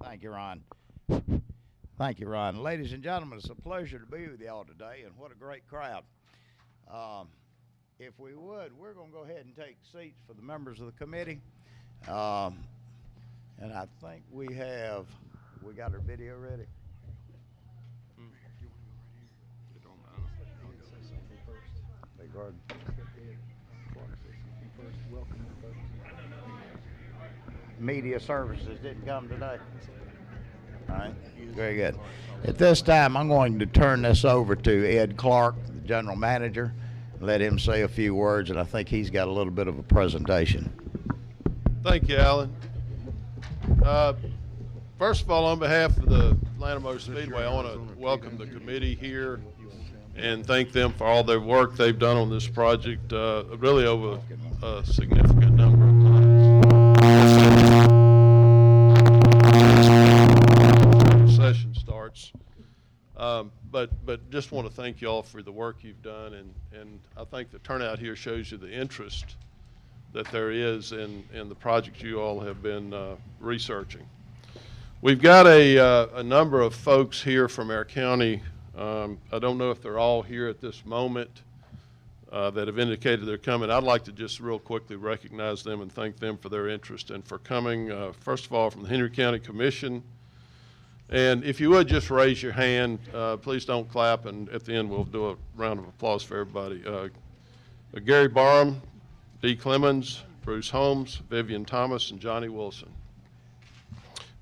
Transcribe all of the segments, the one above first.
Thank you, Ron. Thank you, Ron. Ladies and gentlemen, it's a pleasure to be with y'all today, and what a great crowd. Um, if we would, we're going to go ahead and take seats for the members of the committee. Um, and I think we got our video ready. Beg pardon. Media services didn't come today. All right, very good. At this time, I'm going to turn this over to Ed Clark, the general manager, and let him say a few words, and I think he's got a little bit of a presentation. Thank you, Alan. Uh, First of all, on behalf of the Atlanta Motor Speedway, I want to welcome the committee here and thank them for all their work they've done on this project, really over a significant number of times. Session starts. But just want to thank you all for the work you've done, and I think the turnout here shows you the interest that there is in the project you all have been researching. We've got a number of folks here from our county. I don't know if they're all here at this moment that have indicated they're coming. I'd like to just real quickly recognize them and thank them for their interest and for coming. First of all, from the Henry County Commission. And if you would just raise your hand, please don't clap, and at the end we'll do a round of applause for everybody. Gary Barham, Dee Clemens, Bruce Holmes, Vivian Thomas, and Johnny Wilson.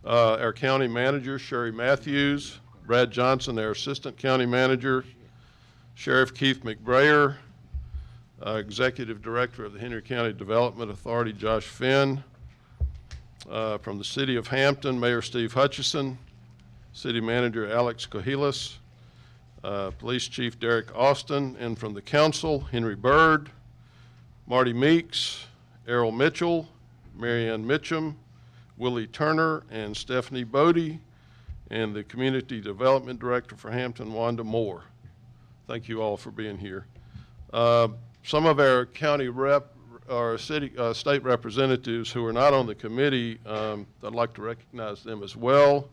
Our county manager, Sherry Matthews, Brad Johnson, our assistant county manager, Sheriff Keith McBrayer, executive director of the Henry County Development Authority, Josh Finn, from the city of Hampton, Mayor Steve Hutchison, city manager Alex Cohilas, police chief Derek Austin, and from the council, Henry Bird, Marty Meeks, Errol Mitchell, Marianne Mitchum, Willie Turner, and Stephanie Bodie, and the Community Development Director for Hampton, Wanda Moore. Thank you all for being here. Some of our county or state representatives who are not on the committee, I'd like to recognize them as well.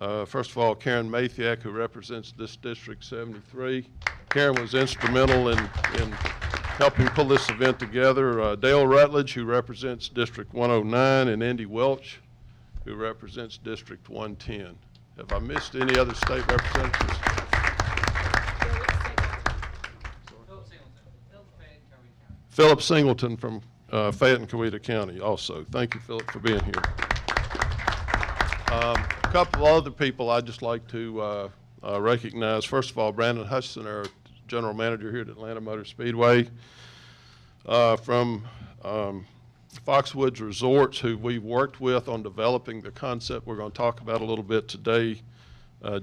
First of all, Karen Mathiak, who represents this District 73. Karen was instrumental in helping pull this event together. Dale Rutledge, who represents District 109, and Andy Welch, who represents District 110. Have I missed any other state representatives? Philip Singleton from Fayette and Coweta County also. Thank you, Philip, for being here. A couple of other people I'd just like to recognize. First of all, Brandon Hutchison, our general manager here at Atlanta Motor Speedway, from Foxwoods Resorts, who we've worked with on developing the concept we're going to talk about a little bit today.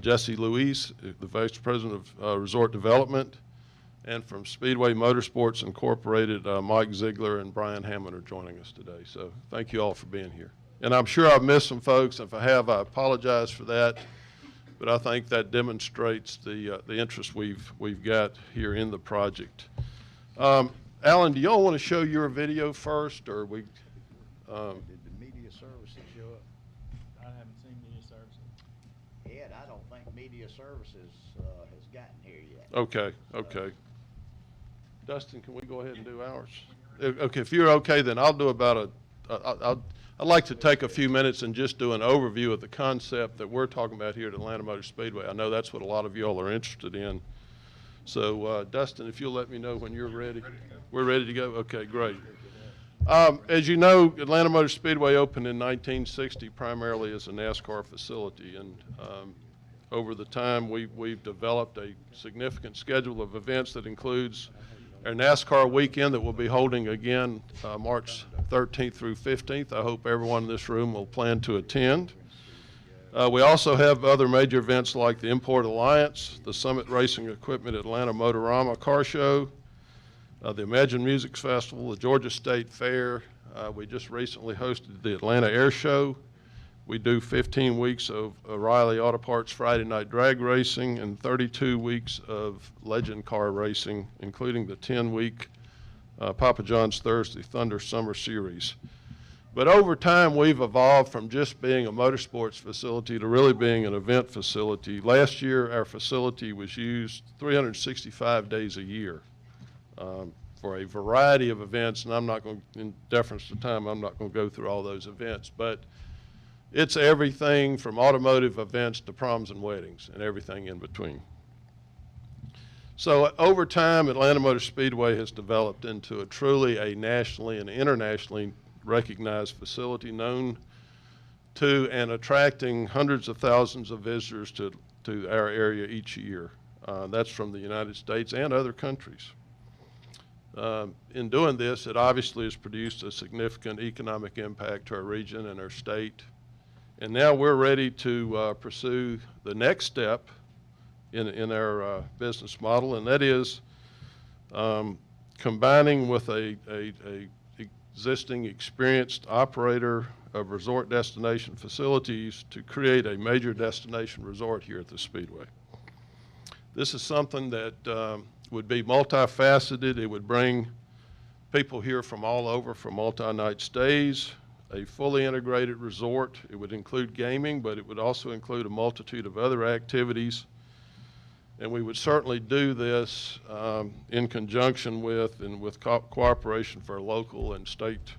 Jesse Louise, the Vice President of Resort Development, and from Speedway Motorsports Incorporated, Mike Ziegler and Brian Hammond are joining us today. So thank you all for being here. And I'm sure I've missed some folks. If I have, I apologize for that. But I think that demonstrates the interest we've got here in the project. Alan, do y'all want to show your video first, or we? Did the media services show up? I haven't seen media services. Ed, I don't think media services has gotten here yet. Okay. Dustin, can we go ahead and do ours? Okay, if you're okay, then I'll do about I'd like to take a few minutes and just do an overview of the concept that we're talking about here at Atlanta Motor Speedway. I know that's what a lot of y'all are interested in. So, Dustin, if you'll let me know when you're ready. We're ready to go? Okay, great. As you know, Atlanta Motor Speedway opened in 1960 primarily as a NASCAR facility, and over the time we've developed a significant schedule of events that includes our NASCAR weekend that we'll be holding again March 13th through 15th. I hope everyone in this room will plan to attend. We also have other major events like the Import Alliance, the Summit Racing Equipment Atlanta Motorama Car Show, the Imagine Music Festival, the Georgia State Fair. We just recently hosted the Atlanta Air Show. We do 15 weeks of O'Reilly Auto Parts Friday Night Drag Racing and 32 weeks of Legend Car Racing, including the 10-week Papa John's Thursday Thunder Summer Series. But over time, we've evolved from just being a motorsports facility to really being an event facility. Last year, our facility was used 365 days a year for a variety of events, and I'm not going, in deference to time, I'm not going to go through all those events, but it's everything from automotive events to proms and weddings and everything in between. So over time, Atlanta Motor Speedway has developed into truly a nationally and internationally recognized facility, known to and attracting hundreds of thousands of visitors to our area each year. That's from the United States and other countries. In doing this, it obviously has produced a significant economic impact to our region and our state. And now we're ready to pursue the next step in our business model, and that is combining with a existing experienced operator of resort destination facilities to create a major destination resort here at the Speedway. This is something that would be multifaceted. It would bring people here from all over for multi-night stays, a fully integrated resort. It would include gaming, but it would also include a multitude of other activities. And we would certainly do this in conjunction with and with cooperation for local and state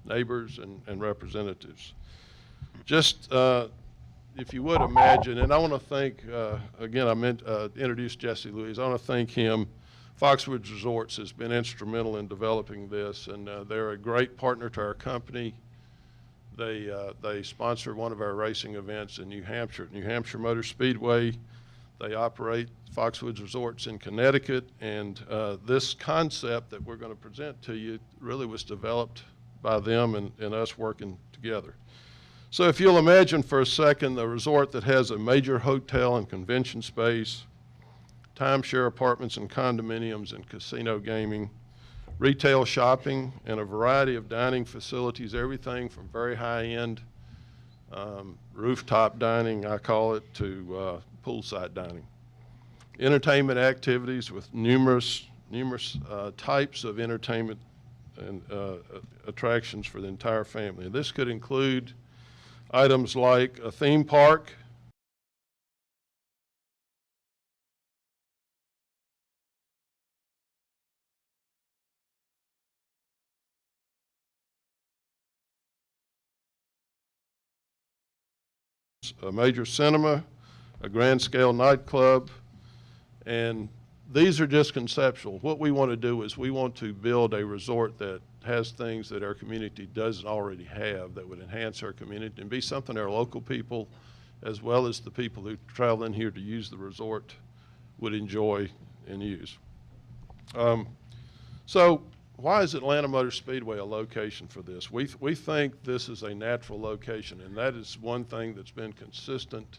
neighbors and representatives. Just if you would imagine, and I want to thank, again, I meant introduce Jesse Louise. I want to thank him. Foxwoods Resorts has been instrumental in developing this, and they're a great partner to our company. They sponsor one of our racing events in New Hampshire, New Hampshire Motor Speedway. They operate Foxwoods Resorts in Connecticut, and this concept that we're going to present to you really was developed by them and us working together. So if you'll imagine for a second a resort that has a major hotel and convention space, timeshare apartments and condominiums and casino gaming, retail shopping, and a variety of dining facilities, everything from very high-end rooftop dining, I call it, to poolside dining. Entertainment activities with numerous types of entertainment and attractions for the entire family. And this could include items like a theme park, a major cinema, a grand scale nightclub, and these are just conceptual. What we want to do is we want to build a resort that has things that our community doesn't already have that would enhance our community and be something our local people, as well as the people who travel in here to use the resort, would enjoy and use. So why is Atlanta Motor Speedway a location for this? We think this is a natural location, and that is one thing that's been consistent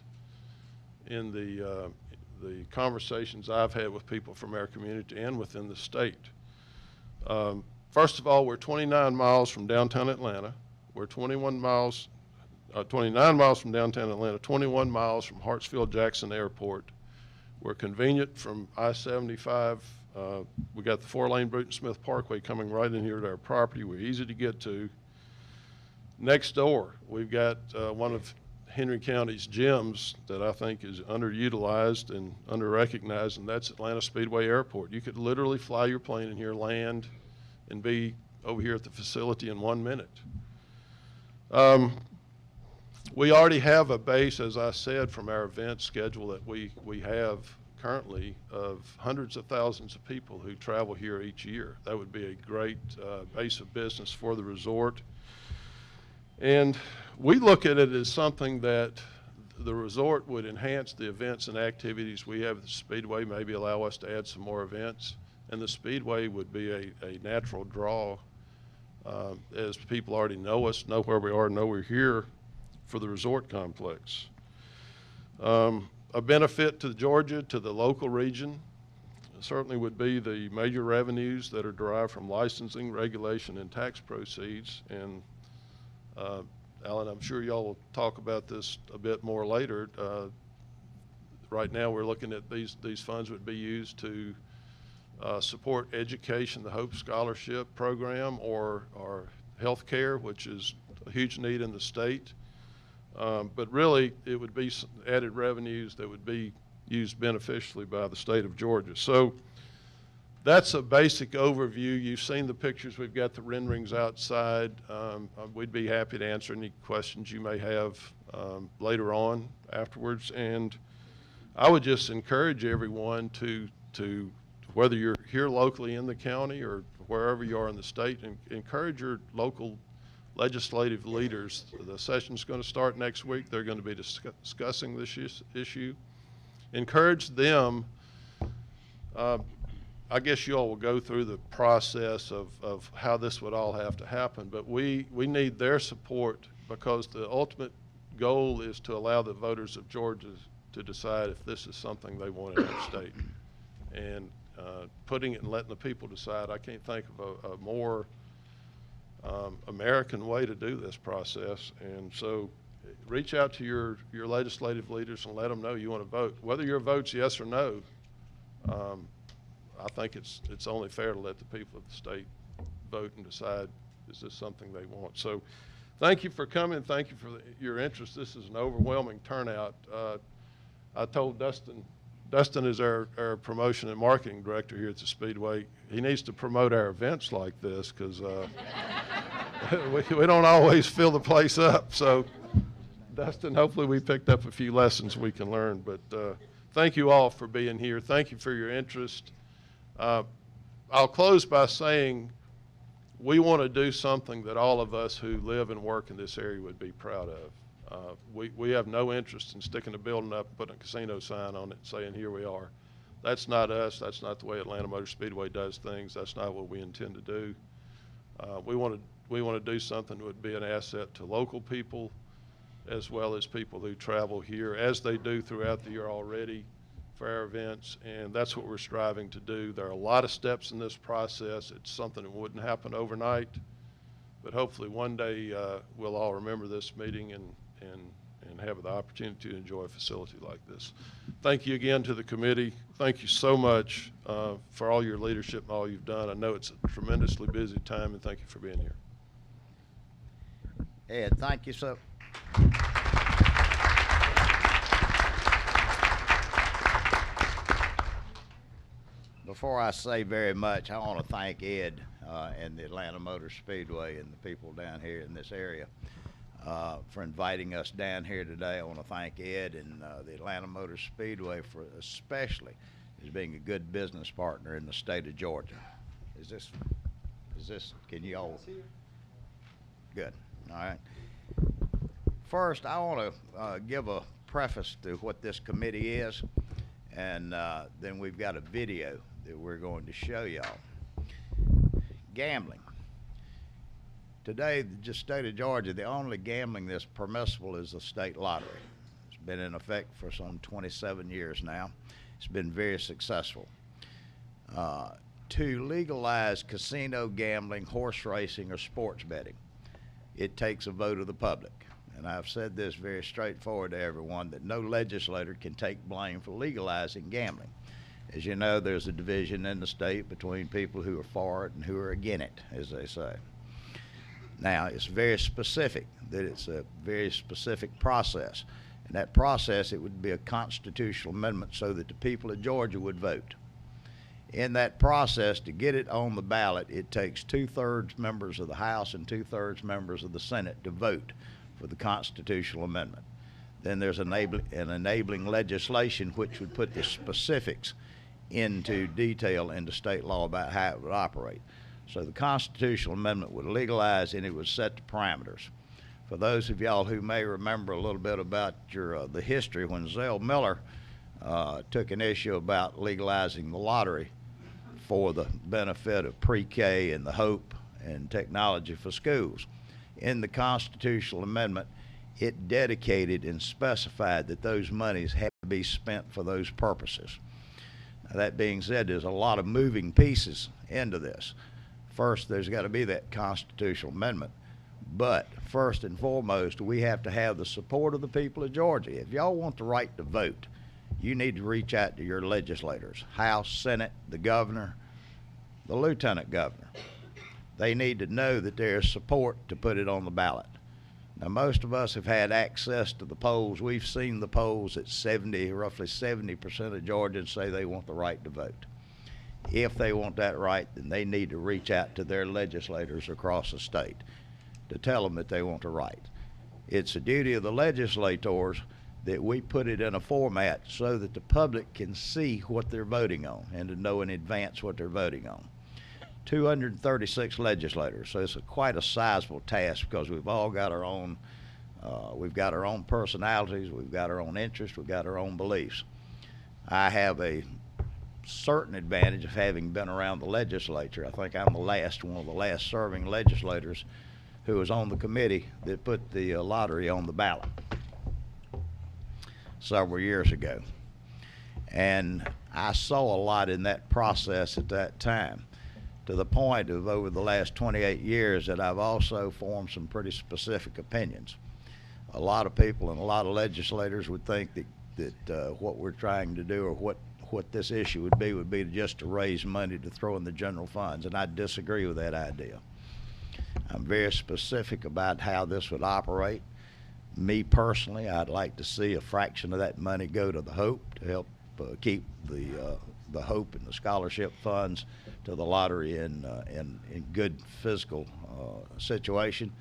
in the conversations I've had with people from our community and within the state. First of all, we're 29 miles from downtown Atlanta. We're 29 miles from downtown Atlanta, 21 miles from Hartsfield-Jackson Airport. We're convenient from I-75. We got the 4-lane Bruton Smith Parkway coming right in here to our property. We're easy to get to. Next door, we've got one of Henry County's gyms that I think is underutilized and under-recognized, and that's Atlanta Speedway Airport. You could literally fly your plane in here, land, and be over here at the facility in 1 minute. We already have a base, as I said, from our event schedule that we have currently of hundreds of thousands of people who travel here each year. That would be a great base of business for the resort. And we look at it as something that the resort would enhance the events and activities we have at the Speedway, maybe allow us to add some more events, and the Speedway would be a natural draw as people already know us, know where we are, know we're here for the resort complex. A benefit to Georgia, to the local region, certainly would be the major revenues that are derived from licensing, regulation, and tax proceeds. And Alan, I'm sure y'all will talk about this a bit more later. Right now we're looking at these funds would be used to support education, the Hope Scholarship Program, or health care, which is a huge need in the state. But really, it would be added revenues that would be used beneficially by the state of Georgia. So that's a basic overview. You've seen the pictures. We've got the renderings outside. We'd be happy to answer any questions you may have later on afterwards. And I would just encourage everyone to whether you're here locally in the county or wherever you are in the state, encourage your local legislative leaders. The session's going to start next week. They're going to be discussing this issue. Encourage them. I guess you all will go through the process of how this would all have to happen, but we need their support, because the ultimate goal is to allow the voters of Georgia to decide if this is something they want in their state. And putting it and letting the people decide, I can't think of a more American way to do this process. And so reach out to your legislative leaders and let them know you want to vote. Whether your vote's yes or no, I think it's only fair to let the people of the state vote and decide, is this something they want? So thank you for coming. Thank you for your interest. This is an overwhelming turnout. I told Dustin is our promotion and marketing director here at the Speedway. He needs to promote our events like this, because we don't always fill the place up. So Dustin, hopefully we picked up a few lessons we can learn. But thank you all for being here. Thank you for your interest. I'll close by saying we want to do something that all of us who live and work in this area would be proud of. We have no interest in sticking a building up and putting a casino sign on it saying, here we are. That's not us. That's not the way Atlanta Motor Speedway does things. That's not what we intend to do. We want to do something that would be an asset to local people, as well as people who travel here, as they do throughout the year already for our events, and that's what we're striving to do. There are a lot of steps in this process. It's something that wouldn't happen overnight, but hopefully one day we'll all remember this meeting and have the opportunity to enjoy a facility like this. Thank you again to the committee. Thank you so much for all your leadership and all you've done. I know it's a tremendously busy time, and thank you for being here. Ed, thank you so. Before I say very much, I want to thank Ed and the Atlanta Motor Speedway and the people down here in this area for inviting us down here today. I want to thank Ed and the Atlanta Motor Speedway for especially as being a good business partner in the state of Georgia. Is this, can you all? Good, all right. First, I want to give a preface to what this committee is, and then we've got a video that we're going to show y'all. Gambling. Today, the state of Georgia, the only gambling that's permissible is the state lottery. It's been in effect for some 27 years now. It's been very successful. To legalize casino gambling, horse racing, or sports betting, it takes a vote of the public. And I've said this very straightforward to everyone, that no legislator can take blame for legalizing gambling. As you know, there's a division in the state between people who are for it and who are against it, as they say. Now, it's very specific, that it's a very specific process. And that process, it would be a constitutional amendment so that the people of Georgia would vote. In that process, to get it on the ballot, it takes 2/3 members of the House and 2/3 members of the Senate to vote for the constitutional amendment. Then there's an enabling legislation which would put the specifics into detail into state law about how it would operate. So the constitutional amendment would legalize, and it would set the parameters. For those of y'all who may remember a little bit about the history, when Zell Miller took an issue about legalizing the lottery for the benefit of pre-K and the Hope and technology for schools, in the constitutional amendment, it dedicated and specified that those monies had to be spent for those purposes. Now, that being said, there's a lot of moving pieces into this. First, there's got to be that constitutional amendment. But first and foremost, we have to have the support of the people of Georgia. If y'all want the right to vote, you need to reach out to your legislators, House, Senate, the governor, the lieutenant governor. they need to know that there's support to put it on the ballot. Now, most of us have had access to the polls. We've seen the polls at roughly 70% of Georgians say they want the right to vote. If they want that right, then they need to reach out to their legislators across the state to tell them that they want the right. It's the duty of the legislators that we put it in a format so that the public can see what they're voting on and to know in advance what they're voting on. 236 legislators, so it's quite a sizable task because we've all got our own personalities, we've got our own interests, we've got our own beliefs. I have a certain advantage of having been around the legislature. I think I'm one of the last serving legislators who was on the committee that put the lottery on the ballot several years ago. And I saw a lot in that process at that time, to the point of over the last 28 years that I've also formed some pretty specific opinions. A lot of people and a lot of legislators would think that what we're trying to do, or what this issue would be just to raise money to throw in the general funds, and I disagree with that idea. I'm very specific about how this would operate. Me personally, I'd like to see a fraction of that money go to the Hope to help keep the Hope and the scholarship funds to the lottery in good fiscal situation.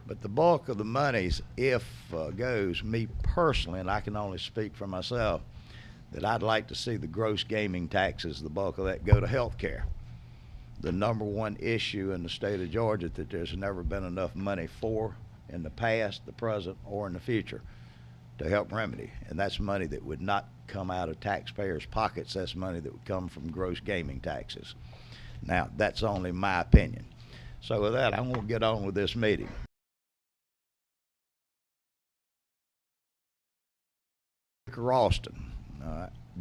But the bulk of the monies, if goes, me personally, and I can only speak for myself, that I'd like to see the gross gaming taxes, the bulk of that, go to health care. The number one issue in the state of Georgia that there's never been enough money for in the past, the present, or in the future to help remedy. And that's money that would not come out of taxpayers' pockets. That's money that would come from gross gaming taxes. Now, that's only my opinion. So with that, I'm going to get on with this meeting. Ralston,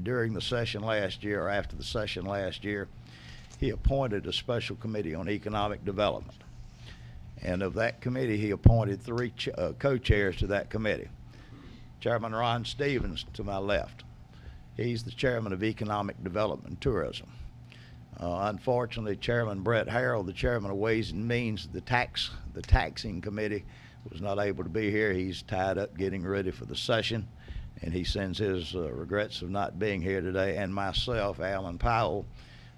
during the session last year, or after the session last year, he appointed a special committee on economic development. And of that committee, he appointed three co-chairs to that committee. Chairman Ron Stevens to my left. He's the chairman of Economic Development and Tourism. Unfortunately, Chairman Brett Harrell, the chairman of Ways and Means, the taxing committee, was not able to be here. He's tied up getting ready for the session, and he sends his regrets of not being here today. And myself, Alan Powell,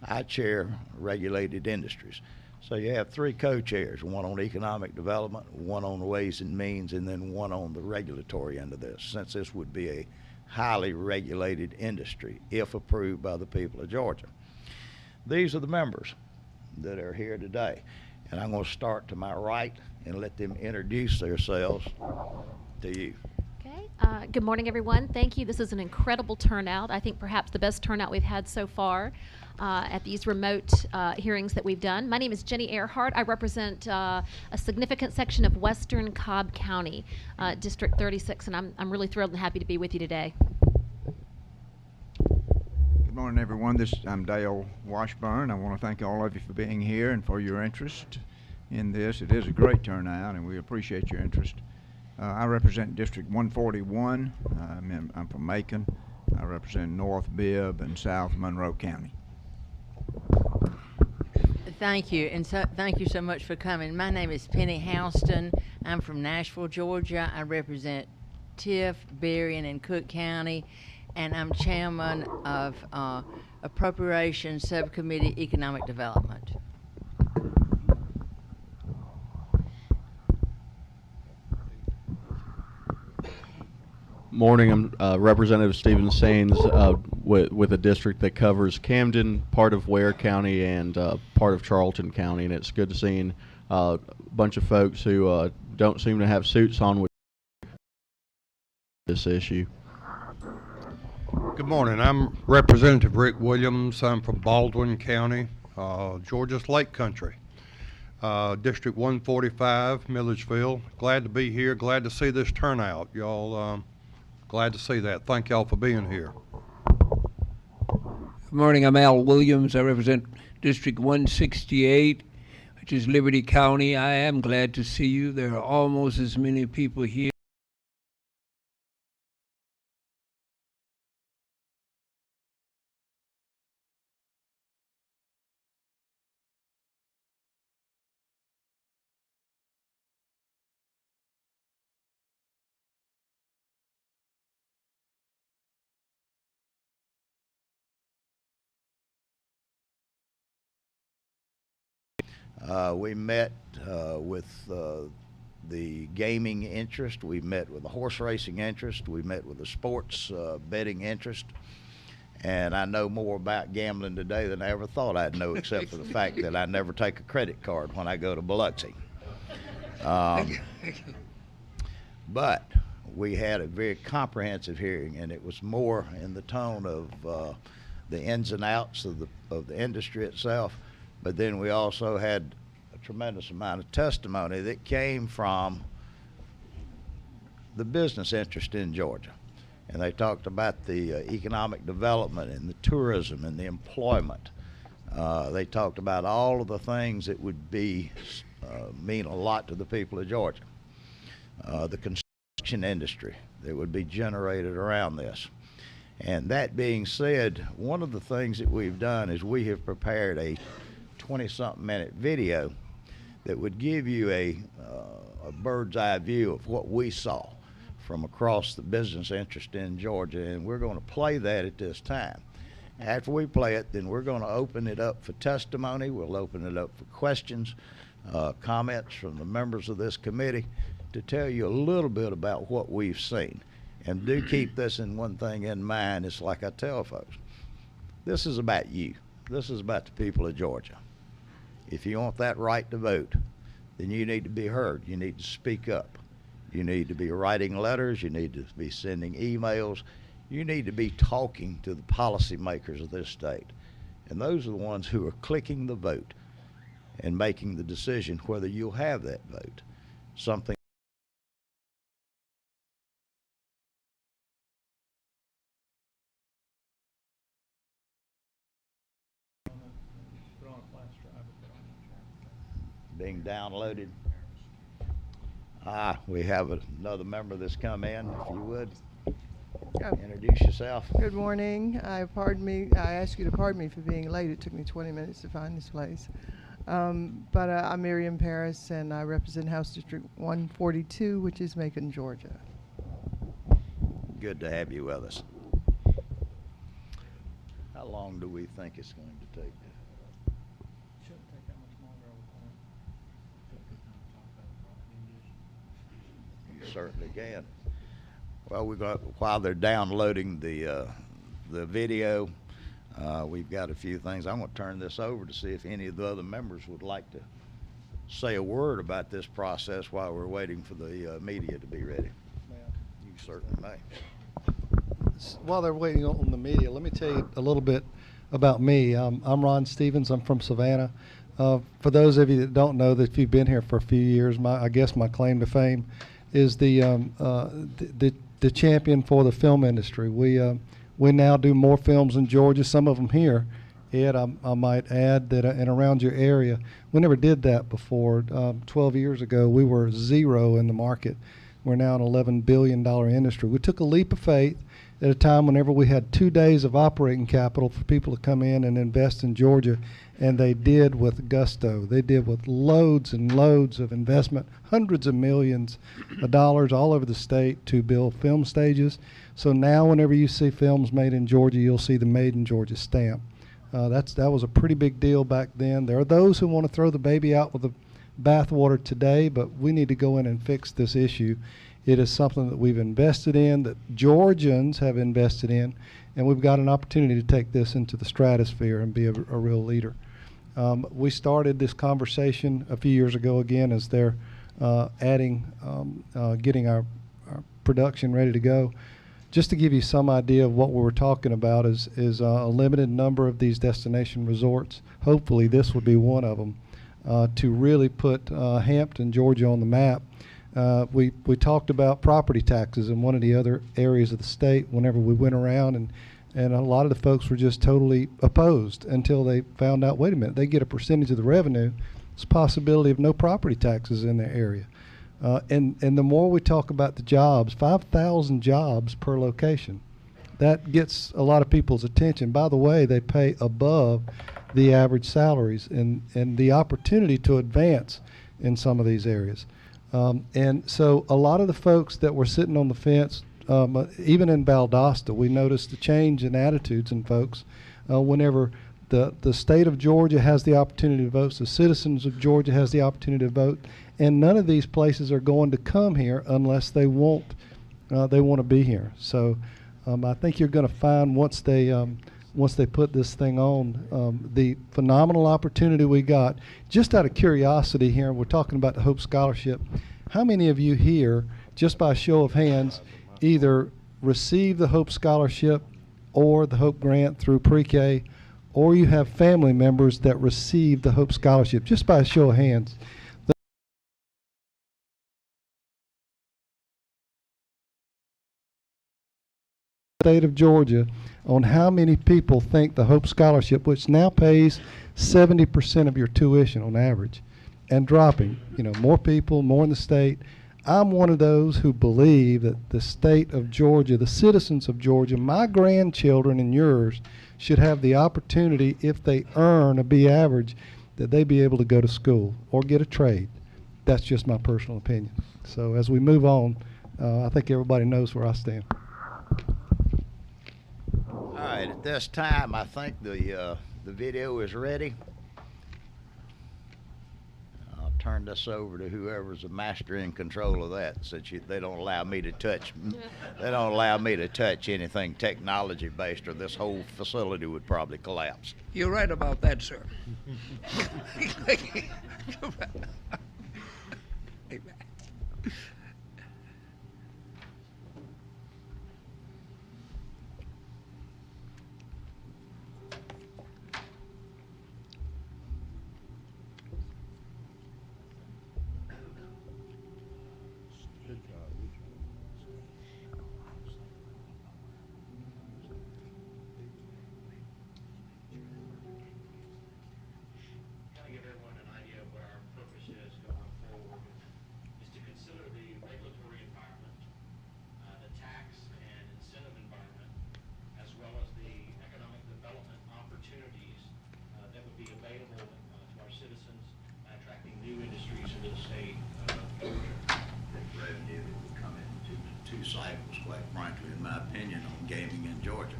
I chair Regulated Industries. So you have three co-chairs, one on economic development, one on Ways and Means, and then one on the regulatory end of this, since this would be a highly regulated industry if approved by the people of Georgia. These are the members that are here today, and I'm going to start to my right and let them introduce themselves to you. Okay. Good morning, everyone. Thank you. This is an incredible turnout. I think perhaps the best turnout we've had so far at these remote hearings that we've done. My name is Jenny Earhart. I represent a significant section of Western Cobb County, District 36, and I'm really thrilled and happy to be with you today. Good morning, everyone. I'm Dale Washburn. I want to thank all of you for being here and for your interest in this. It is a great turnout, and we appreciate your interest. I represent District 141. I'm from Macon. I represent North Bibb and South Monroe County. Thank you, and thank you so much for coming. My name is Penny Houston. I'm from Nashville, Georgia. I represent Tift, Berrien, and Cook County, and I'm chairman of Appropriations Subcommittee Economic Development. Morning, I'm Representative Stephen Sains with a district that covers Camden, part of Ware County, and part of Charlton County, and it's good to see a bunch of folks who don't seem to have suits on with this issue. Good morning. I'm Representative Rick Williams. I'm from Baldwin County, Georgia's Lake Country. District 145, Milledgeville. Glad to be here. Glad to see this turnout. Y'all, glad to see that. Thank y'all for being here. Good morning. I'm Al Williams. I represent District 168, which is Liberty County. I am glad to see you. There are almost as many people here We met with the gaming interest. We met with the horse racing interest. We met with the sports betting interest. And I know more about gambling today than I ever thought I'd know, except for the fact that I never take a credit card when I go to Biloxi. But we had a very comprehensive hearing, and it was more in the tone of the ins and outs of the industry itself. But then we also had a tremendous amount of testimony that came from the business interest in Georgia. And they talked about the economic development and the tourism and the employment. They talked about all of the things that would mean a lot to the people of Georgia. The construction industry that would be generated around this. And that being said, one of the things that we've done is we have prepared a 20-something minute video that would give you a bird's eye view of what we saw from across the business interest in Georgia, and we're going to play that at this time. After we play it, then we're going to open it up for testimony. We'll open it up for questions, comments from the members of this committee to tell you a little bit about what we've seen. And do keep this in one thing in mind. It's like I tell folks, this is about you. This is about the people of Georgia. If you want that right to vote, then you need to be heard. You need to speak up. You need to be writing letters. You need to be sending emails. You need to be talking to the policymakers of this state. And those are the ones who are clicking the vote and making the decision whether you'll have that vote. Something being downloaded. We have another member that's come in, if you would. Introduce yourself. Good morning. I ask you to pardon me for being late. It took me 20 minutes to find this place. I'm Miriam Paris, and I represent House District 142, which is Macon, Georgia. Good to have you with us. How long do we think it's going to take? Shouldn't take that much longer, I would think. You certainly can. Well, while they're downloading the video, we've got a few things. I'm going to turn this over to see if any of the other members would like to say a word about this process while we're waiting for the media to be ready. You certainly may. While they're waiting on the media, let me tell you a little bit about me. I'm Ron Stevens. I'm from Savannah. For those of you that don't know, that if you've been here for a few years, I guess my claim to fame is the champion for the film industry. We now do more films in Georgia, some of them here. Ed, I might add that and around your area, we never did that before. 12 years ago, we were zero in the market. We're now an $11 billion industry. We took a leap of faith at a time whenever we had 2 days of operating capital for people to come in and invest in Georgia, and they did with gusto. They did with loads and loads of investment, hundreds of millions of dollars all over the state to build film stages. So now whenever you see films made in Georgia, you'll see the Made in Georgia stamp. That was a pretty big deal back then. There are those who want to throw the baby out with the bathwater today, but we need to go in and fix this issue. It is something that we've invested in, that Georgians have invested in, and we've got an opportunity to take this into the stratosphere and be a real leader. We started this conversation a few years ago again as they're getting our production ready to go. Just to give you some idea of what we were talking about is a limited number of these destination resorts. Hopefully this would be one of them to really put Hampton, Georgia on the map. We talked about property taxes in one of the other areas of the state whenever we went around, and a lot of the folks were just totally opposed until they found out, wait a minute, they get a percentage of the revenue. There's a possibility of no property taxes in their area. And the more we talk about the jobs, 5,000 jobs per location, that gets a lot of people's attention. By the way, they pay above the average salaries and the opportunity to advance in some of these areas. And so a lot of the folks that were sitting on the fence, even in Valdosta, we noticed the change in attitudes in folks whenever The state of Georgia has the opportunity to vote. The citizens of Georgia has the opportunity to vote, and none of these places are going to come here unless they want to be here. So I think you're going to find once they put this thing on, the phenomenal opportunity we got. Just out of curiosity here, we're talking about the Hope Scholarship. How many of you here, just by a show of hands, either received the Hope Scholarship or the Hope Grant through pre-K, or you have family members that received the Hope Scholarship? Just by a show of hands. State of Georgia on how many people think the Hope Scholarship, which now pays 70% of your tuition on average, and dropping, more people, more in the state. I'm one of those who believe that the state of Georgia, the citizens of Georgia, my grandchildren and yours, should have the opportunity, if they earn a B average, that they be able to go to school or get a trade. That's just my personal opinion. So as we move on, I think everybody knows where I stand. All right, at this time, I think the video is ready. I'll turn this over to whoever's the master in control of that, since they don't allow me to touch. They don't allow me to touch anything technology based, or this whole facility would probably collapse. You're right about that, sir. Cycles, quite frankly, in my opinion, on gaming in Georgia.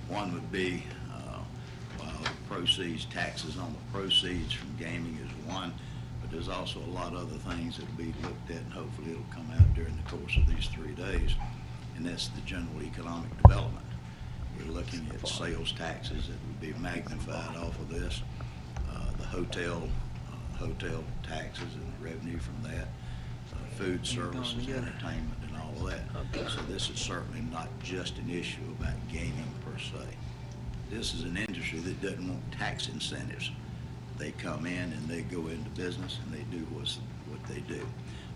One would be proceeds, taxes on the proceeds from gaming is one, but there's also a lot of other things that will be looked at, and hopefully it'll come out during the course of these 3 days, and that's the general economic development. We're looking at sales taxes that would be magnified off of this, the hotel taxes and the revenue from that, food services, entertainment, and all of that. So this is certainly not just an issue about gaming per se. This is an industry that doesn't want tax incentives. They come in and they go into business and they do what they do.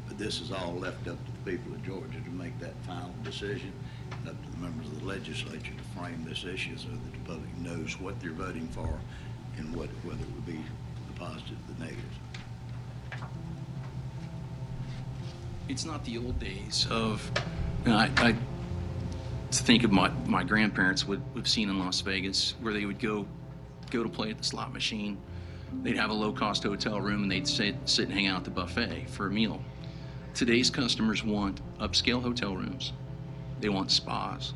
But this is all left up to the people of Georgia to make that final decision, and up to the members of the legislature to frame this issue so that the public knows what they're voting for and whether it would be the positive or the negative. It's not the old days of, I think of my grandparents would have seen in Las Vegas, where they would go to play at the slot machine. They'd have a low-cost hotel room and they'd sit and hang out at the buffet for a meal. Today's customers want upscale hotel rooms. They want spas.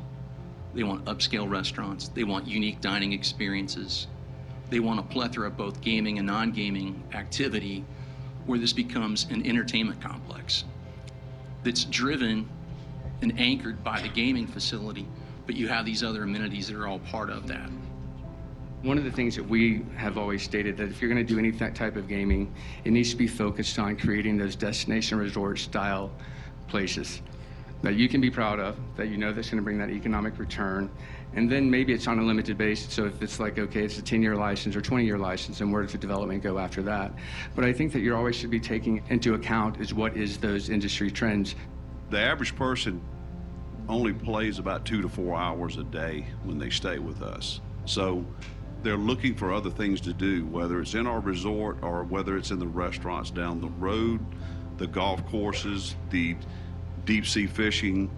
They want upscale restaurants. They want unique dining experiences. They want a plethora of both gaming and non-gaming activity, where this becomes an entertainment complex that's driven and anchored by the gaming facility, but you have these other amenities that are all part of that. One of the things that we have always stated, that if you're going to do any type of gaming, it needs to be focused on creating those destination resort style places that you can be proud of, that you know that's going to bring that economic return. And then maybe it's on a limited basis. So if it's like, okay, it's a 10-year license or 20-year license, and where does the development go after that? But I think that you always should be taking into account is what is those industry trends. The average person only plays about 2 to 4 hours a day when they stay with us. So they're looking for other things to do, whether it's in our resort or whether it's in the restaurants down the road, the golf courses, the deep sea fishing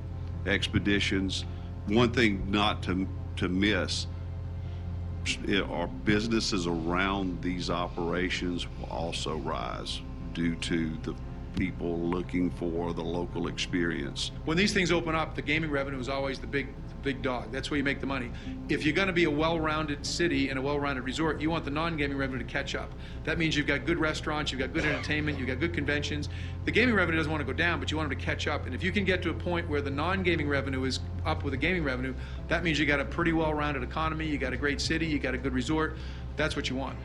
expeditions. One thing not to miss, our businesses around these operations will also rise due to the people looking for the local experience. When these things open up, the gaming revenue is always the big dog. That's where you make the money. If you're going to be a well-rounded city and a well-rounded resort, you want the non-gaming revenue to catch up. That means you've got good restaurants, you've got good entertainment, you've got good conventions. The gaming revenue doesn't want to go down, but you want them to catch up. And if you can get to a point where the non-gaming revenue is up with the gaming revenue, that means you got a pretty well-rounded economy, you got a great city, you got a good resort. That's what you want.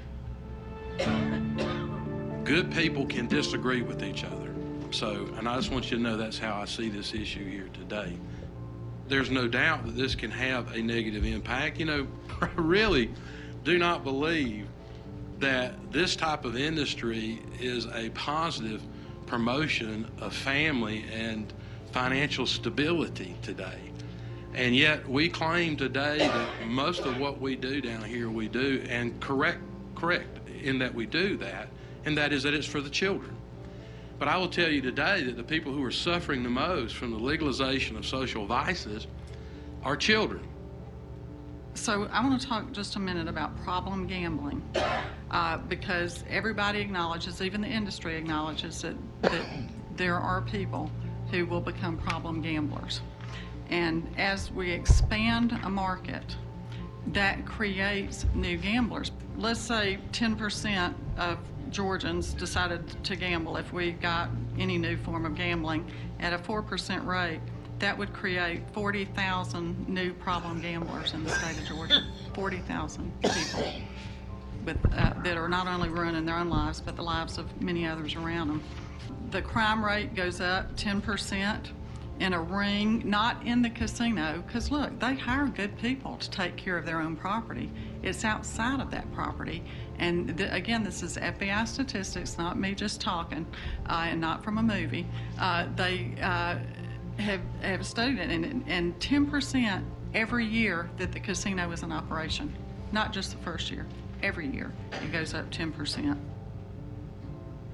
Good people can disagree with each other. So, and I just want you to know that's how I see this issue here today. There's no doubt that this can have a negative impact. You know, I really do not believe that this type of industry is a positive promotion of family and financial stability today. And yet we claim today that most of what we do down here we do, and correct in that we do that, and that is that it's for the children. But I will tell you today that the people who are suffering the most from the legalization of social vices are children. So I want to talk just a minute about problem gambling, because everybody acknowledges, even the industry acknowledges that there are people who will become problem gamblers. And as we expand a market, that creates new gamblers. Let's say 10% of Georgians decided to gamble. If we got any new form of gambling at a 4% rate, that would create 40,000 new problem gamblers in the state of Georgia. 40,000 people that are not only ruining their own lives, but the lives of many others around them. The crime rate goes up 10% in a ring, not in the casino, because look, they hire good people to take care of their own property. It's outside of that property. And again, this is FBI statistics, not me just talking, and not from a movie. They have studied it, and 10% every year that the casino is in operation, not just the first year, every year it goes up 10%.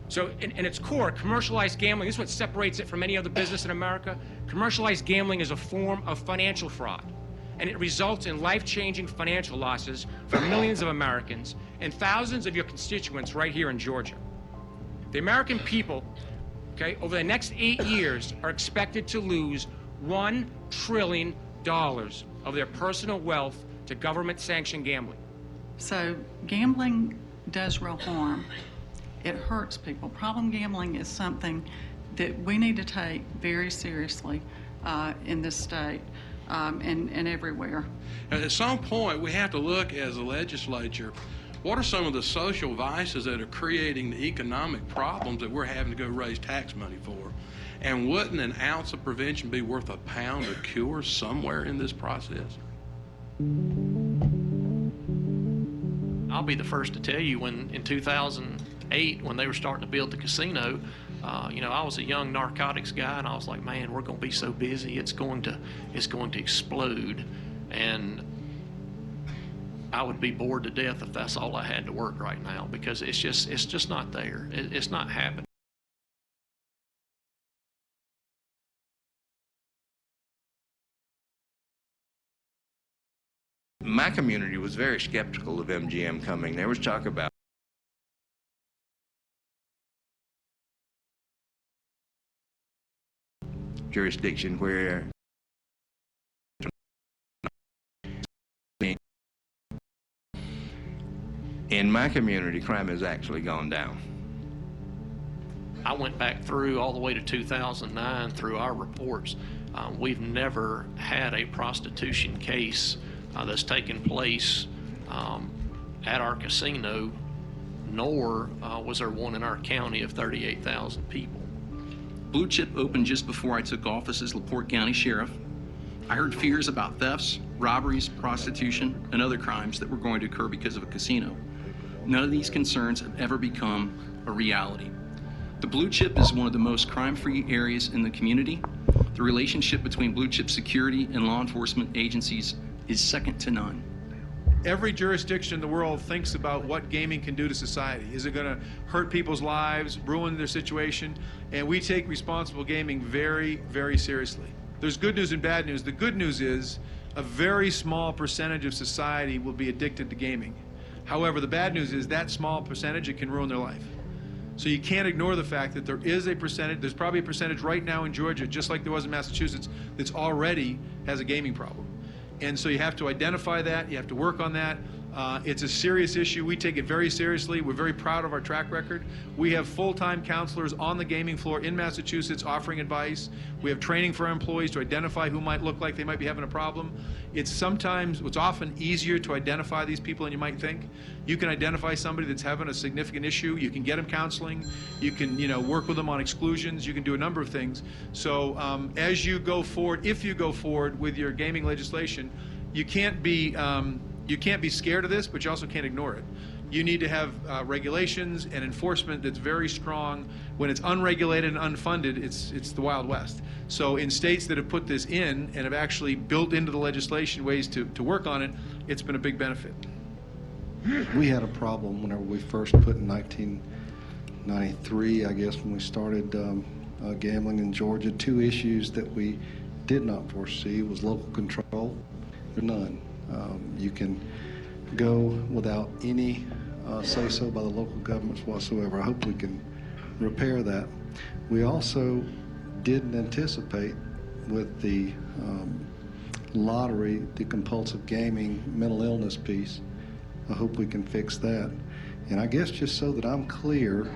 So in its core, commercialized gambling, this is what separates it from any other business in America. Commercialized gambling is a form of financial fraud, and it results in life-changing financial losses for millions of Americans and thousands of your constituents right here in Georgia. The American people, okay, over the next 8 years are expected to lose $1 trillion of their personal wealth to government-sanctioned gambling. So gambling does real harm. It hurts people. Problem gambling is something that we need to take very seriously in this state and everywhere. At some point, we have to look as a legislature, what are some of the social vices that are creating the economic problems that we're having to go raise tax money for? And wouldn't an ounce of prevention be worth a pound of cure somewhere in this process? I'll be the first to tell you, when in 2008, when they were starting to build the casino, you know, I was a young narcotics guy, and I was like, man, we're going to be so busy, it's going to explode, and I would be bored to death if that's all I had to work right now, because it's just not there. It's not happening. My community was very skeptical of MGM coming. There was talk about jurisdiction where in my community, crime has actually gone down. I went back through all the way to 2009 through our reports. We've never had a prostitution case that's taken place at our casino, nor was there one in our county of 38,000 people. Blue Chip opened just before I took office as LaPorte County Sheriff. I heard fears about thefts, robberies, prostitution, and other crimes that were going to occur because of a casino. None of these concerns have ever become a reality. The Blue Chip is one of the most crime-free areas in the community. The relationship between Blue Chip security and law enforcement agencies is second to none. Every jurisdiction in the world thinks about what gaming can do to society. Is it going to hurt people's lives, ruin their situation? And we take responsible gaming very, very seriously. There's good news and bad news. The good news is a very small percentage of society will be addicted to gaming. However, the bad news is that small percentage, it can ruin their life. So you can't ignore the fact that there is a percentage, there's probably a percentage right now in Georgia, just like there was in Massachusetts, that's already has a gaming problem. And so you have to identify that, you have to work on that. It's a serious issue. We take it very seriously. We're very proud of our track record. We have full-time counselors on the gaming floor in Massachusetts offering advice. We have training for our employees to identify who might look like they might be having a problem. It's often easier to identify these people than you might think. You can identify somebody that's having a significant issue. You can get them counseling. You can, work with them on exclusions. You can do a number of things. So as you go forward, if you go forward with your gaming legislation, you can't be scared of this, but you also can't ignore it. You need to have regulations and enforcement that's very strong. When it's unregulated and unfunded, it's the Wild West. So in states that have put this in and have actually built into the legislation ways to work on it, it's been a big benefit. We had a problem whenever we first put in 1993, I guess, when we started gambling in Georgia. Two issues that we did not foresee was local control. None. You can go without any say-so by the local governments whatsoever. I hope we can repair that. We also didn't anticipate with the lottery, the compulsive gaming, mental illness piece. I hope we can fix that. And I guess just so that I'm clear,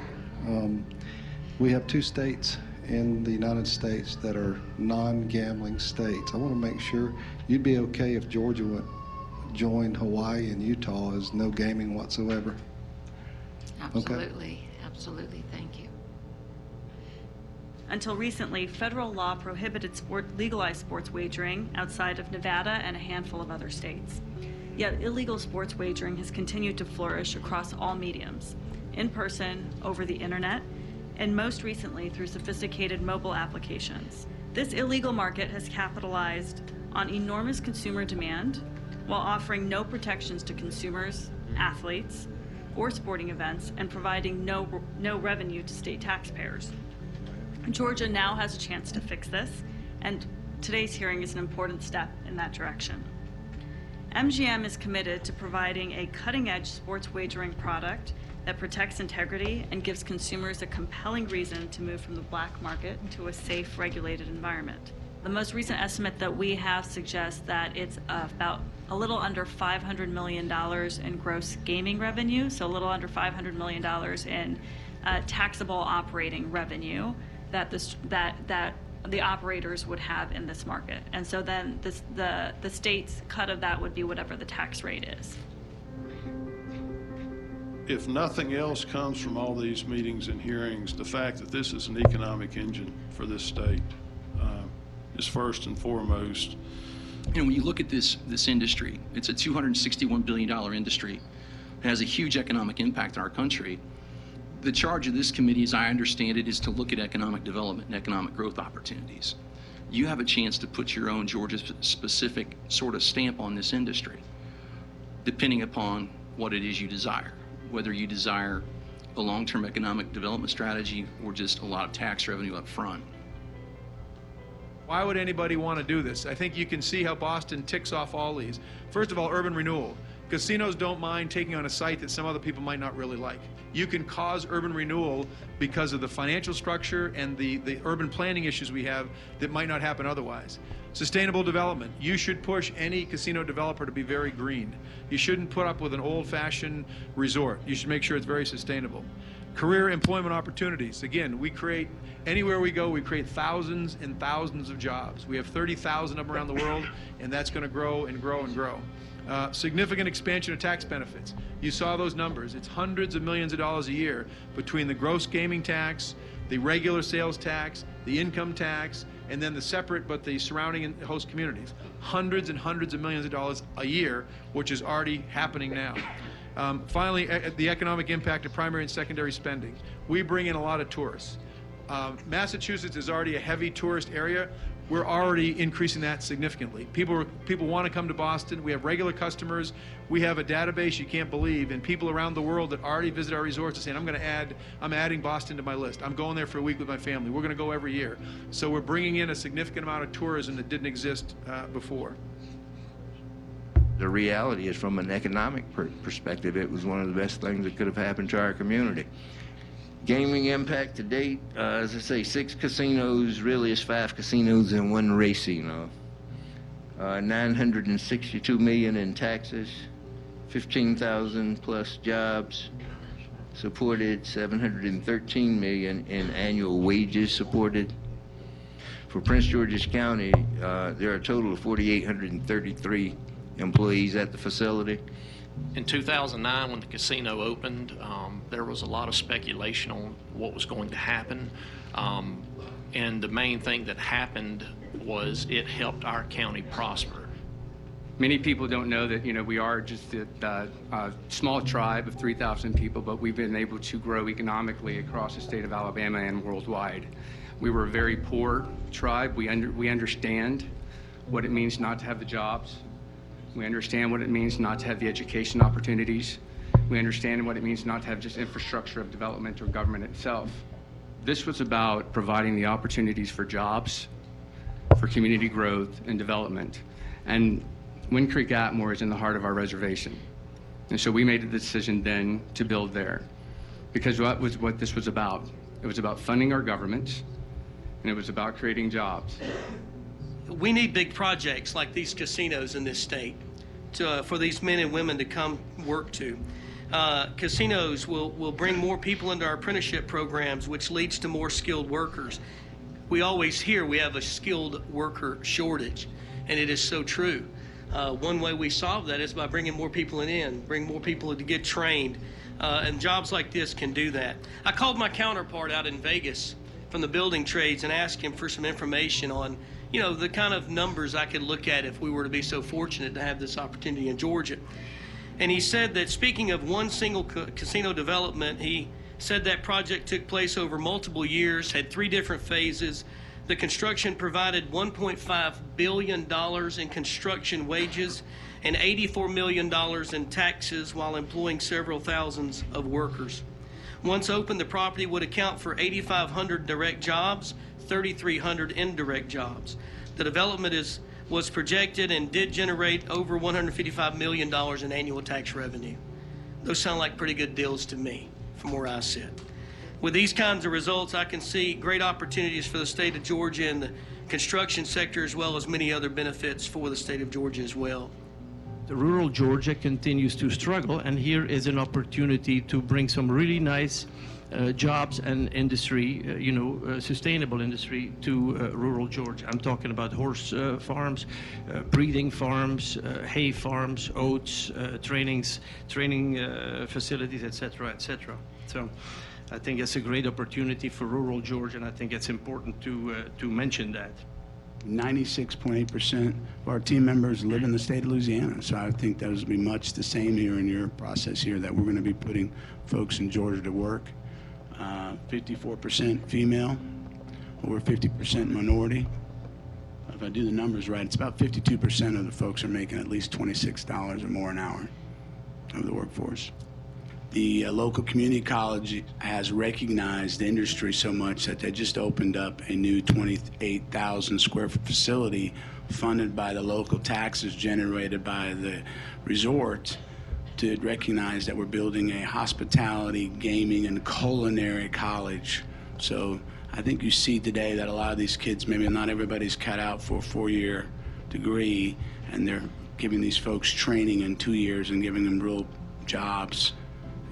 we have 2 states in the United States that are non-gambling states. I want to make sure you'd be okay if Georgia joined Hawaii and Utah as no gaming whatsoever. Absolutely, okay. Absolutely, thank you. Until recently, federal law prohibited legalized sports wagering outside of Nevada and a handful of other states. Yet illegal sports wagering has continued to flourish across all mediums, in person, over the internet, and most recently through sophisticated mobile applications. This illegal market has capitalized on enormous consumer demand while offering no protections to consumers, athletes, or sporting events, and providing no revenue to state taxpayers. Georgia now has a chance to fix this, and today's hearing is an important step in that direction. MGM is committed to providing a cutting-edge sports wagering product that protects integrity and gives consumers a compelling reason to move from the black market to a safe, regulated environment. The most recent estimate that we have suggests that it's about a little under $500 million in gross gaming revenue, so a little under $500 million in taxable operating revenue that the operators would have in this market. And so then the state's cut of that would be whatever the tax rate is. If nothing else comes from all these meetings and hearings, the fact that this is an economic engine for this state is first and foremost. When you look at this industry, it's a $261 billion industry. It has a huge economic impact on our country. The charge of this committee, as I understand it, is to look at economic development and economic growth opportunities. You have a chance to put your own Georgia-specific sort of stamp on this industry, depending upon what it is you desire, whether you desire a long-term economic development strategy or just a lot of tax revenue up front. Why would anybody want to do this? I think you can see how Boston ticks off all these. First of all, urban renewal. Casinos don't mind taking on a site that some other people might not really like. You can cause urban renewal because of the financial structure and the urban planning issues we have that might not happen otherwise. Sustainable development. You should push any casino developer to be very green. You shouldn't put up with an old-fashioned resort. You should make sure it's very sustainable. Career employment opportunities. Again, anywhere we go, we create thousands and thousands of jobs. We have 30,000 of them around the world, and that's going to grow and grow and grow. Significant expansion of tax benefits. You saw those numbers. It's hundreds of millions of dollars a year between the gross gaming tax, the regular sales tax, the income tax, and then the separate but the surrounding and host communities. Hundreds and hundreds of millions of dollars a year, which is already happening now. Finally, the economic impact of primary and secondary spending. We bring in a lot of tourists. Massachusetts is already a heavy tourist area. We're already increasing that significantly. People want to come to Boston. We have regular customers. We have a database you can't believe, and people around the world that already visit our resorts are saying, I'm adding Boston to my list. I'm going there for a week with my family. We're going to go every year. So we're bringing in a significant amount of tourism that didn't exist before. The reality is, from an economic perspective, it was one of the best things that could have happened to our community. Gaming impact to date, as I say, 6 casinos, really is 5 casinos and 1 racino. 962 million in taxes, 15,000 plus jobs supported, 713 million in annual wages supported. For Prince George's County, there are a total of 4,833 employees at the facility. In 2009, when the casino opened, there was a lot of speculation on what was going to happen. And the main thing that happened was it helped our county prosper. Many people don't know that, we are just a small tribe of 3,000 people, but we've been able to grow economically across the state of Alabama and worldwide. We were a very poor tribe. We understand what it means not to have the jobs. We understand what it means not to have the education opportunities. We understand what it means not to have just infrastructure of development or government itself. This was about providing the opportunities for jobs, for community growth and development. And Wind Creek Atmore is in the heart of our reservation. And so we made the decision then to build there. Because what this was about. It was about funding our government, and it was about creating jobs. We need big projects like these casinos in this state for these men and women to come work to. Casinos will bring more people into our apprenticeship programs, which leads to more skilled workers. We always hear we have a skilled worker shortage, and it is so true. One way we solve that is by bringing more people bring more people to get trained, and jobs like this can do that. I called my counterpart out in Vegas from the building trades and asked him for some information on the kind of numbers I could look at if we were to be so fortunate to have this opportunity in Georgia. And he said that, speaking of one single casino development, he said that project took place over multiple years, had 3 different phases. The construction provided $1.5 billion in construction wages and $84 million in taxes while employing several thousands of workers. Once open, the property would account for 8,500 direct jobs, 3,300 indirect jobs. The development was projected and did generate over $155 million in annual tax revenue. Those sound like pretty good deals to me from where I sit. With these kinds of results, I can see great opportunities for the state of Georgia in the construction sector, as well as many other benefits for the state of Georgia as well. The rural Georgia continues to struggle, and here is an opportunity to bring some really nice jobs and industry, sustainable industry to rural Georgia. I'm talking about horse farms, breeding farms, hay farms, oats, training facilities, etc., etc. So I think it's a great opportunity for rural Georgia, and I think it's important to mention that. 96.8% of our team members live in the state of Louisiana, so I think that will be much the same here in your process here, that we're going to be putting folks in Georgia to work. 54% female, over 50% minority. If I do the numbers right, it's about 52% of the folks are making at least $26 or more an hour of the workforce. The local community college has recognized the industry so much that they just opened up a new 28,000 square foot facility funded by the local taxes generated by the resort to recognize that we're building a hospitality, gaming, and culinary college. So I think you see today that a lot of these kids, maybe not everybody's cut out for a 4-year degree, and they're giving these folks training in 2 years and giving them real jobs.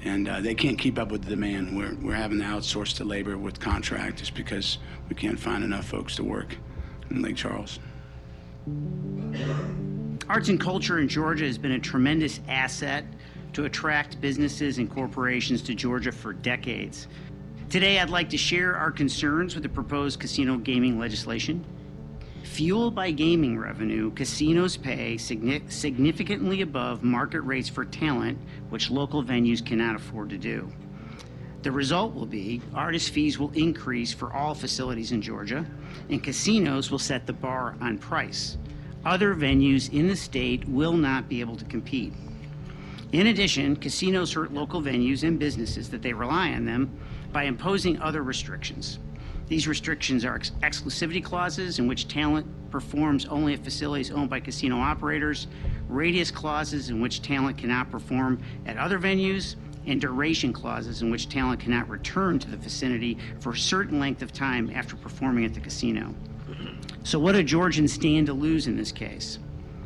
And they can't keep up with the demand. We're having to outsource the labor with contractors because we can't find enough folks to work in Lake Charles. Arts and culture in Georgia has been a tremendous asset to attract businesses and corporations to Georgia for decades. Today, I'd like to share our concerns with the proposed casino gaming legislation. Fueled by gaming revenue, casinos pay significantly above market rates for talent, which local venues cannot afford to do. The result will be artist fees will increase for all facilities in Georgia, and casinos will set the bar on price. Other venues in the state will not be able to compete. In addition, casinos hurt local venues and businesses that they rely on them by imposing other restrictions. These restrictions are exclusivity clauses in which talent performs only at facilities owned by casino operators, radius clauses in which talent cannot perform at other venues, and duration clauses in which talent cannot return to the vicinity for a certain length of time after performing at the casino. So what do Georgians stand to lose in this case?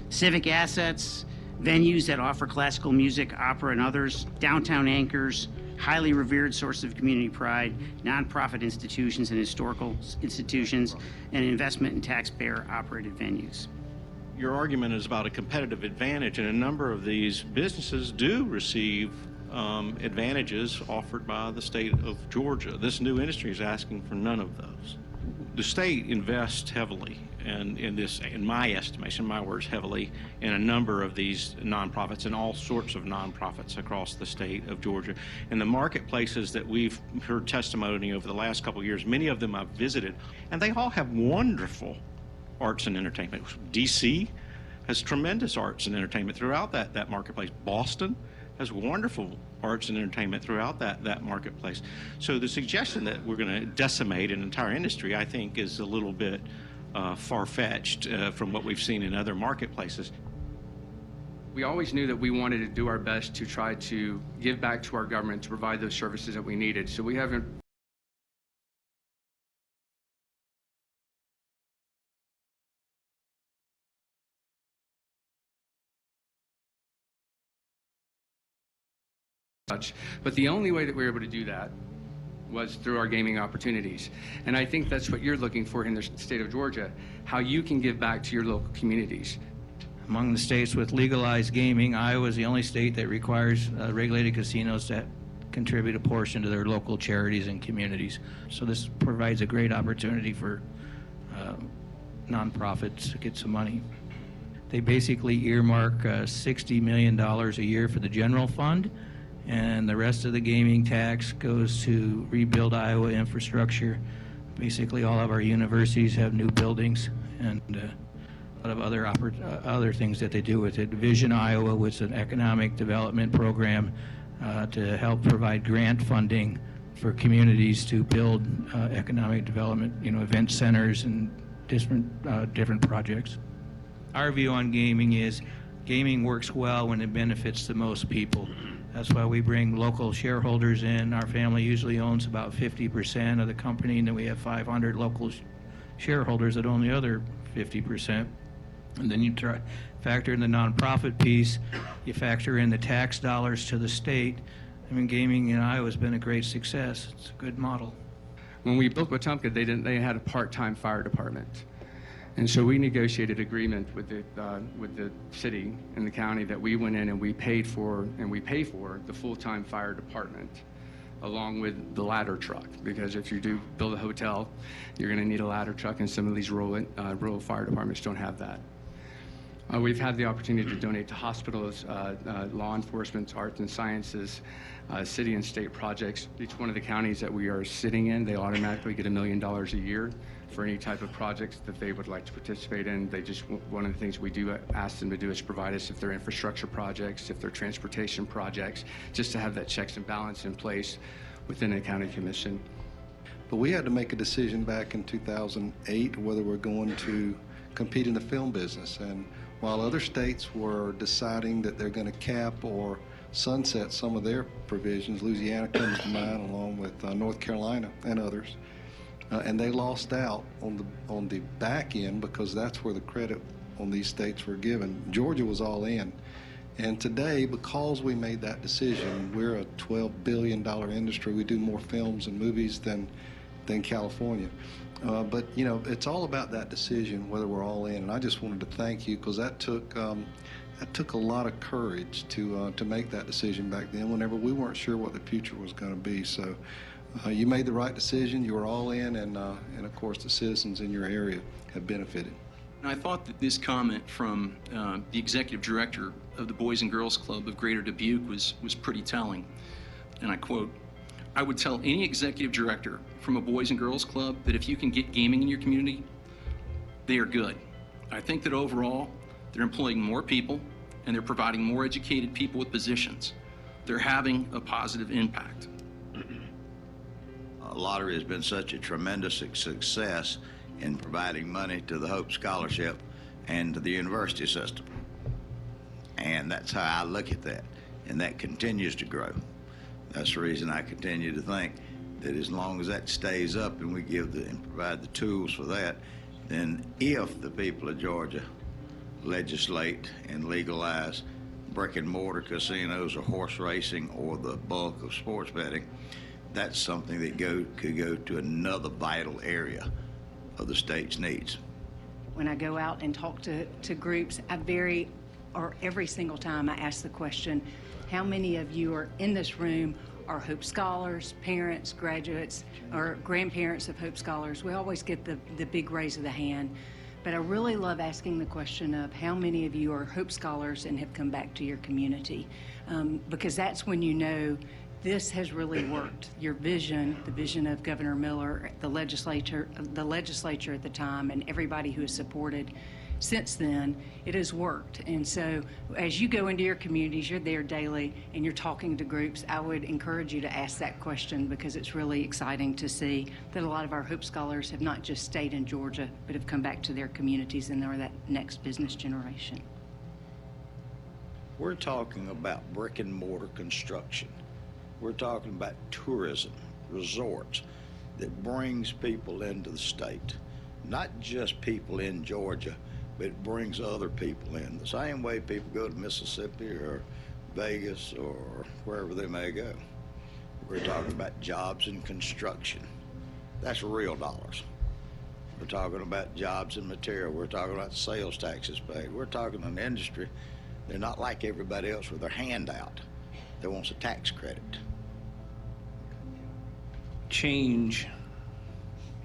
Civic assets, venues that offer classical music, opera, and others, downtown anchors, highly revered sources of community pride, nonprofit institutions and historical institutions, and investment in taxpayer-operated venues. Your argument is about a competitive advantage, and a number of these businesses do receive advantages offered by the state of Georgia. This new industry is asking for none of those. The state invests heavily in this, in my estimation, my words, heavily in a number of these nonprofits and all sorts of nonprofits across the state of Georgia. And the marketplaces that we've heard testimony over the last couple of years, many of them I've visited, and they all have wonderful arts and entertainment. DC has tremendous arts and entertainment throughout that marketplace. Boston has wonderful arts and entertainment throughout that marketplace. So the suggestion that we're going to decimate an entire industry, I think, is a little bit far-fetched from what we've seen in other marketplaces. We always knew that we wanted to do our best to try to give back to our government to provide those services that we needed. So we haven't but the only way that we were able to do that was through our gaming opportunities. And I think that's what you're looking for in the state of Georgia, how you can give back to your local communities. Among the states with legalized gaming, Iowa is the only state that requires regulated casinos to contribute a portion to their local charities and communities. So this provides a great opportunity for nonprofits to get some money. They basically earmark $60 million a year for the general fund, and the rest of the gaming tax goes to rebuild Iowa infrastructure. Basically, all of our universities have new buildings, and a lot of other things that they do with it. Vision Iowa was an economic development program to help provide grant funding for communities to build economic development, event centers and different projects. Our view on gaming is gaming works well when it benefits the most people. That's why we bring local shareholders in. Our family usually owns about 50% of the company, and then we have 500 local shareholders that own the other 50%. And then you factor in the nonprofit piece, you factor in the tax dollars to the state. I mean, gaming in Iowa has been a great success. It's a good model. When we built Wetumpka, they had a part-time fire department. And so we negotiated agreement with the city and the county that we went in and we paid for, and we pay for, the full-time fire department, along with the ladder truck. Because if you do build a hotel, you're going to need a ladder truck, and some of these rural fire departments don't have that. We've had the opportunity to donate to hospitals, law enforcement, arts and sciences, city and state projects. Each one of the counties that we are sitting in, they automatically get $1 million a year for any type of projects that they would like to participate in. One of the things we do ask them to do is provide us if they're infrastructure projects, if they're transportation projects, just to have that checks and balance in place within the county commission. But we had to make a decision back in 2008 whether we're going to compete in the film business. And while other states were deciding that they're going to cap or sunset some of their provisions, Louisiana comes to mind, along with North Carolina and others. And they lost out on the back end because that's where the credit on these states were given. Georgia was all in. And today, because we made that decision, we're a $12 billion industry. We do more films and movies than California. But it's all about that decision, whether we're all in. And I just wanted to thank you, because that took a lot of courage to make that decision back then, whenever we weren't sure what the future was going to be. So you made the right decision. You were all in, and of course the citizens in your area have benefited. And I thought that this comment from the executive director of the Boys and Girls Club of Greater Dubuque was pretty telling. And I quote, "I would tell any executive director from a Boys and Girls Club that if you can get gaming in your community, they are good. I think that overall, they're employing more people and they're providing more educated people with positions. They're having a positive impact." Lottery has been such a tremendous success in providing money to the Hope Scholarship and to the university system. And that's how I look at that. And that continues to grow. That's the reason I continue to think that as long as that stays up and we give and provide the tools for that, then if the people of Georgia legislate and legalize brick and mortar casinos or horse racing or the bulk of sports betting, that's something that could go to another vital area of the state's needs. When I go out and talk to groups, every single time I ask the question, how many of you are in this room are Hope Scholars, parents, graduates, or grandparents of Hope Scholars? We always get the big raise of the hand. But I really love asking the question of how many of you are Hope Scholars and have come back to your community, because that's when you know this has really worked. Your vision, the vision of Governor Miller, the legislature at the time, and everybody who has supported since then, it has worked. And so as you go into your communities, you're there daily and you're talking to groups, I would encourage you to ask that question, because it's really exciting to see that a lot of our Hope Scholars have not just stayed in Georgia, but have come back to their communities and are that next business generation. We're talking about brick and mortar construction. We're talking about tourism, resorts that brings people into the state. Not just people in Georgia, but it brings other people in. The same way people go to Mississippi or Vegas or wherever they may go. We're talking about jobs in construction. That's real dollars. We're talking about jobs in material. We're talking about sales taxes paid. We're talking an industry. They're not like everybody else with their hand out that wants a tax credit. Change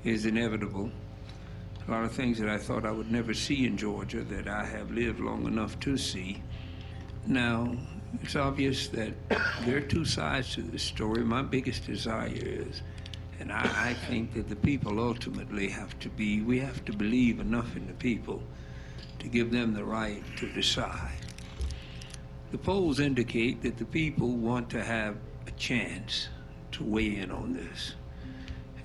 is inevitable. A lot of things that I thought I would never see in Georgia that I have lived long enough to see. Now, it's obvious that there are two sides to this story. My biggest desire is, and I think that the people ultimately we have to believe enough in the people to give them the right to decide. The polls indicate that the people want to have a chance to weigh in on this.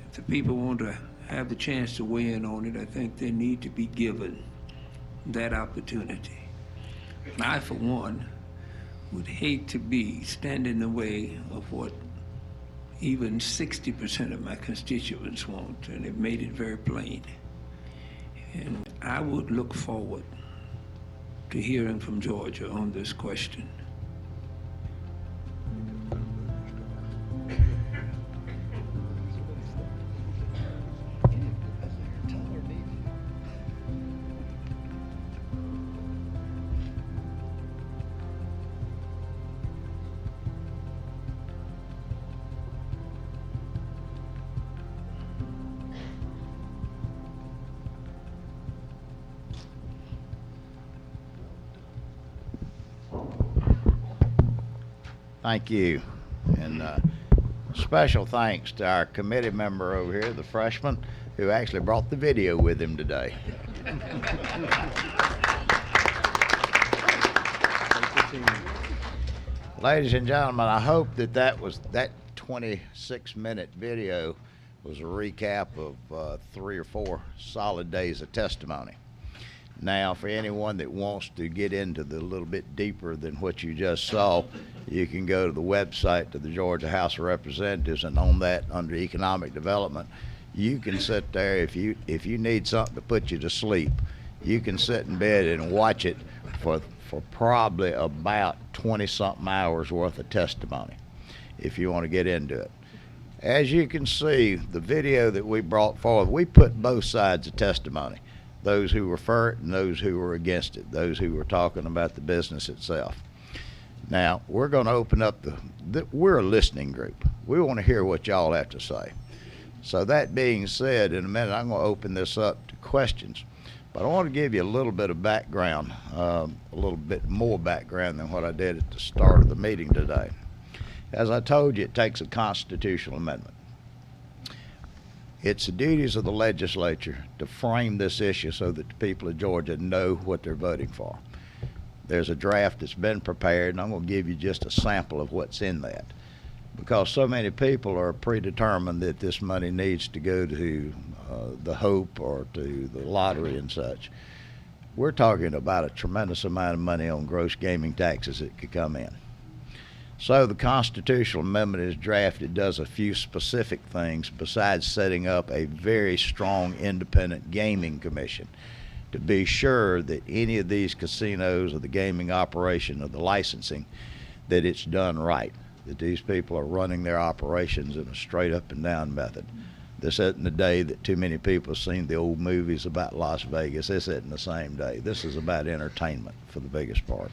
If the people want to have the chance to weigh in on it, I think they need to be given that opportunity. I, for one, would hate to stand in the way of what even 60% of my constituents want, and they've made it very plain. And I would look forward to hearing from Georgia on this question. Thank you. And special thanks to our committee member over here, the freshman, who actually brought the video with him today. Ladies and gentlemen, I hope that that 26-minute video was a recap of 3 or 4 solid days of testimony. Now, for anyone that wants to get into the little bit deeper than what you just saw, you can go to the website to the Georgia House of Representatives, and on that, under Economic Development, you can sit there. If you need something to put you to sleep, you can sit in bed and watch it for probably about 20-something hours worth of testimony, if you want to get into it. As you can see, the video that we brought forward, we put both sides of testimony. Those who were for it and those who were against it, those who were talking about the business itself. Now, we're going to open up we're a listening group. We want to hear what y'all have to say. So that being said, in a minute, I'm going to open this up to questions. But I want to give you a little bit of background, a little bit more background than what I did at the start of the meeting today. As I told you, it takes a constitutional amendment. It's the duties of the legislature to frame this issue so that the people of Georgia know what they're voting for. There's a draft that's been prepared, and I'm going to give you just a sample of what's in that. Because so many people are predetermined that this money needs to go to the Hope or to the lottery and such. We're talking about a tremendous amount of money on gross gaming taxes that could come in. So the constitutional amendment as drafted does a few specific things besides setting up a very strong independent gaming commission to be sure that any of these casinos or the gaming operation or the licensing, that it's done right, that these people are running their operations in a straight up and down method. This isn't the day that too many people have seen the old movies about Las Vegas. This isn't the same day. This is about entertainment for the biggest part.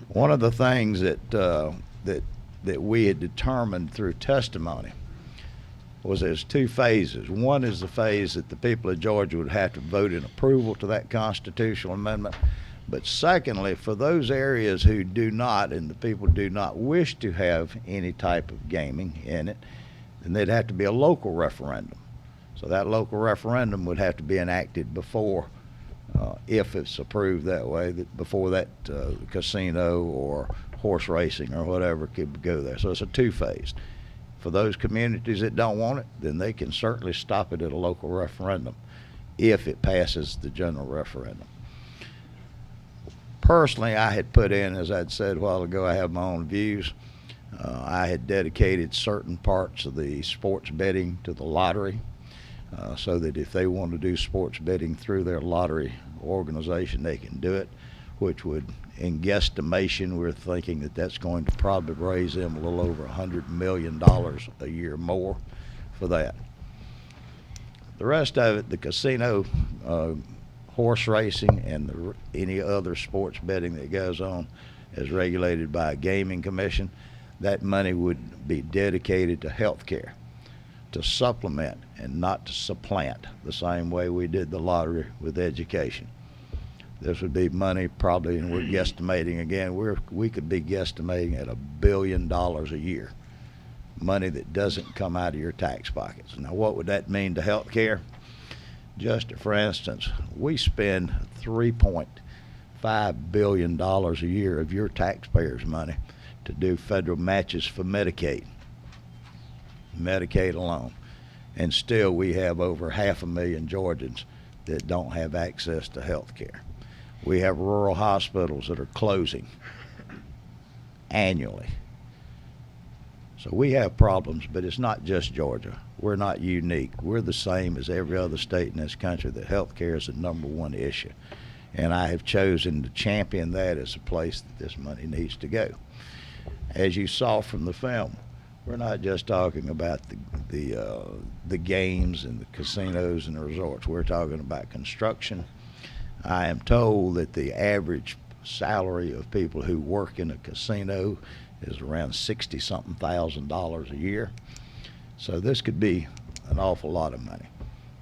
One of the things that we had determined through testimony was there's two phases. One is the phase that the people of Georgia would have to vote in approval to that constitutional amendment. But secondly, for those areas who do not, and the people do not wish to have any type of gaming in it, then there'd have to be a local referendum. So that local referendum would have to be enacted before, if it's approved that way, that before that casino or horse racing or whatever could go there. So it's a two-phase. For those communities that don't want it, then they can certainly stop it at a local referendum if it passes the general referendum. Personally, I had put in, as I'd said a while ago, I have my own views. I had dedicated certain parts of the sports betting to the lottery, so that if they want to do sports betting through their lottery organization, they can do it, which would, in guesstimation, we're thinking that that's going to probably raise them a little over $100 million a year more for that. The rest of it, the casino, horse racing, and any other sports betting that goes on as regulated by a gaming commission, that money would be dedicated to health care, to supplement and not to supplant, the same way we did the lottery with education. This would be money probably, and we're guesstimating again, we could be guesstimating at $1 billion a year, money that doesn't come out of your tax pockets. Now, what would that mean to health care? Just for instance, we spend $3.5 billion a year of your taxpayers' money to do federal matches for Medicaid alone. And still we have over 500,000 Georgians that don't have access to health care. We have rural hospitals that are closing annually. So we have problems, but it's not just Georgia. We're not unique. We're the same as every other state in this country that health care is the #1 issue. And I have chosen to champion that as a place that this money needs to go. As you saw from the film, we're not just talking about the games and the casinos and the resorts. We're talking about construction. I am told that the average salary of people who work in a casino is around $60-something thousand a year. So this could be an awful lot of money.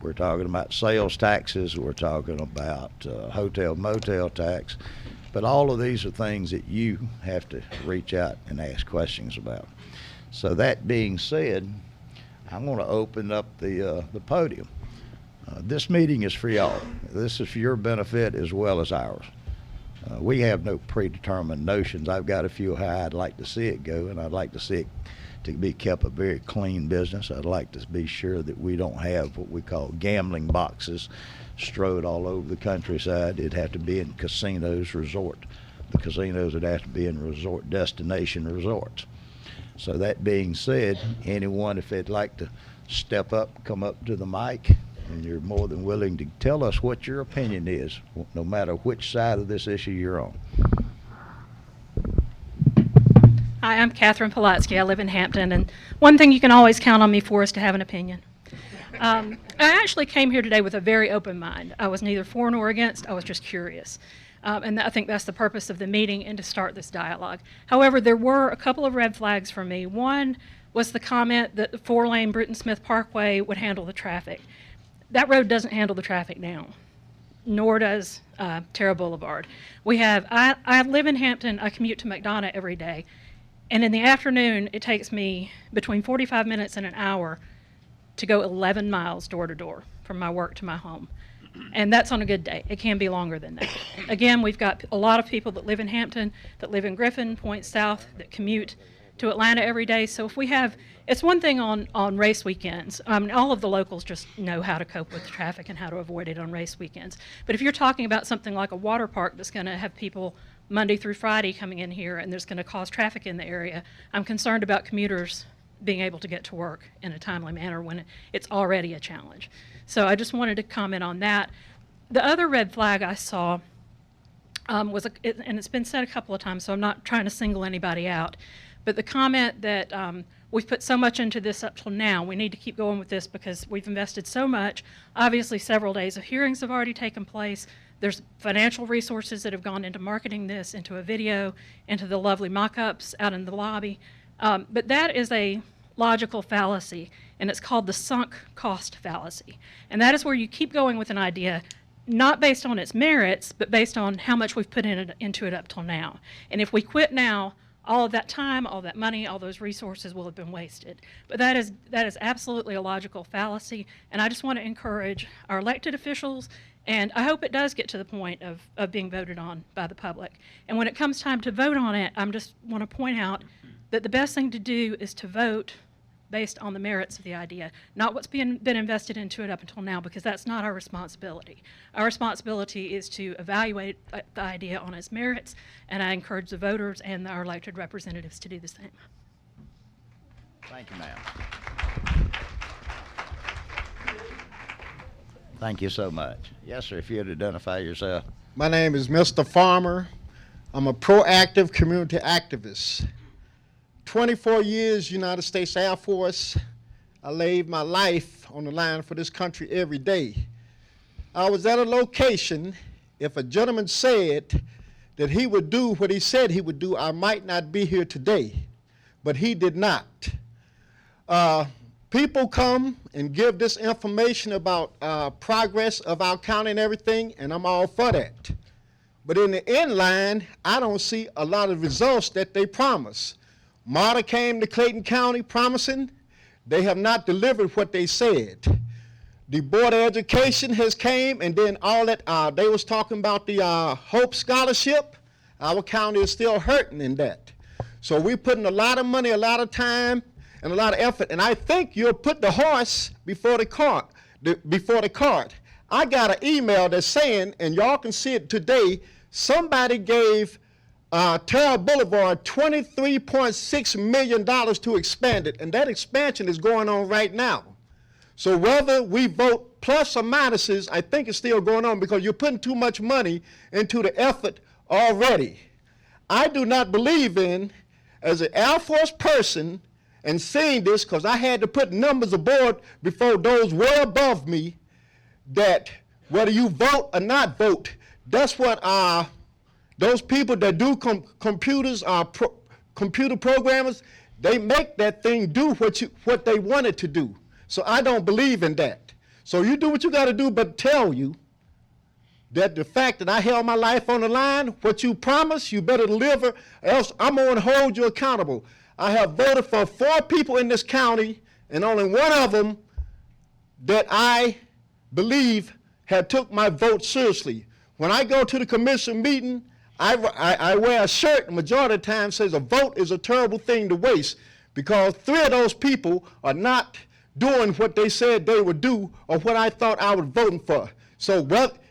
We're talking about sales taxes. We're talking about hotel motel tax. But all of these are things that you have to reach out and ask questions about. So that being said, I'm going to open up the podium. This meeting is for y'all. This is for your benefit as well as ours. We have no predetermined notions. I've got a few how I'd like to see it go, and I'd like to see it to be kept a very clean business. I'd like to be sure that we don't have what we call gambling boxes strode all over the countryside. It'd have to be in casinos, resort. The casinos would have to be in resort destination resorts. So that being said, anyone, if they'd like to step up, come up to the mic, and you're more than willing to tell us what your opinion is, no matter which side of this issue you're on. Hi, I'm Catherine Polatsky. I live in Hampton, and one thing you can always count on me for is to have an opinion. I actually came here today with a very open mind. I was neither for nor against. I was just curious. And I think that's the purpose of the meeting and to start this dialogue. However, there were a couple of red flags for me. One was the comment that the 4-lane Britton Smith Parkway would handle the traffic. That road doesn't handle the traffic now, nor does Terra Boulevard. I live in Hampton. I commute to McDonough every day. And in the afternoon, it takes me between 45 minutes and an hour to go 11 miles door to door from my work to my home. And that's on a good day. It can be longer than that. Again, we've got a lot of people that live in Hampton, that live in Griffin, Point South, that commute to Atlanta every day. So if we have, it's one thing on race weekends. All of the locals just know how to cope with traffic and how to avoid it on race weekends. But if you're talking about something like a water park that's going to have people Monday through Friday coming in here, and there's going to cause traffic in the area. I'm concerned about commuters being able to get to work in a timely manner when it's already a challenge. So I just wanted to comment on that. The other red flag I saw and it's been said a couple of times, so I'm not trying to single anybody out, but the comment that we've put so much into this up till now, we need to keep going with this because we've invested so much. Obviously, several days of hearings have already taken place. There's financial resources that have gone into marketing this, into a video, into the lovely mock-ups out in the lobby. But that is a logical fallacy, and it's called the sunk cost fallacy. And that is where you keep going with an idea, not based on its merits, but based on how much we've put into it up till now. And if we quit now, all of that time, all that money, all those resources will have been wasted. But that is absolutely a logical fallacy, and I just want to encourage our elected officials, and I hope it does get to the point of being voted on by the public. And when it comes time to vote on it, I just want to point out that the best thing to do is to vote based on the merits of the idea, not what's been invested into it up until now, because that's not our responsibility. Our responsibility is to evaluate the idea on its merits, and I encourage the voters and our elected representatives to do the same. Thank you, ma'am. Thank you so much. Yes, sir, if you'd identify yourself. My name is Mr. Farmer. I'm a proactive community activist. 24 years United States Air Force. I laid my life on the line for this country every day. I was at a location, if a gentleman said that he would do what he said he would do, I might not be here today, but he did not. People come and give this information about progress of our county and everything, and I'm all for that. But in the end line, I don't see a lot of results that they promise. MARTA came to Clayton County promising. They have not delivered what they said. The Board of Education has came, and then all that, they was talking about the Hope Scholarship. Our county is still hurting in that. So we're putting a lot of money, a lot of time, and a lot of effort, and I think you'll put the horse before the cart. I got an email that's saying, and y'all can see it today, somebody gave Terrell Boulevard $23.6 million to expand it, and that expansion is going on right now. So whether we vote plus or minuses, I think it's still going on because you're putting too much money into the effort already. I do not believe in, as an Air Force person, and seeing this, because I had to put numbers aboard before those way above me, that whether you vote or not vote, that's what those people that do computers, computer programmers, they make that thing do what they want it to do. So I don't believe in that. So you do what you got to do, but tell you that the fact that I held my life on the line, what you promised, you better deliver, else I'm going to hold you accountable. I have voted for 4 people in this county, and only one of them that I believe had took my vote seriously. When I go to the commission meeting, I wear a shirt, the majority of the time says a vote is a terrible thing to waste, because 3 of those people are not doing what they said they would do or what I thought I was voting for. So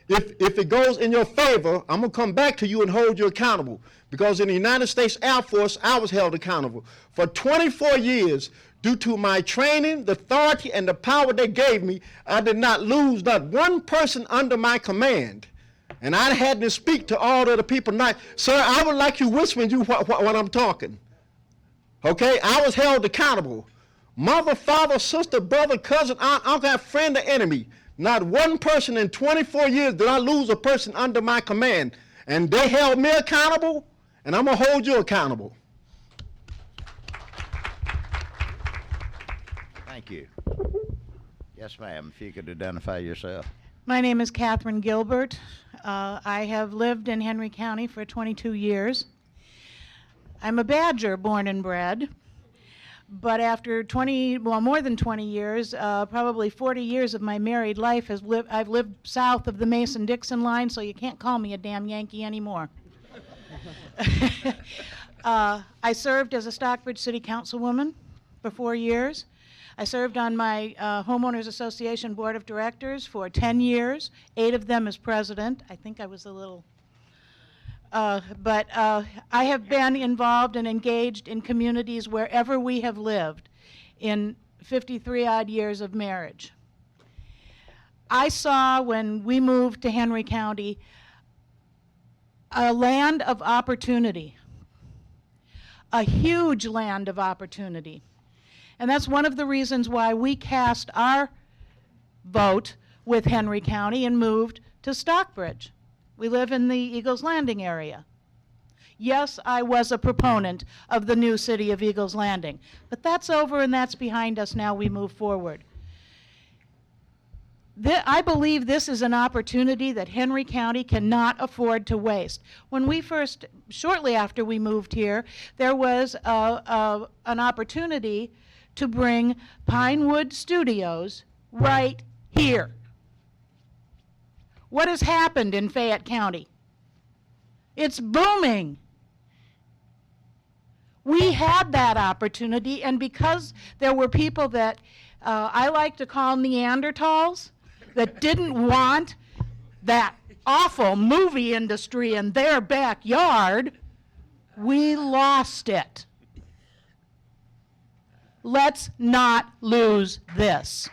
if it goes in your favor, I'm going to come back to you and hold you accountable, because in the United States Air Force, I was held accountable. For 24 years, due to my training, the authority, and the power they gave me, I did not lose not one person under my command. And I had to speak to all of the people. Not, sir, I would like you whispering you when I'm talking. Okay? I was held accountable. Mother, father, sister, brother, cousin, aunt, uncle, friend, or enemy. Not one person in 24 years did I lose a person under my command. And they held me accountable, and I'm going to hold you accountable. Thank you. Yes, ma'am, if you could identify yourself. My name is Catherine Gilbert. I have lived in Henry County for 22 years. I'm a Badger born and bred, but after more than 20 years, probably 40 years of my married life, I've lived south of the Mason-Dixon line, so you can't call me a damn Yankee anymore. I served as a Stockbridge City Councilwoman for 4 years. I served on my Homeowners Association Board of Directors for 10 years, 8 of them as president. I think I was a little but I have been involved and engaged in communities wherever we have lived in 53-odd years of marriage. I saw when we moved to Henry County a land of opportunity, a huge land of opportunity. And that's one of the reasons why we cast our vote with Henry County and moved to Stockbridge. We live in the Eagles Landing area. Yes, I was a proponent of the new city of Eagles Landing, but that's over and that's behind us now. We move forward. I believe this is an opportunity that Henry County cannot afford to waste. When we first, shortly after we moved here, there was an opportunity to bring Pinewood Studios right here. What has happened in Fayette County? It's booming. We had that opportunity, and because there were people that I like to call Neanderthals, that didn't want that awful movie industry in their backyard, we lost it. Let's not lose this.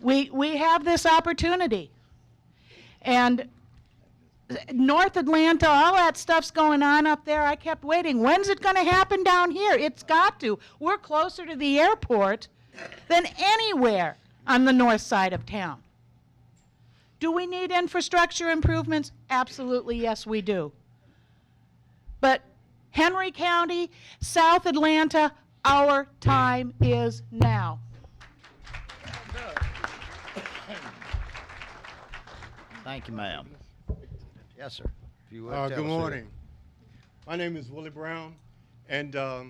We have this opportunity. And North Atlanta, all that stuff's going on up there. I kept waiting. When's it going to happen down here? It's got to. We're closer to the airport than anywhere on the north side of town. Do we need infrastructure improvements? Absolutely, yes, we do. But Henry County, South Atlanta, our time is now. Thank you, ma'am. Yes, sir. If you would tell Good us morning. My name is Willie Brown, and I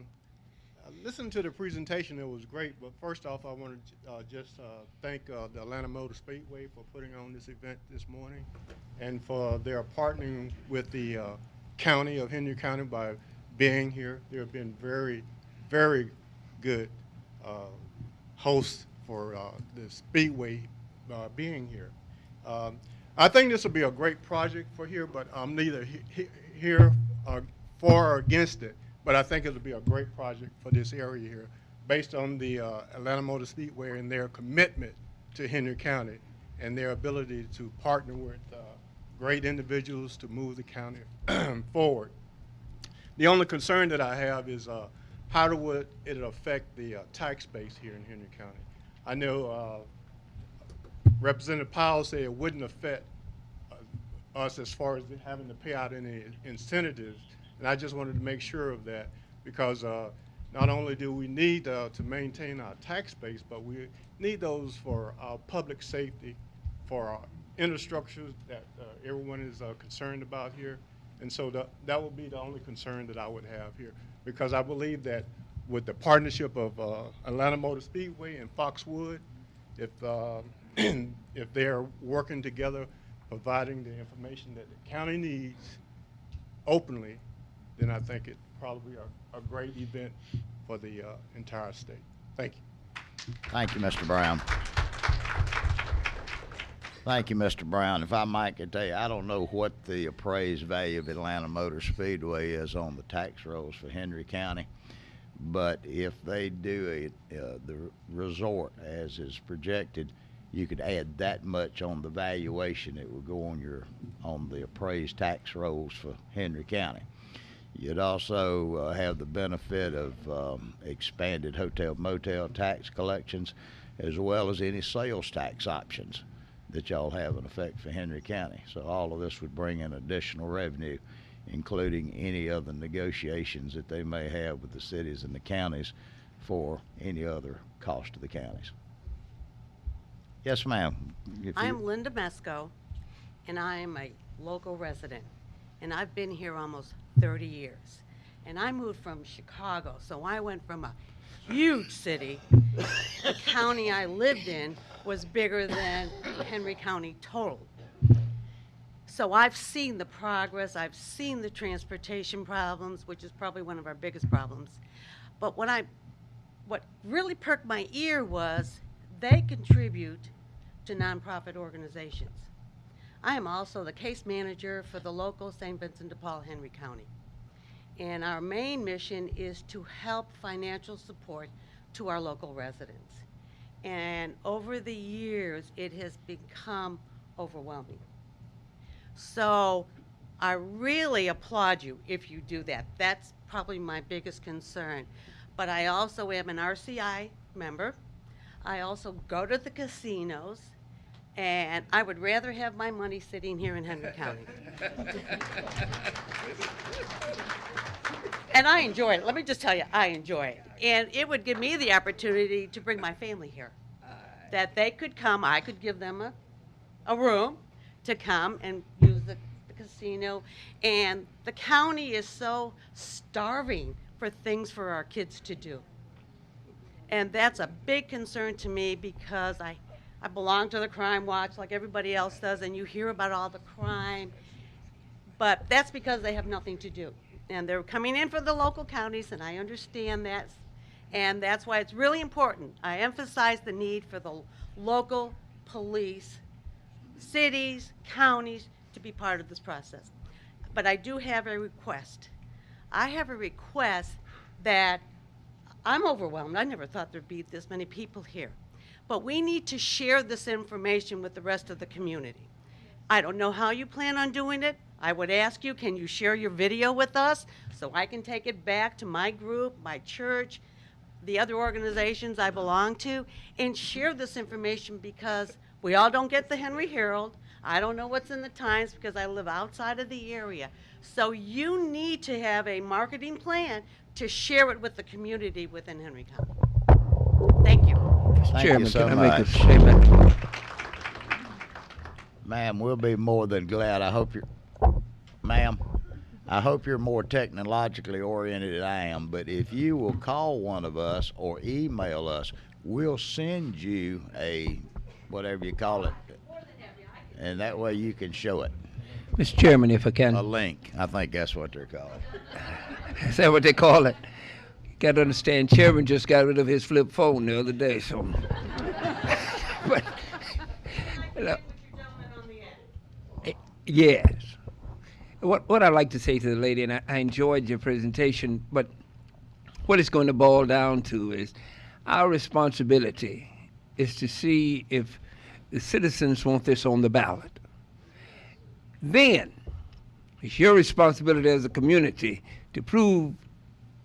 listened to the presentation. It was great, but first off, I want to just thank the Atlanta Motor Speedway for putting on this event this morning, and for their partnering with the county of Henry County by being here. They have been very, very good hosts for the Speedway being here. I think this will be a great project for here, but I'm neither here for or against it. But I think it'll be a great project for this area here, based on the Atlanta Motor Speedway and their commitment to Henry County and their ability to partner with great individuals to move the county forward. The only concern that I have is how would it affect the tax base here in Henry County? I know Representative Powell said it wouldn't affect us as far as having to pay out any incentives, and I just wanted to make sure of that, because not only do we need to maintain our tax base, but we need those for our public safety, for our infrastructure that everyone is concerned about here, and so that would be the only concern that I would have here, because I believe that with the partnership of Atlanta Motor Speedway and Foxwood, if they're working together, providing the information that the county needs openly, then I think it's probably a great event for the entire state. Thank you. Thank you, Mr. Brown. Thank you, Mr. Brown. If I might could tell you, I don't know what the appraised value of Atlanta Motor Speedway is on the tax rolls for Henry County, but if they do the resort as is projected, you could add that much on the valuation that would go on the appraised tax rolls for Henry County. You'd also have the benefit of expanded hotel motel tax collections, as well as any sales tax options that y'all have in effect for Henry County. So all of this would bring in additional revenue, including any other negotiations that they may have with the cities and the counties for any other cost to the counties. Yes, ma'am. I am Linda Mesco, and I am a local resident, and I've been here almost 30 years. And I moved from Chicago, so I went from a huge city. The county I lived in was bigger than Henry County total. So I've seen the progress, I've seen the transportation problems, which is probably one of our biggest problems. But what really perked my ear was they contribute to nonprofit organizations. I am also the case manager for the local St. Vincent de Paul Henry County. And our main mission is to help financial support to our local residents. And over the years, it has become overwhelming. So I really applaud you if you do that. That's probably my biggest concern. But I also am an RCI member. I also go to the casinos, and I would rather have my money sitting here in Henry County. And I enjoy it. Let me just tell you, I enjoy it. And it would give me the opportunity to bring my family here. That they could come, I could give them a room to come and use the casino. And the county is so starving for things for our kids to do. And that's a big concern to me because I belong to the Crime Watch like everybody else does, and you hear about all the crime. But that's because they have nothing to do. And they're coming in for the local counties, and I understand that. And that's why it's really important. I emphasize the need for the local police, cities, counties to be part of this process. But I do have a request. I have a request that I'm overwhelmed. I never thought there'd be this many people here. But we need to share this information with the rest of the community. I don't know how you plan on doing it. I would ask you, can you share your video with us so I can take it back to my group, my church, the other organizations I belong to, and share this information because we all don't get the Henry Herald. I don't know what's in the Times because I live outside of the area. So you need to have a marketing plan to share it with the community within Henry County. Thank you. Thank Chairman, you so can I make a much. statement? Ma'am, we'll be more than glad. I hope you're, ma'am, I hope you're more technologically oriented than I am, but if you will call one of us or email us, we'll send you a, whatever you call it, and that way you can show it. Mr. Chairman, if I can. A link. I think that's what they're called. Is that what they call it? Got to understand, Chairman just got rid of his flip phone the other day, so. But, yes. What I'd like to say to the lady, and I enjoyed your presentation, but what it's going to boil down to is our responsibility is to see if the citizens want this on the ballot. Then it's your responsibility as a community to prove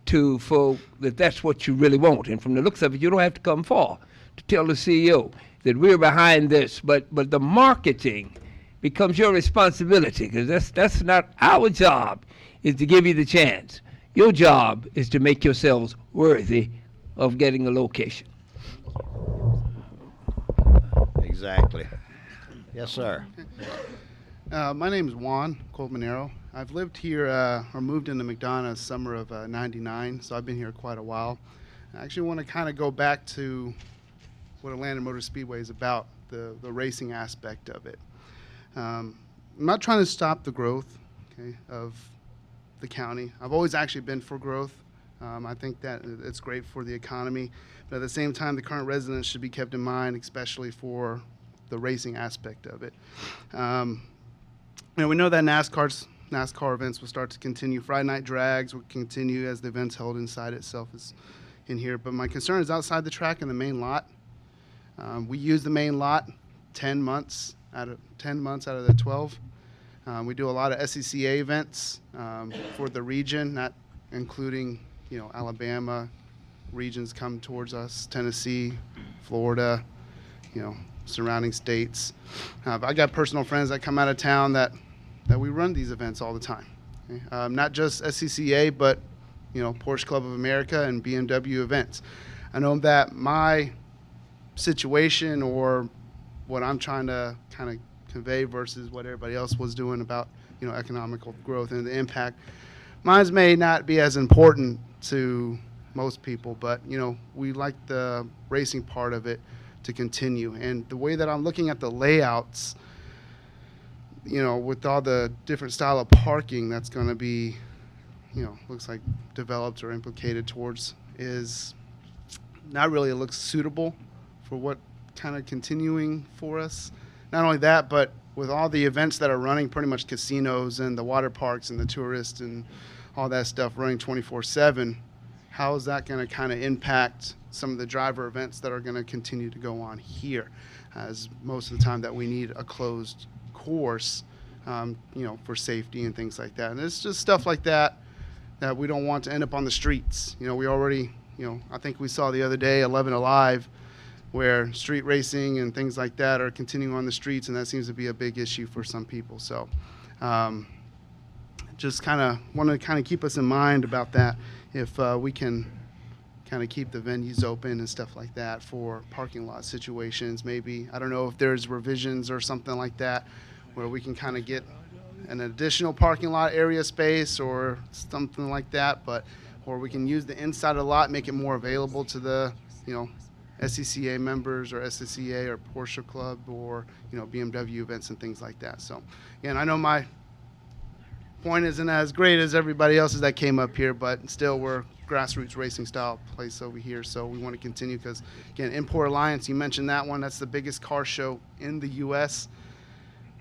to folk that that's what you really want. And from the looks of it, you don't have to come far to tell the CEO that we're behind this. But the marketing becomes your responsibility, because that's not our job, is to give you the chance. Your job is to make yourselves worthy of getting a location. Exactly. Yes, sir. My name is Juan Colmanero. I've lived here or moved into McDonough summer of '99, so I've been here quite a while. I actually want to kind of go back to what Atlanta Motor Speedway is about, the racing aspect of it. I'm not trying to stop the growth, okay, of the county. I've always actually been for growth. I think that it's great for the economy, but at the same time, the current residents should be kept in mind, especially for the racing aspect of it. We know that NASCAR events will start to continue. Friday night drags will continue as the events held inside itself is in here. But my concern is outside the track in the main lot. We use the main lot 10 months out of the 12. We do a lot of SCCA events for the region, not including, Alabama. Regions come towards us, Tennessee, Florida, surrounding states. I got personal friends that come out of town that we run these events all the time. Okay? Not just SCCA, but Porsche Club of America and BMW events. I know that my situation or what I'm trying to kind of convey versus what everybody else was doing about economical growth and the impact, mine may not be as important to most people, but we like the racing part of it to continue. And the way that I'm looking at the layouts, with all the different style of parking that's going to be, looks like developed or implicated towards, is not really looks suitable for what kind of continuing for us. Not only that, but with all the events that are running, pretty much casinos and the water parks and the tourists and all that stuff running 24/7, how is that going to kind of impact some of the driver events that are going to continue to go on here, as most of the time that we need a closed course, for safety and things like that. And it's just stuff like that that we don't want to end up on the streets. We already, I think we saw the other day 11 Alive, where street racing and things like that are continuing on the streets, and that seems to be a big issue for some people. So just kind of want to kind of keep us in mind about that, if we can kind of keep the venues open and stuff like that for parking lot situations. Maybe, I don't know if there's revisions or something like that where we can kind of get an additional parking lot area space or something like that, or we can use the inside of the lot, make it more available to the, SCCA members or SCCA or Porsche Club or, BMW events and things like that. So, again, I know my point isn't as great as everybody else's that came up here, but still we're grassroots racing style place over here. So we want to continue because, again, Import Alliance, you mentioned that one. That's the biggest car show in the U.S.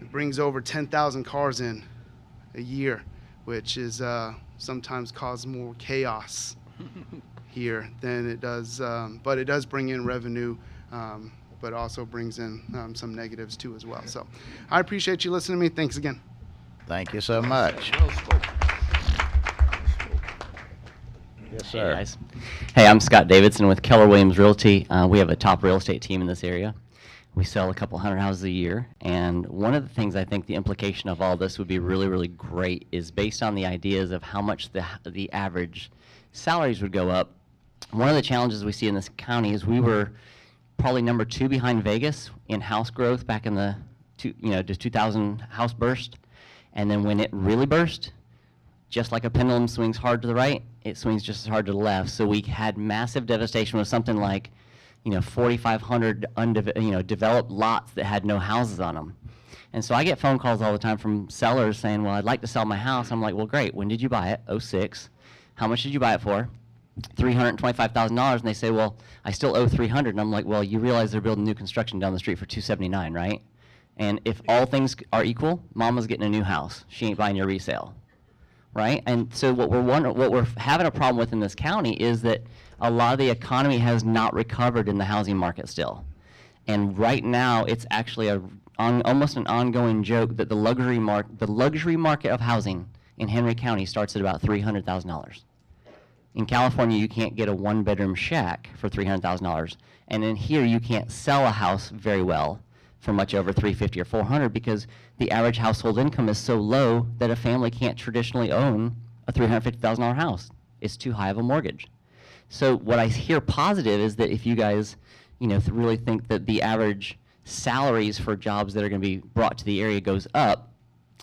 It brings over 10,000 cars in a year, which is sometimes cause more chaos here than it does, but it does bring in revenue, but also brings in some negatives too as well. So I appreciate you listening to me. Thanks again. Thank you so much. Yes, sir. Hey, guys. Hey, I'm Scott Davidson with Keller Williams Realty. We have a top real estate team in this area. We sell a couple hundred houses a year, and one of the things I think the implication of all this would be really, really great is based on the ideas of how much the average salaries would go up. One of the challenges we see in this county is we were probably number 2 behind Vegas in house growth back in the 2000 house burst, and then when it really burst, just like a pendulum swings hard to the right, it swings just as hard to the left. So we had massive devastation with something like 4,500 developed lots that had no houses on them. And so I get phone calls all the time from sellers saying, well, I'd like to sell my house. I'm like, well, great. When did you buy it? 06. How much did you buy it for? $325,000. And they say, well, I still owe $300. And I'm like, well, you realize they're building new construction down the street for $279, right? And if all things are equal, mama's getting a new house. She ain't buying your resale, right? And so what we're having a problem with in this county is that a lot of the economy has not recovered in the housing market still. And right now, it's actually almost an ongoing joke that the luxury market of housing in Henry County starts at about $300,000. In California, you can't get a one-bedroom shack for $300,000. And in here, you can't sell a house very well for much over $350,000 or $400,000 because the average household income is so low that a family can't traditionally own a $350,000 house. It's too high of a mortgage. So what I hear positive is that if you guys, really think that the average salaries for jobs that are going to be brought to the area goes up,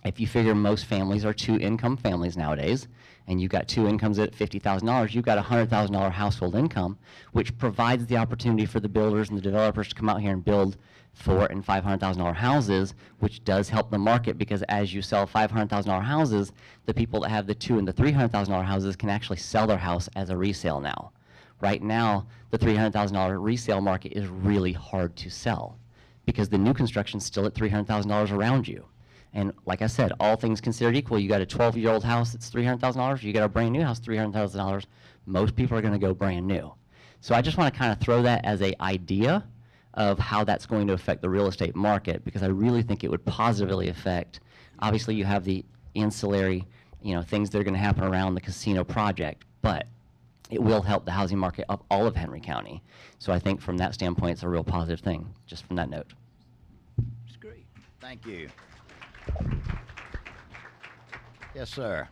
if you figure most families are 2-income families nowadays, and you've got 2 incomes at $50,000, you've got a $100,000 household income, which provides the opportunity for the builders and the developers to come out here and build $400,000 and $500,000 houses, which does help the market because as you sell $500,000 houses, the people that have the $200,000 and the $300,000 houses can actually sell their house as a resale now. Right now, the $300,000 resale market is really hard to sell because the new construction's still at $300,000 around you. And like I said, all things considered equal, you got a 12-year-old house that's $300,000, you got a brand new house, $300,000, most people are going to go brand new. So I just want to kind of throw that as an idea of how that's going to affect the real estate market because I really think it would positively affect, obviously you have the ancillary, things that are going to happen around the casino project, but it will help the housing market of all of Henry County. So I think from that standpoint, it's a real positive thing, just from that note. It's great. Thank you. Yes, sir.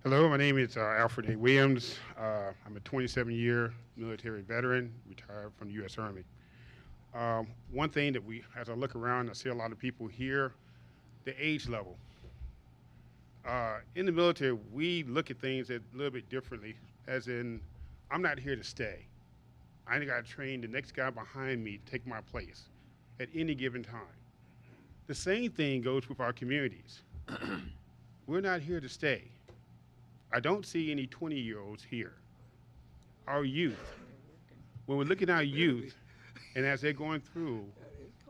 Hello, my name is Alfred A. Williams. I'm a 27-year military veteran, retired from the U.S. Army. One thing that as I look around, I see a lot of people here, the age level. In the military, we look at things a little bit differently, as in, I'm not here to stay. I got to train the next guy behind me to take my place at any given time. The same thing goes with our communities. We're not here to stay. I don't see any 20-year-olds here. Our youth, when we're looking at our youth, and as they're going through,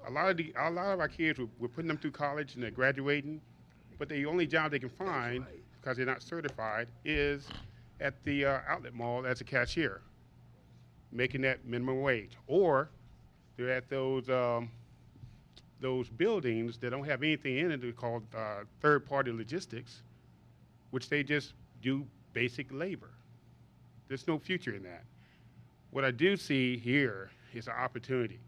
a lot of our kids, we're putting them through college and they're graduating, but the only job they can find, because they're not certified, is at the outlet mall as a cashier, making that minimum wage. Or they're at those buildings that don't have anything in it. They're called third-party logistics, which they just do basic labor. There's no future in that. What I do see here is an opportunity.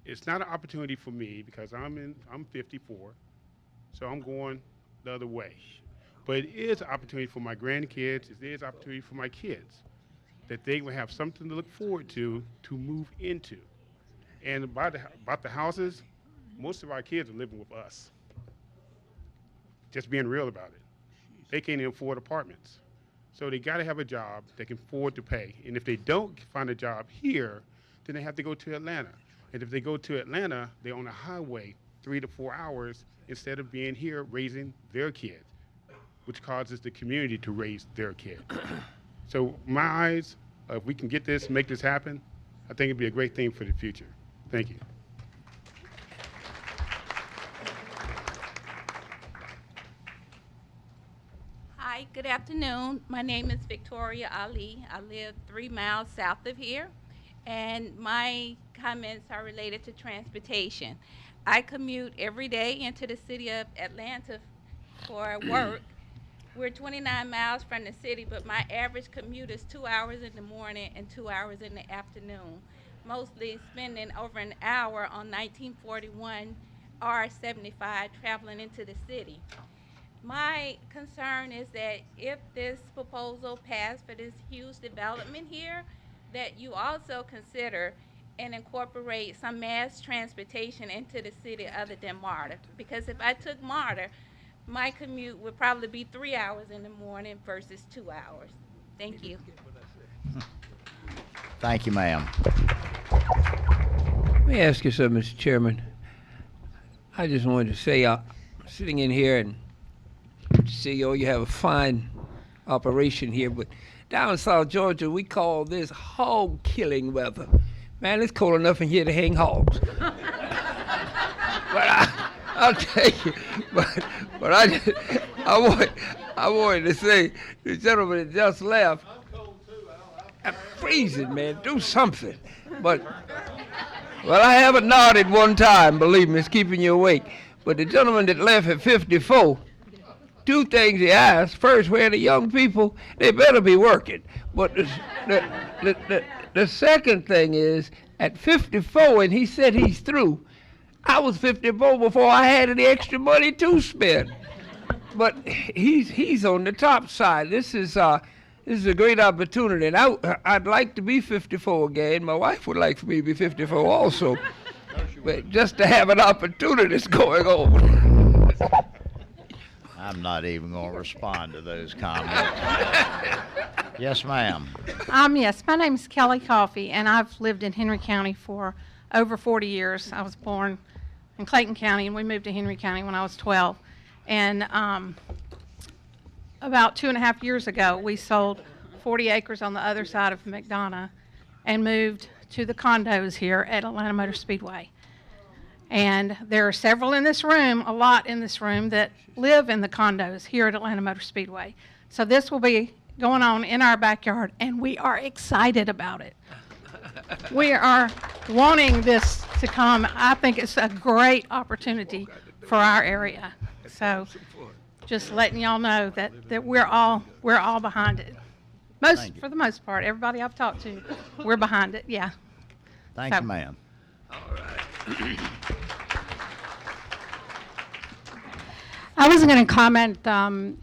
It's not an opportunity for me because I'm 54, so I'm going the other way. But it is an opportunity for my grandkids. It is an opportunity for my kids that they will have something to look forward to move into. And about the houses, most of our kids are living with us. Just being real about it. They can't even afford apartments. So they got to have a job they can afford to pay. And if they don't find a job here, then they have to go to Atlanta. And if they go to Atlanta, they're on a highway 3 to 4 hours instead of being here raising their kids, which causes the community to raise their kids. So my eyes, if we can get this, make this happen, I think it'd be a great thing for the future. Thank you. Hi, good afternoon. My name is Victoria Ali. I live 3 miles south of here, and my comments are related to transportation. I commute every day into the city of Atlanta for work. We're 29 miles from the city, but my average commute is 2 hours in the morning and 2 hours in the afternoon, mostly spending over an hour on 1941 R75 traveling into the city. My concern is that if this proposal passed for this huge development here, that you also consider and incorporate some mass transportation into the city other than MARTA. Because if I took MARTA, my commute would probably be 3 hours in the morning versus 2 hours. Thank you. Thank you, ma'am. Let me ask you something, Mr. Chairman. I just wanted to say, sitting in here and see, oh, you have a fine operation here, but down in South Georgia, we call this hog killing weather. Man, it's cold enough in here to hang hogs. But I'll tell you, but I wanted to say, the gentleman that just left, I'm freezing, man, do something. But, well, I haven't nodded one time, believe me, it's keeping you awake. But the gentleman that left at 54, 2 things he asked. First, where the young people, they better be working. But the second thing is, at 54, and he said he's through, I was 54 before I had any extra money to spend. But he's on the top side. This is a great opportunity, and I'd like to be 54 again. My wife would like for me to be 54 also. But just to have an opportunity that's going on. I'm not even going to respond to those comments. Yes, ma'am. Yes, my name's Kelly Coffey, and I've lived in Henry County for over 40 years. I was born in Clayton County, and we moved to Henry County when I was 12. And about 2.5 years ago, we sold 40 acres on the other side of McDonough and moved to the condos here at Atlanta Motor Speedway. And there are several in this room, a lot in this room, that live in the condos here at Atlanta Motor Speedway. So this will be going on in our backyard, and we are excited about it. We are wanting this to come. I think it's a great opportunity for our area. So just letting y'all know that we're all behind it. For the most part, everybody I've talked to, we're behind it, yeah. Thank you, ma'am. All right. I wasn't going to comment. I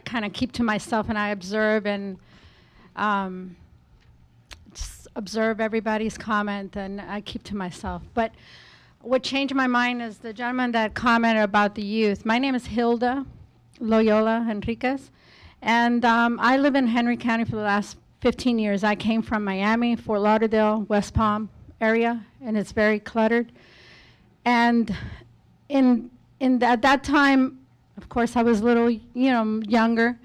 kind of keep to myself and I observe and just observe everybody's comment, and I keep to myself. But what changed my mind is the gentleman that commented about the youth. My name is Hilda Loyola Enriquez, and I live in Henry County for the last 15 years. I came from Miami, Fort Lauderdale, West Palm area, and it's very cluttered. And at that time, of course, I was a little, younger,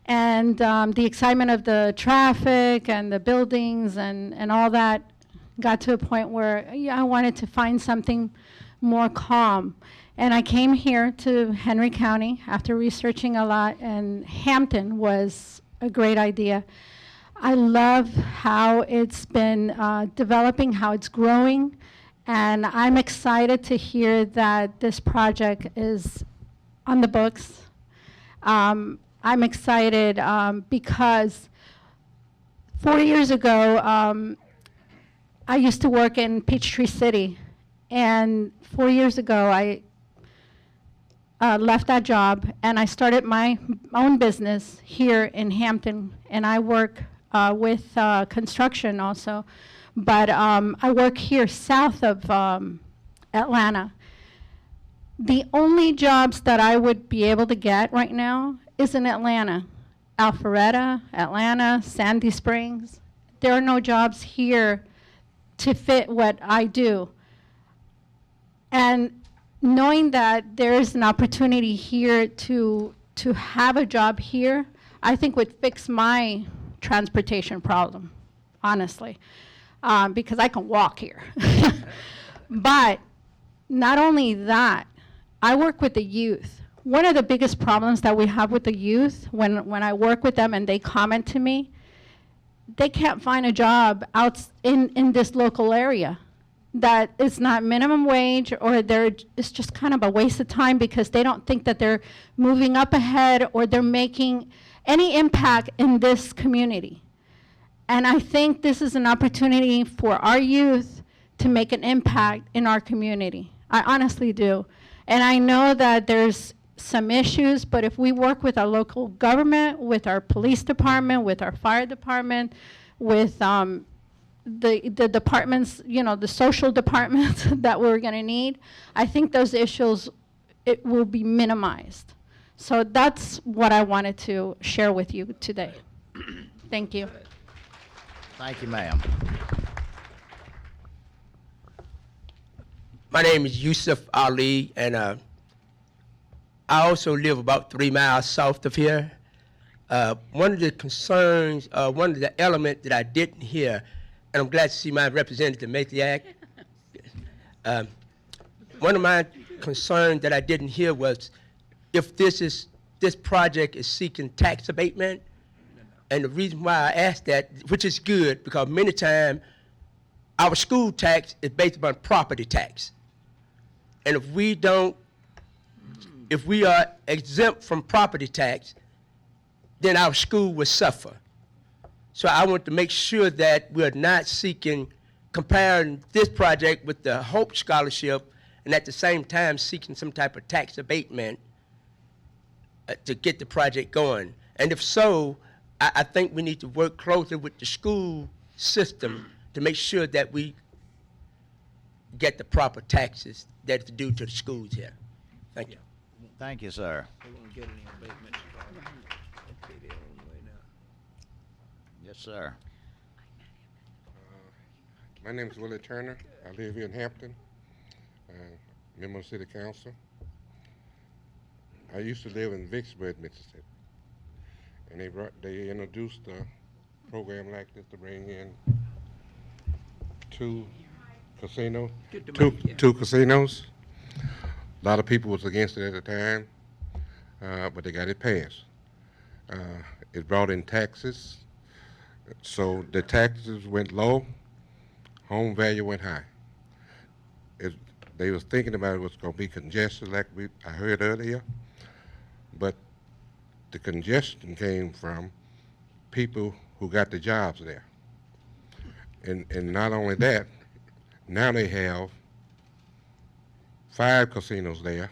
And the excitement of the traffic and the buildings and all that got to a point where I wanted to find something more calm. And I came here to Henry County after researching a lot, and Hampton was a great idea. I love how it's been developing, how it's growing, and I'm excited to hear that this project is on the books. I'm excited because 4 years ago, I used to work in Peachtree City, and 4 years ago, I left that job, and I started my own business here in Hampton, and I work with construction also, but I work here south of Atlanta. The only jobs that I would be able to get right now is in Atlanta. Alpharetta, Atlanta, Sandy Springs. There are no jobs here to fit what I do. And knowing that there is an opportunity here to have a job here, I think would fix my transportation problem, honestly, because I can walk here. But not only that, I work with the youth. One of the biggest problems that we have with the youth, when I work with them and they comment to me, they can't find a job out in this local area that is not minimum wage, or it's just kind of a waste of time because they don't think that they're moving up ahead or they're making any impact in this community. And I think this is an opportunity for our youth to make an impact in our community. I honestly do. And I know that there's some issues, but if we work with our local government, with our police department, with our fire department, with the departments, the social departments that we're going to need, I think those issues, it will be minimized. So that's what I wanted to share with you today. Thank you. Thank you, ma'am. My name is Yusuf Ali, and I also live about 3 miles south of here. One of the concerns, one of the elements that I didn't hear, and I'm glad to see my representative Mathiak. One of my concerns that I didn't hear was if this project is seeking tax abatement. And the reason why I asked that, which is good, because many times our school tax is based upon property tax. And if we are exempt from property tax, then our school will suffer. So I want to make sure that we're not comparing this project with the Hope Scholarship, and at the same time seeking some type of tax abatement to get the project going. And if so, I think we need to work closely with the school system to make sure that we get the proper taxes that is due to the schools here. Thank you. Thank you, sir. Yes, sir. My name is Willie Turner. I live here in Hampton, member of the City Council. I used to live in Vicksburg, Mississippi, and they introduced a program like this to bring in two casinos. A lot of people was against it at the time, but they got it passed. It brought in taxes, so the taxes went low, home value went high. They was thinking about it was going to be congestion like I heard earlier, but the congestion came from people who got the jobs there. And not only that, now they have 5 casinos there,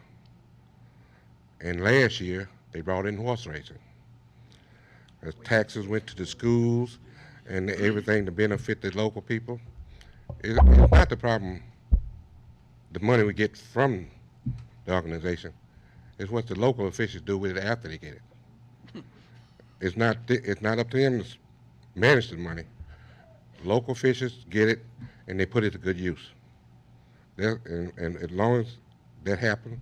and last year they brought in horse racing. As taxes went to the schools and everything to benefit the local people. It's not the problem, the money we get from the organization. It's what the local officials do with it after they get it. It's not up to them to manage the money. Local officials get it and they put it to good use. And as long as that happens,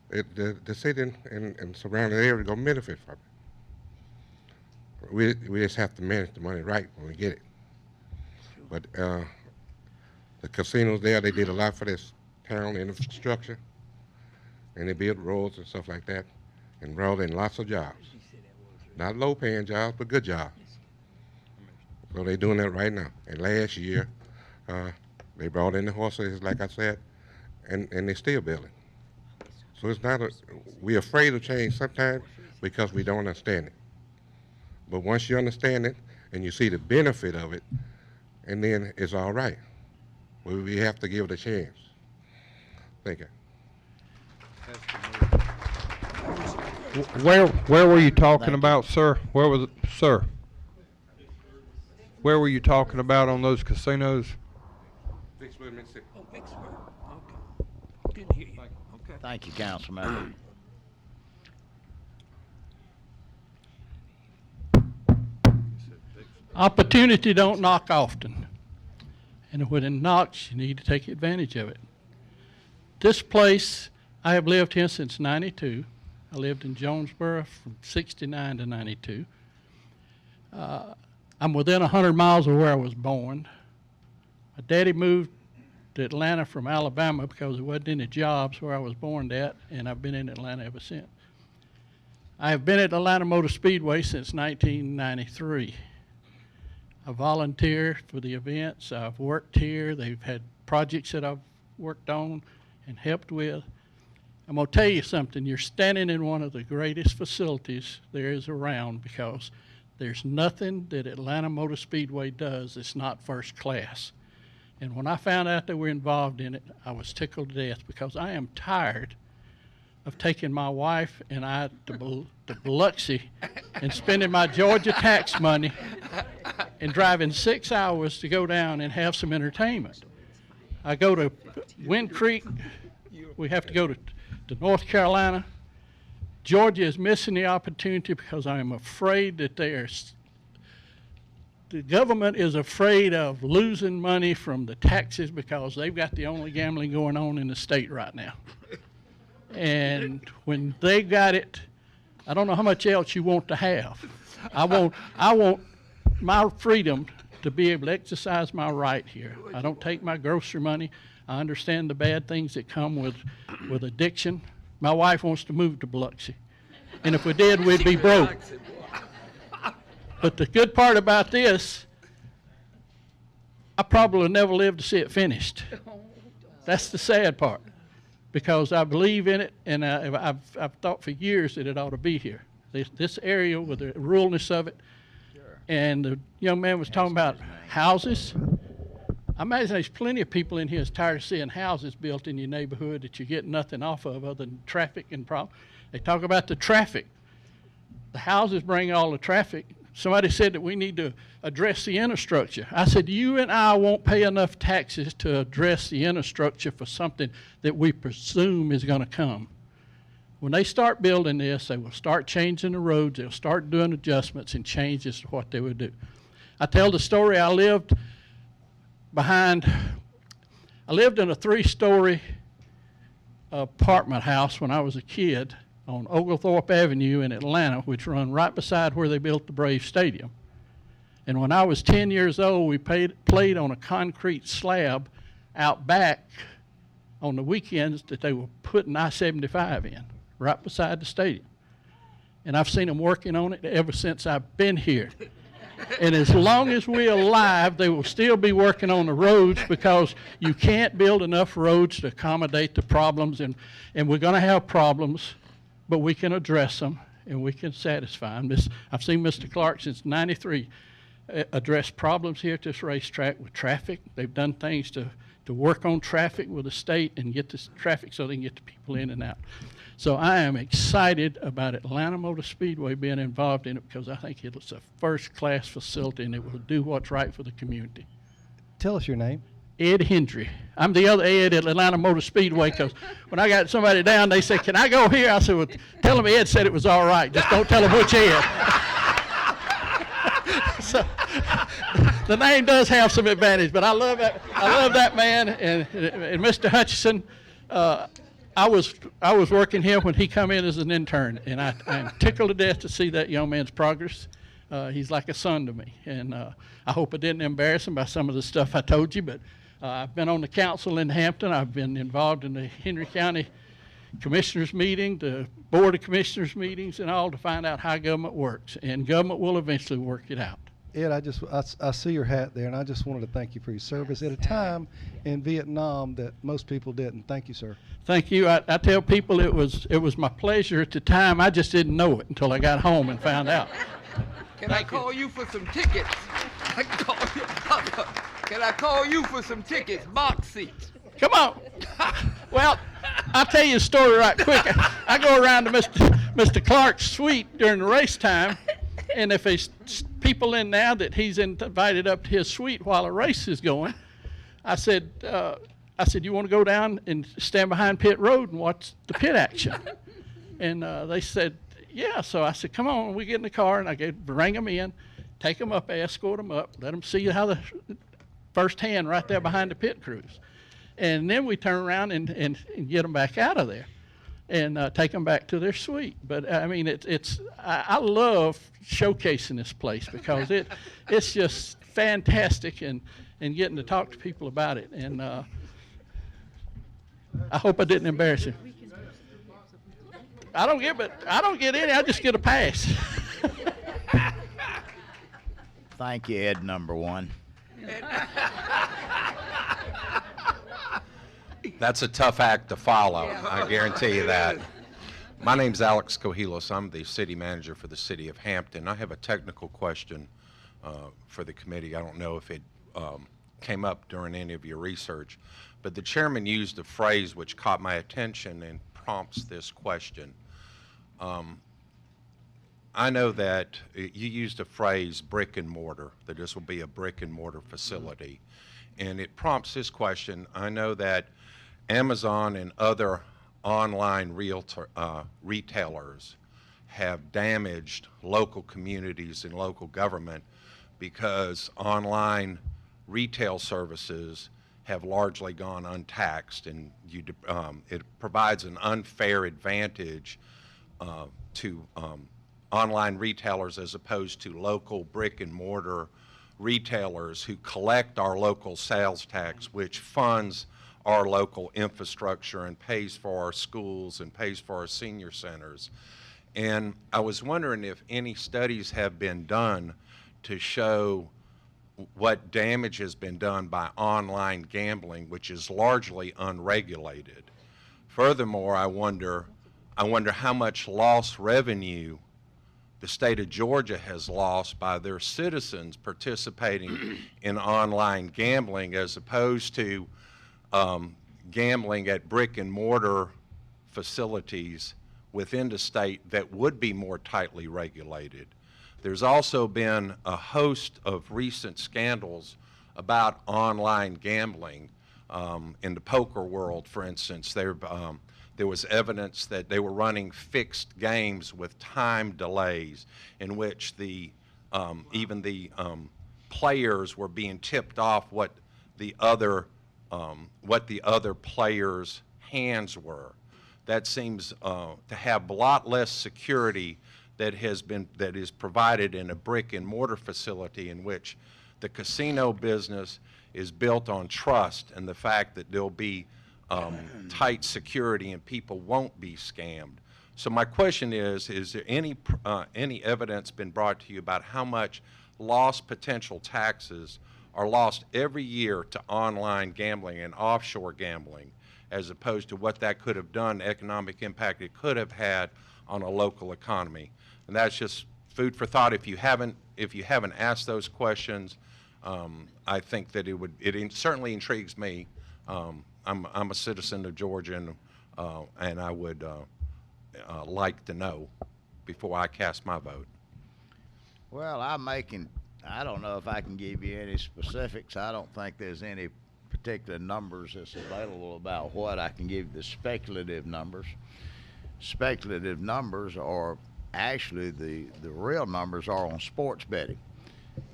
the city and surrounding area are going to benefit from it. We just have to manage the money right when we get it. But the casinos there, they did a lot for this town infrastructure, and they built roads and stuff like that, and brought in lots of jobs. Not low-paying jobs, but good jobs. So they're doing that right now. And last year, they brought in the horse races, like I said, and they're still building. So it's not we're afraid of change sometimes because we don't understand it. But once you understand it and you see the benefit of it, and then it's all right. We have to give it a chance. Thank you. Where were you talking about, sir? Where was it, sir? Where were you talking about on those casinos? Vicksburg, Mississippi. Oh, Vicksburg. Okay. Didn't hear you. Okay. Thank you, Councilman. Opportunity don't knock often. And when it knocks, you need to take advantage of it. This place, I have lived here since '92. I lived in Jonesboro from '69 to '92. I'm within 100 miles of where I was born. My daddy moved to Atlanta from Alabama because there wasn't any jobs where I was born at, and I've been in Atlanta ever since. I have been at Atlanta Motor Speedway since 1993. I volunteer for the events. I've worked here. They've had projects that I've worked on and helped with. I'm going to tell you something. You're standing in one of the greatest facilities there is around, because there's nothing that Atlanta Motor Speedway does that's not first class. And when I found out they were involved in it, I was tickled to death, because I am tired of taking my wife and I to Biloxi and spending my Georgia tax money and driving 6 hours to go down and have some entertainment. I go to Wind Creek. We have to go to North Carolina. Georgia is missing the opportunity because I am afraid that the government is afraid of losing money from the taxes, because they've got the only gambling going on in the state right now. And when they got it, I don't know how much else you want to have. I want my freedom to be able to exercise my right here. I don't take my grocery money. I understand the bad things that come with addiction. My wife wants to move to Biloxi, and if we did, we'd be broke. But the good part about this, I probably will never live to see it finished. That's the sad part, because I believe in it, and I've thought for years that it ought to be here. This area with the ruralness of it, and the young man was talking about houses. I imagine there's plenty of people in here that's tired of seeing houses built in your neighborhood that you get nothing off of other than traffic and problems. They talk about the traffic. The houses bring all the traffic. Somebody said that we need to address the infrastructure. I said, you and I won't pay enough taxes to address the infrastructure for something that we presume is going to come. When they start building this, they will start changing the roads. They'll start doing adjustments and changes to what they would do. I tell the story. I lived in a 3-story apartment house when I was a kid on Oglethorpe Avenue in Atlanta, which run right beside where they built the Braves Stadium. And when I was 10 years old, we played on a concrete slab out back on the weekends that they were putting I-75 in, right beside the stadium. And I've seen them working on it ever since I've been here. And as long as we're alive, they will still be working on the roads, because you can't build enough roads to accommodate the problems. And we're going to have problems, but we can address them and we can satisfy them. I've seen Mr. Clark since '93 address problems here at this racetrack with traffic. They've done things to work on traffic with the state and get this traffic so they can get the people in and out. So I am excited about Atlanta Motor Speedway being involved in it, because I think it's a first-class facility and it will do what's right for the community. Tell us your name. Ed Hendry. I'm the other Ed at Atlanta Motor Speedway, because when I got somebody down, they said, can I go here? I said, well, tell them Ed said it was all right. Just don't tell them which Ed. So the name does have some advantage, but I love that man. And Mr. Hutchison, I was working here when he come in as an intern, and I'm tickled to death to see that young man's progress. He's like a son to me, and I hope I didn't embarrass him by some of the stuff I told you, but I've been on the council in Hampton. I've been involved in the Henry County Commissioners meeting, the Board of Commissioners meetings, and all to find out how government works, and government will eventually work it out. Ed, I see your hat there, and I just wanted to thank you for your service at a time in Vietnam that most people didn't. Thank you, sir. Thank you. I tell people it was my pleasure at the time. I just didn't know it until I got home and found out. Can I call you for some tickets? Can I call you for some tickets, box seats? Come on. Well, I'll tell you a story right quick. I go around to Mr. Clark's suite during the race time, and if there's people in now that he's invited up to his suite while a race is going, I said, you want to go down and stand behind pit road and watch the pit action? And they said, yeah. So I said, come on. We get in the car, and I bring them in, take them up, escort them up, let them see how the firsthand right there behind the pit crews. And then we turn around and get them back out of there and take them back to their suite. But I mean, I love showcasing this place because it's just fantastic and getting to talk to people about it. And I hope I didn't embarrass you. I don't get any. I just get a pass. Thank you, Ed number one. That's a tough act to follow, I guarantee you that. My name's Alex Cohilos. I'm the city manager for the city of Hampton. I have a technical question for the committee. I don't know if it came up during any of your research, but the chairman used a phrase which caught my attention and prompts this question. I know that you used a phrase, brick and mortar, that this will be a brick and mortar facility. And it prompts this question. I know that Amazon and other online retailers have damaged local communities and local government because online retail services have largely gone untaxed, and it provides an unfair advantage to online retailers as opposed to local brick and mortar retailers who collect our local sales tax, which funds our local infrastructure and pays for our schools and pays for our senior centers. And I was wondering if any studies have been done to show what damage has been done by online gambling, which is largely unregulated. Furthermore, I wonder how much lost revenue the state of Georgia has lost by their citizens participating in online gambling as opposed to gambling at brick and mortar facilities within the state that would be more tightly regulated. There's also been a host of recent scandals about online gambling. In the poker world, for instance, there was evidence that they were running fixed games with time delays in which even the players were being tipped off what the other players' hands were. That seems to have a lot less security that is provided in a brick and mortar facility in which the casino business is built on trust and the fact that there'll be tight security and people won't be scammed. So my question is there any evidence been brought to you about how much lost potential taxes are lost every year to online gambling and offshore gambling as opposed to what that could have done, economic impact it could have had on a local economy? And that's just food for thought. If you haven't asked those questions, I think that it certainly intrigues me. I'm a citizen of Georgia, and I would like to know before I cast my vote. Well, I don't know if I can give you any specifics. I don't think there's any particular numbers that's available about what. I can give you the speculative numbers. Speculative numbers are actually the real numbers are on sports betting.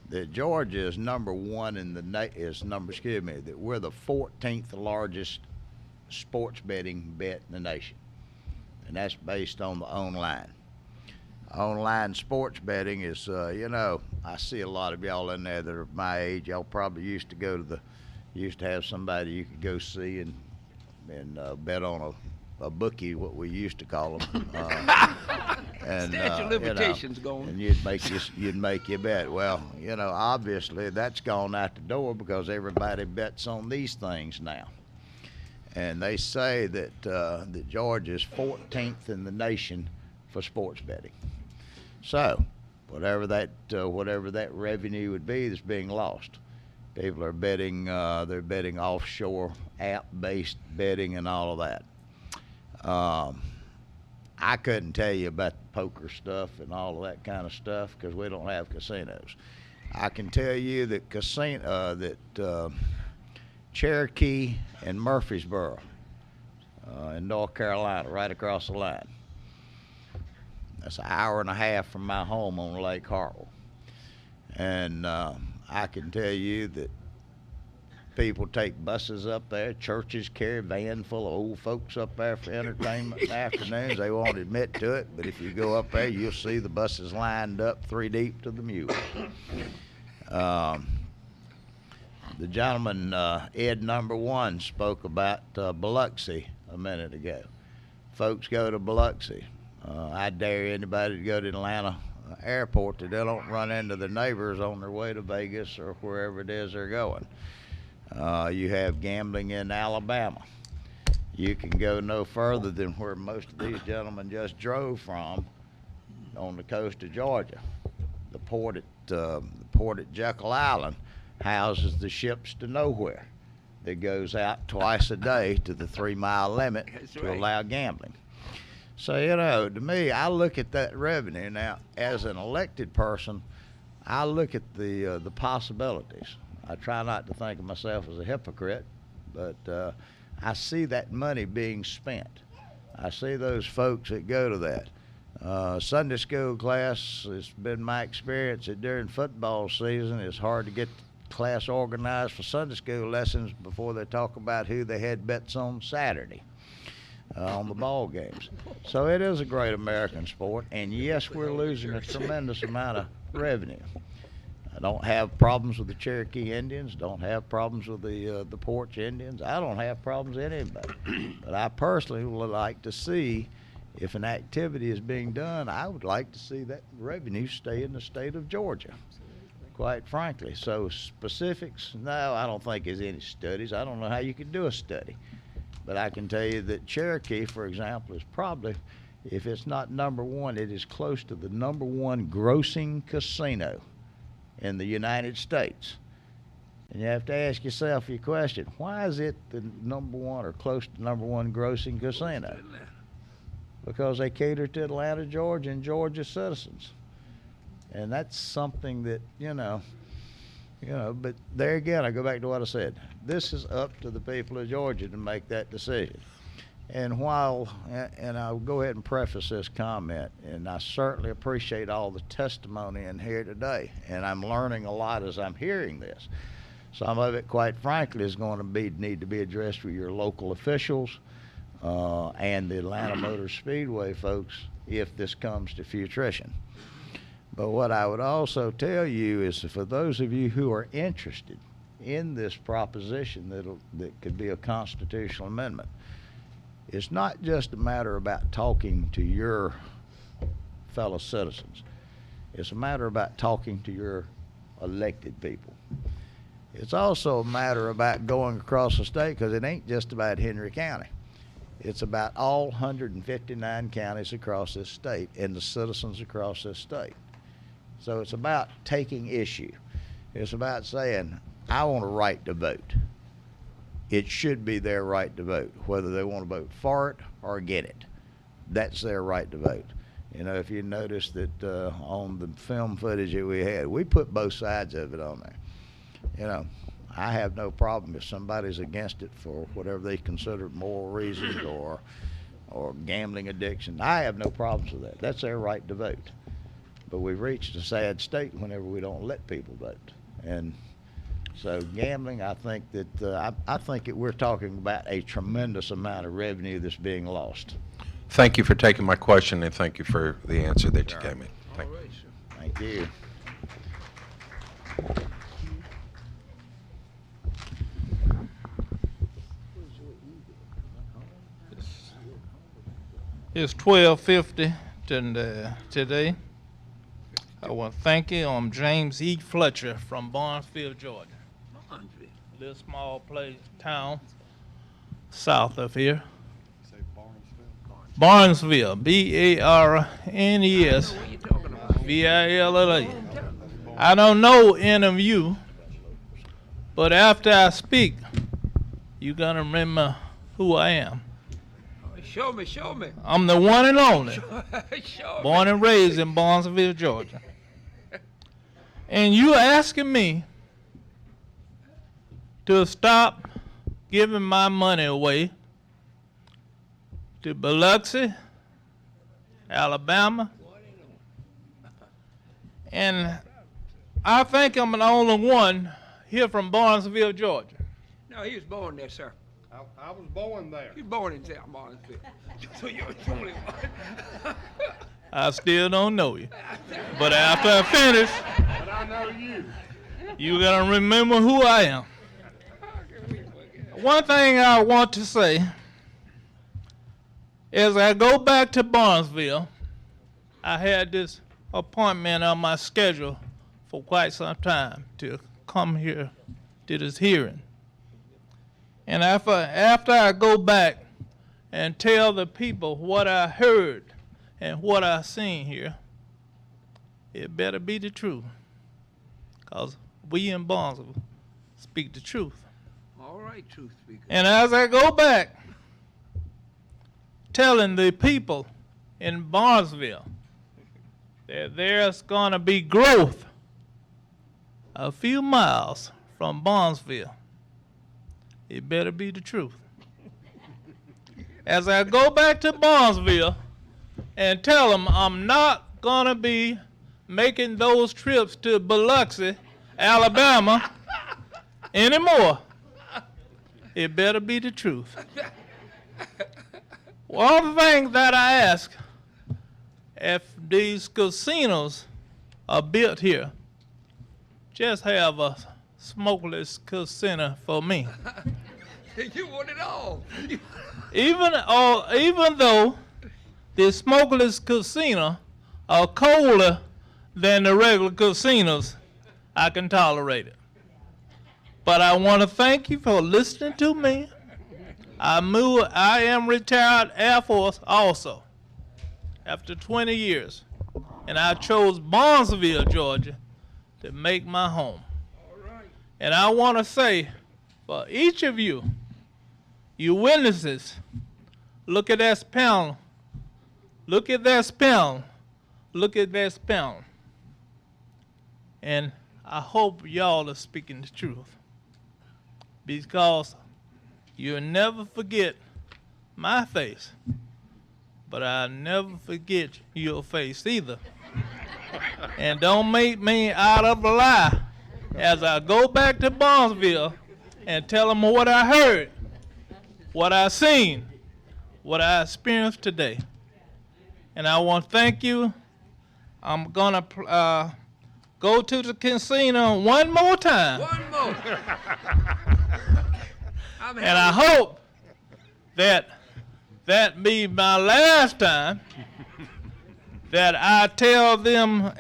That Georgia is number one in the that we're the 14th largest sports betting bet in the nation, and that's based on the online. online sports betting is, you know, I see a lot of y'all in there that are my age. Y'all probably used to have somebody you could go see and bet on a bookie, what we used to call them. And Statute of limitations you know, gone. and you'd make your bet. Well, you know, obviously that's gone out the door because everybody bets on these things now. And they say that that Georgia is 14th in the nation for sports betting. So, whatever that revenue would be that's being lost, people are betting. They're betting offshore app-based betting and all of that. I couldn't tell you about the poker stuff and all of that kind of stuff because we don't have casinos. I can tell you that Cherokee and Murfreesboro in North Carolina, right across the line. That's an hour and a half from my home on Lake Hartwell. And I can tell you that people take buses up there. Churches carry a van full of old folks up there for entertainment in the afternoons. They won't admit to it, but if you go up there, you'll see the buses lined up 3 deep to the mule. The gentleman, Ed Number One, spoke about Biloxi a minute ago. Folks go to Biloxi. I dare anybody to go to Atlanta airport that they don't run into their neighbors on their way to Vegas or wherever it is they're going. You have gambling in Alabama. You can go no further than where most of these gentlemen just drove from on the coast of Georgia. The port at Jekyll Island houses the ships to nowhere that goes out twice a day to the 3-mile limit to allow gambling. So, you know, to me, I look at that revenue. Now, as an elected person, I look at the possibilities. I try not to think of myself as a hypocrite, but I see that money being spent. I see those folks that go to that. Sunday school class, it's been my experience that during football season, it's hard to get the class organized for Sunday school lessons before they talk about who they had bets on Saturday on the ball games. So it is a great American sport, and yes, we're losing a tremendous amount of revenue. I don't have problems with the Cherokee Indians, don't have problems with the Porch Indians. I don't have problems with anybody. But I personally would like to see, if an activity is being done, I would like to see that revenue stay in the state of Georgia, quite frankly. So specifics, no, I don't think there's any studies. I don't know how you could do a study. But I can tell you that Cherokee, for example, is probably, if it's not number one, it is close to the number one grossing casino in the United States. And you have to ask yourself your question, why is it the number one or close to number one grossing casino? Because they cater to Atlanta, Georgia, and Georgia citizens. And that's something that, you know, but there again, I go back to what I said. This is up to the people of Georgia to make that decision. And and I'll go ahead and preface this comment, and I certainly appreciate all the testimony in here today, and I'm learning a lot as I'm hearing this. Some of it, quite frankly, is going to need to be addressed with your local officials and the Atlanta Motor Speedway folks if this comes to fruition. But what I would also tell you is for those of you who are interested in this proposition that could be a constitutional amendment, it's not just a matter about talking to your fellow citizens. It's a matter about talking to your elected people. It's also a matter about going across the state, because it ain't just about Henry County. It's about all 159 counties across this state and the citizens across this state. So it's about taking issue. It's about saying, I want a right to vote. It should be their right to vote, whether they want to vote for it or against it. That's their right to vote. You know, if you notice that on the film footage that we had, we put both sides of it on there. You know, I have no problem if somebody's against it for whatever they consider moral reasons or gambling addiction. I have no problems with that. That's their right to vote. But we've reached a sad state whenever we don't let people vote. And so gambling, I think that I think that we're talking about a tremendous amount of revenue that's being lost. Thank you for taking my question, and thank you for the answer that you gave me. Thank you. Thank you. It's 12:50 today. I want to thank you. I'm James E. Fletcher from Barnesville, Georgia. Little small place, town, south of here. Barnesville, B-A-R-N-E-S-V-I-L-L-A. I don't know any of you, but after I speak, you're going to remember who I am. Show me, show me. I'm the one and only, Show born me. and raised in Barnesville, Georgia. And you asking me to stop giving my money away to Biloxi, Alabama, and I think I'm the only one here from Barnesville, Georgia. No, he was born there, sir. I was born there. He was born in South Barnesville. So you're the only one. I still don't know you. But after I finish, But I know you. you're going to remember who I am. One thing I want to say is I go back to Barnesville. I had this appointment on my schedule for quite some time to come here to this hearing. And after I go back and tell the people what I heard and what I seen here, it better be the truth. Because we in Barnesville speak the truth. All right, truth speaker. And as I go back telling the people in Barnesville that there's going to be growth a few miles from Barnesville, it better be the truth. As I go back to Barnesville and tell them I'm not going to be making those trips to Biloxi, Alabama anymore, it better be the truth. One of the things that I ask, if these casinos are built here, just have a smokeless casino for me. You want it all. Even though the smokeless casino are colder than the regular casinos, I can tolerate it. But I want to thank you for listening to me. I am retired Air Force also, after 20 years. And I chose Barnesville, Georgia, to make my home. And I want to say, for each of you, you witnesses, look at that panel. Look at that panel. Look at that panel. And I hope y'all are speaking the truth. Because you'll never forget my face, but I'll never forget your face either. And don't make me out of a lie as I go back to Barnesville and tell them what I heard, what I seen, what I experienced today. And I want to thank you. I'm going to go to the casino one more time. One more. And I hope that be my last time that I tell them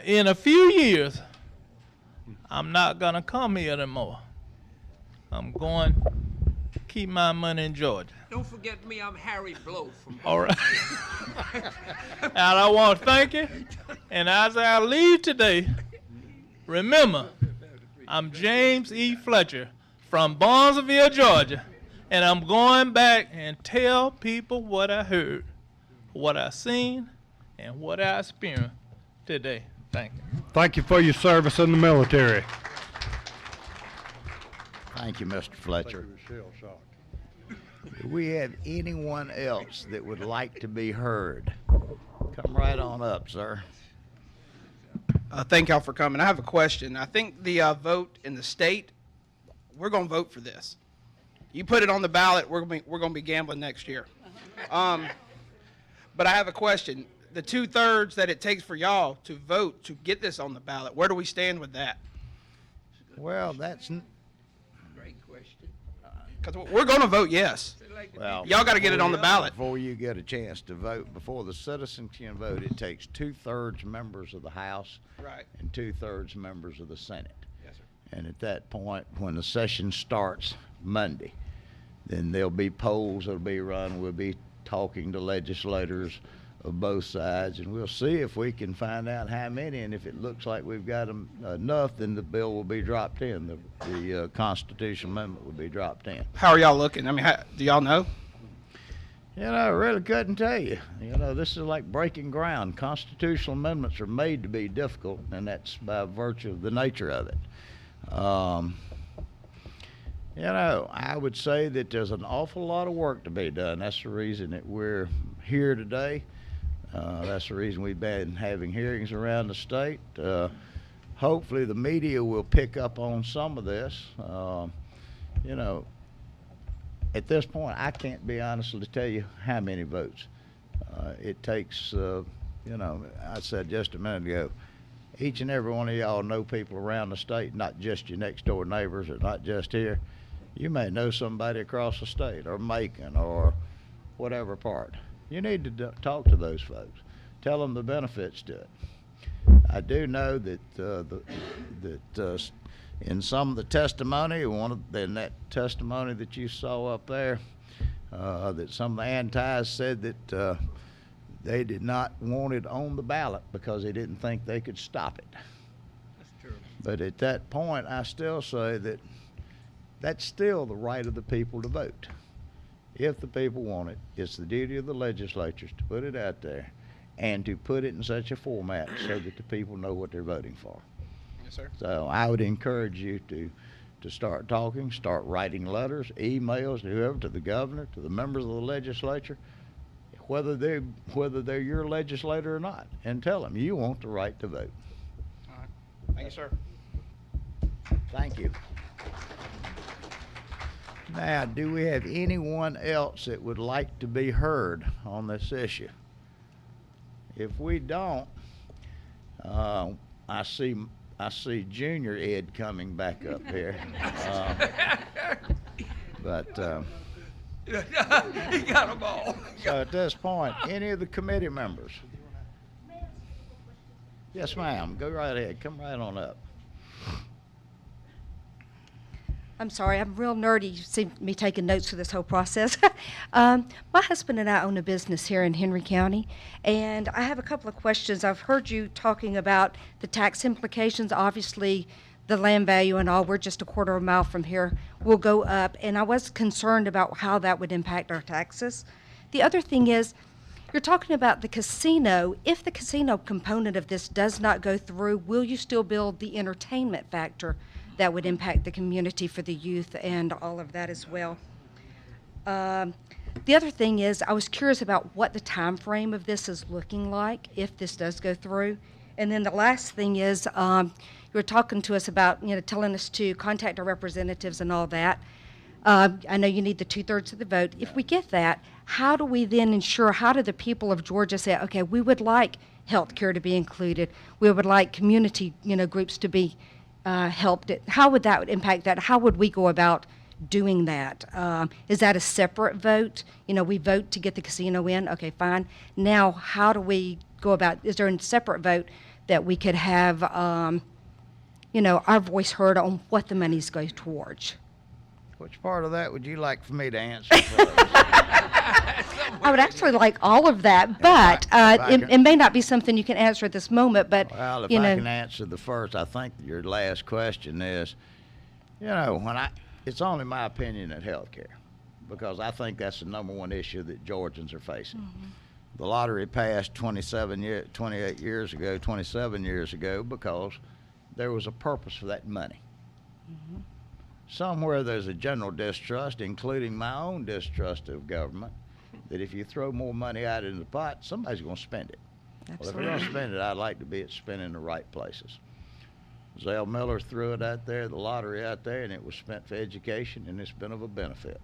in a few years, I'm not going to come here anymore. I'm going to keep my money in Georgia. Don't forget me, I'm Harry Blow from All right. And I want to thank you. And as I leave today, remember, I'm James E. Fletcher from Barnesville, Georgia, and I'm going back and tell people what I heard, what I seen, and what I experienced today. Thank you. Thank you for your service in the military. Thank you, Mr. Fletcher. Do we have anyone else that would like to be heard? Come right on up, sir. Thank y'all for coming. I have a question. I think the vote in the state, we're going to vote for this. You put it on the ballot, we're going to be gambling next year. But I have a question. The 2/3 that it takes for y'all to vote to get this on the ballot, where do we stand with that? Well, that's Great question. Because we're going to vote yes. well. Y'all got to get it on the ballot. Before you get a chance to vote, before the citizens can vote, it takes 2/3 members of the House Right. and 2/3 members of the Senate. Yes, sir. And at that point, when the session starts Monday, then there'll be polls that'll be run. We'll be talking to legislators of both sides, and we'll see if we can find out how many. And if it looks like we've got enough, then the bill will be dropped in. The constitutional amendment will be dropped in. How are y'all looking? I mean, do y'all know? You know, I really couldn't tell you. You know, this is like breaking ground. Constitutional amendments are made to be difficult, and that's by virtue of the nature of it. You know, I would say that there's an awful lot of work to be done. That's the reason that we're here today. That's the reason we've been having hearings around the state. Hopefully the media will pick up on some of this. You know, at this point, I can't be honestly tell you how many votes. It takes, you know, I said just a minute ago, each and every one of y'all know people around the state, not just your next door neighbors or not just here. You may know somebody across the state or Macon or whatever part. You need to talk to those folks. Tell them the benefits to it. I do know that in some of the testimony, in that testimony that you saw up there, that some of the antis said that they did not want it on the ballot because they didn't think they could stop it. That's true. But at that point, I still say that that's still the right of the people to vote. If the people want it, it's the duty of the legislatures to put it out there and to put it in such a format so that the people know what they're voting for. Yes, sir. So I would encourage you to start talking, start writing letters, emails, to whoever, to the governor, to the members of the legislature, whether they're your legislator or not, and tell them you want the right to vote. All right. Thank you, sir. Thank you. Now, do we have anyone else that would like to be heard on this issue? If we don't, I see Junior Ed coming back up here. He got them all. So at this point, any of the committee members? Yes, ma'am. Go right ahead. Come right on up. I'm sorry, I'm real nerdy. You see me taking notes for this whole process. My husband and I own a business here in Henry County, and I have a couple of questions. I've heard you talking about the tax implications. Obviously, the land value and all, we're just a quarter of a mile from here, will go up, and I was concerned about how that would impact our taxes. The other thing is, you're talking about the casino. If the casino component of this does not go through, will you still build the entertainment factor that would impact the community for the youth and all of that as well? The other thing is, I was curious about what the time frame of this is looking like if this does go through. And then the last thing is, you were talking to us about, telling us to contact our representatives and all that. I know you need the 2/3 of the vote. If we get that, how do we then ensure, how do the people of Georgia say, okay, we would like health care to be included, we would like community, groups to be helped? How would that impact that? How would we go about doing that? Is that a separate vote? We vote to get the casino in, okay, fine. Now, how do we go about, is there a separate vote that we could have, our voice heard on what the monies go towards? Which part of that would you like for me to answer first? I would actually like all of that, but it may not be something you can answer at this moment, but, Well, if I can answer the first, I think your last question is, it's only my opinion at healthcare, because I think that's the number one issue that Georgians are facing. Mm-hmm. The lottery passed 27 years ago because there was a purpose for that money. Mm-hmm. Somewhere there's a general distrust, including my own distrust of government, that if you throw more money out into the pot, somebody's going to spend it. Absolutely. Well, if we're going to spend it, I'd like to be spent in the right places. Zell Miller threw it out there, the lottery out there, and it was spent for education, and it's been of a benefit.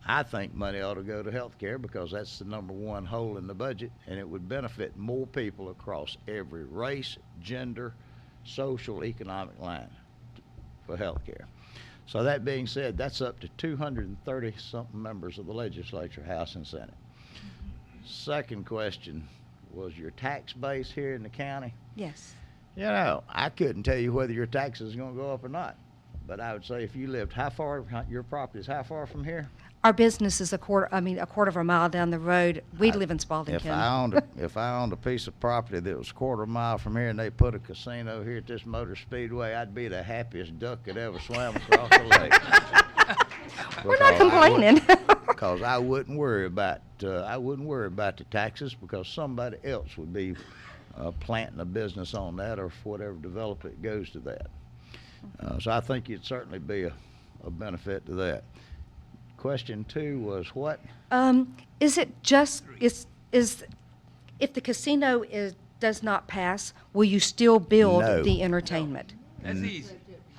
I think money ought to go to healthcare because that's the number one hole in the budget, and it would benefit more people across every race, gender, social, economic line for healthcare. So that being said, that's up to 230-something members of the legislature, House and Senate. Second question, was your tax base here in the county? Yes. You know, I couldn't tell you whether your taxes are going to go up or not, but I would say if you lived your property is how far from here? Our business is a quarter of a mile down the road. We live in Spalding If County. if I owned a piece of property that was a quarter mile from here and they put a casino here at this motor speedway, I'd be the happiest duck that ever swam across the lake. We're not complaining. Because I wouldn't worry about the taxes because somebody else would be planting a business on that, or for whatever developer it goes to that. So I think it'd certainly be a benefit to that. Question 2 was what? Is it just is if the casino does not pass, will you still build No. the entertainment? That's easy.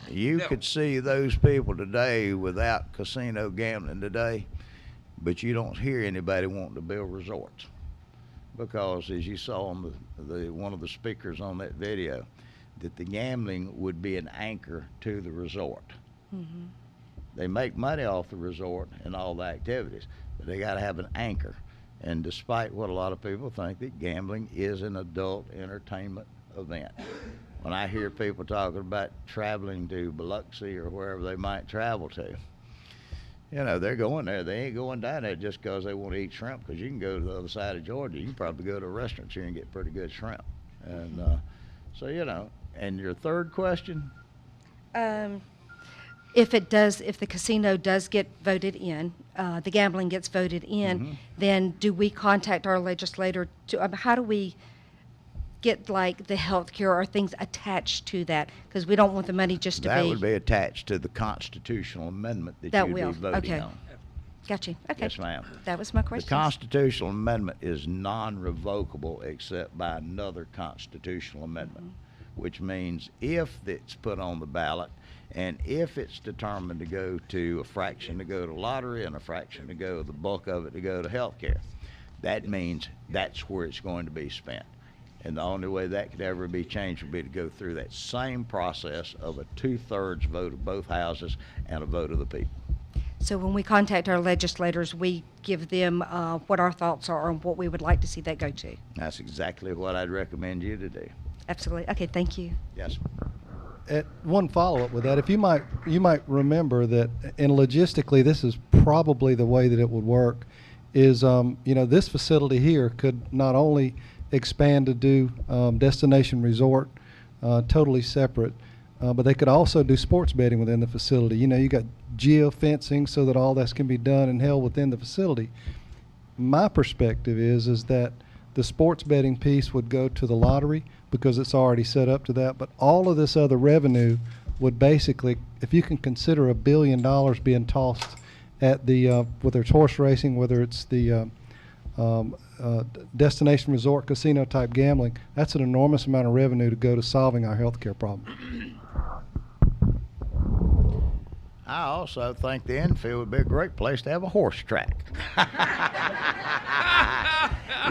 You could see those people today without casino gambling today, but you don't hear anybody wanting to build resorts because, as you saw on the one of the speakers on that video, that the gambling would be an anchor to the resort. Mm-hmm. They make money off the resort and all the activities, but they got to have an anchor. And despite what a lot of people think, that gambling is an adult entertainment event. When I hear people talking about traveling to Biloxi or wherever they might travel to, you know, they're going there. They ain't going down there just because they want to eat shrimp, because you can go to the other side of Georgia. You can probably go to a restaurant here and get pretty good shrimp. And so, you know, and your third question? If the casino does get voted in, the gambling gets voted in, then do we contact our legislator to, how do we get like the health care or things attached to that? Because we don't want the money just to That be. would be attached to the constitutional amendment that you'd be voting okay. on. Got you. Okay. Yes, ma'am. That was my question. The constitutional amendment is non-revocable except by another constitutional amendment, which means if it's put on the ballot and if it's determined to go to a fraction to go to lottery and a fraction to go, the bulk of it to go to health care, that means that's where it's going to be spent. And the only way that could ever be changed would be to go through that same process of a 2/3 vote of both houses and a vote of the people. So when we contact our legislators, we give them what our thoughts are and what we would like to see that go to. That's exactly what I'd recommend you to do. Absolutely. Okay, thank you. Yes. One follow-up with that, if you might remember that, and logistically, this is probably the way that it would work, is this facility here could not only expand to do destination resort, totally separate, but they could also do sports betting within the facility. You got geofencing so that all this can be done and held within the facility. My perspective is that the sports betting piece would go to the lottery because it's already set up to that, but all of this other revenue would basically, if you can consider $1 billion being tossed at the, whether it's horse racing, whether it's the destination resort casino type gambling, that's an enormous amount of revenue to go to solving our healthcare problem. I also think the infield would be a great place to have a horse track.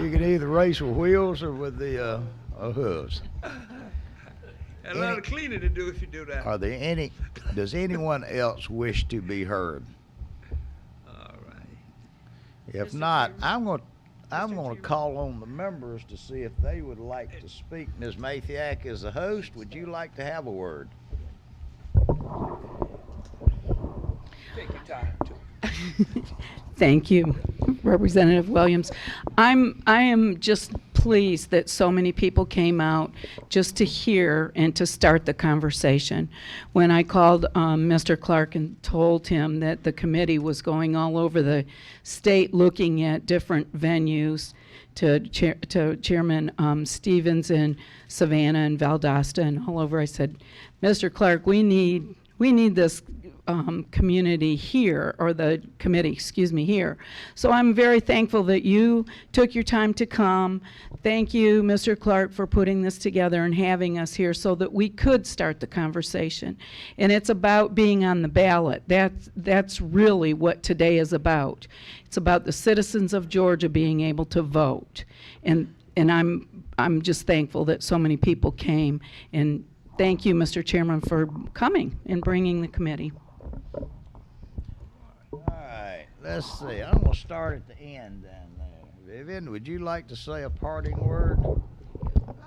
You can either race with wheels or with the hooves. And a lot of cleaning to do if you do that. Does anyone else wish to be heard? All right. If not, I'm going to call on the members to see if they would like to speak. Ms. Mathiak, as the host, would you like to have a word? Take your time, too. Thank you, Representative Williams. I am just pleased that so many people came out just to hear and to start the conversation. When I called Mr. Clark and told him that the committee was going all over the state looking at different venues to Chairman Stevens in Savannah and Valdosta and all over, I said, Mr. Clark, we need this community here, or the committee, excuse me, here. So I'm very thankful that you took your time to come. Thank you, Mr. Clark, for putting this together and having us here so that we could start the conversation. And it's about being on the ballot. That's really what today is about. It's about the citizens of Georgia being able to vote. And I'm just thankful that so many people came. And thank you, Mr. Chairman, for coming and bringing the committee. All right, let's see. I'm going to start at the end then. Vivian, would you like to say a parting word?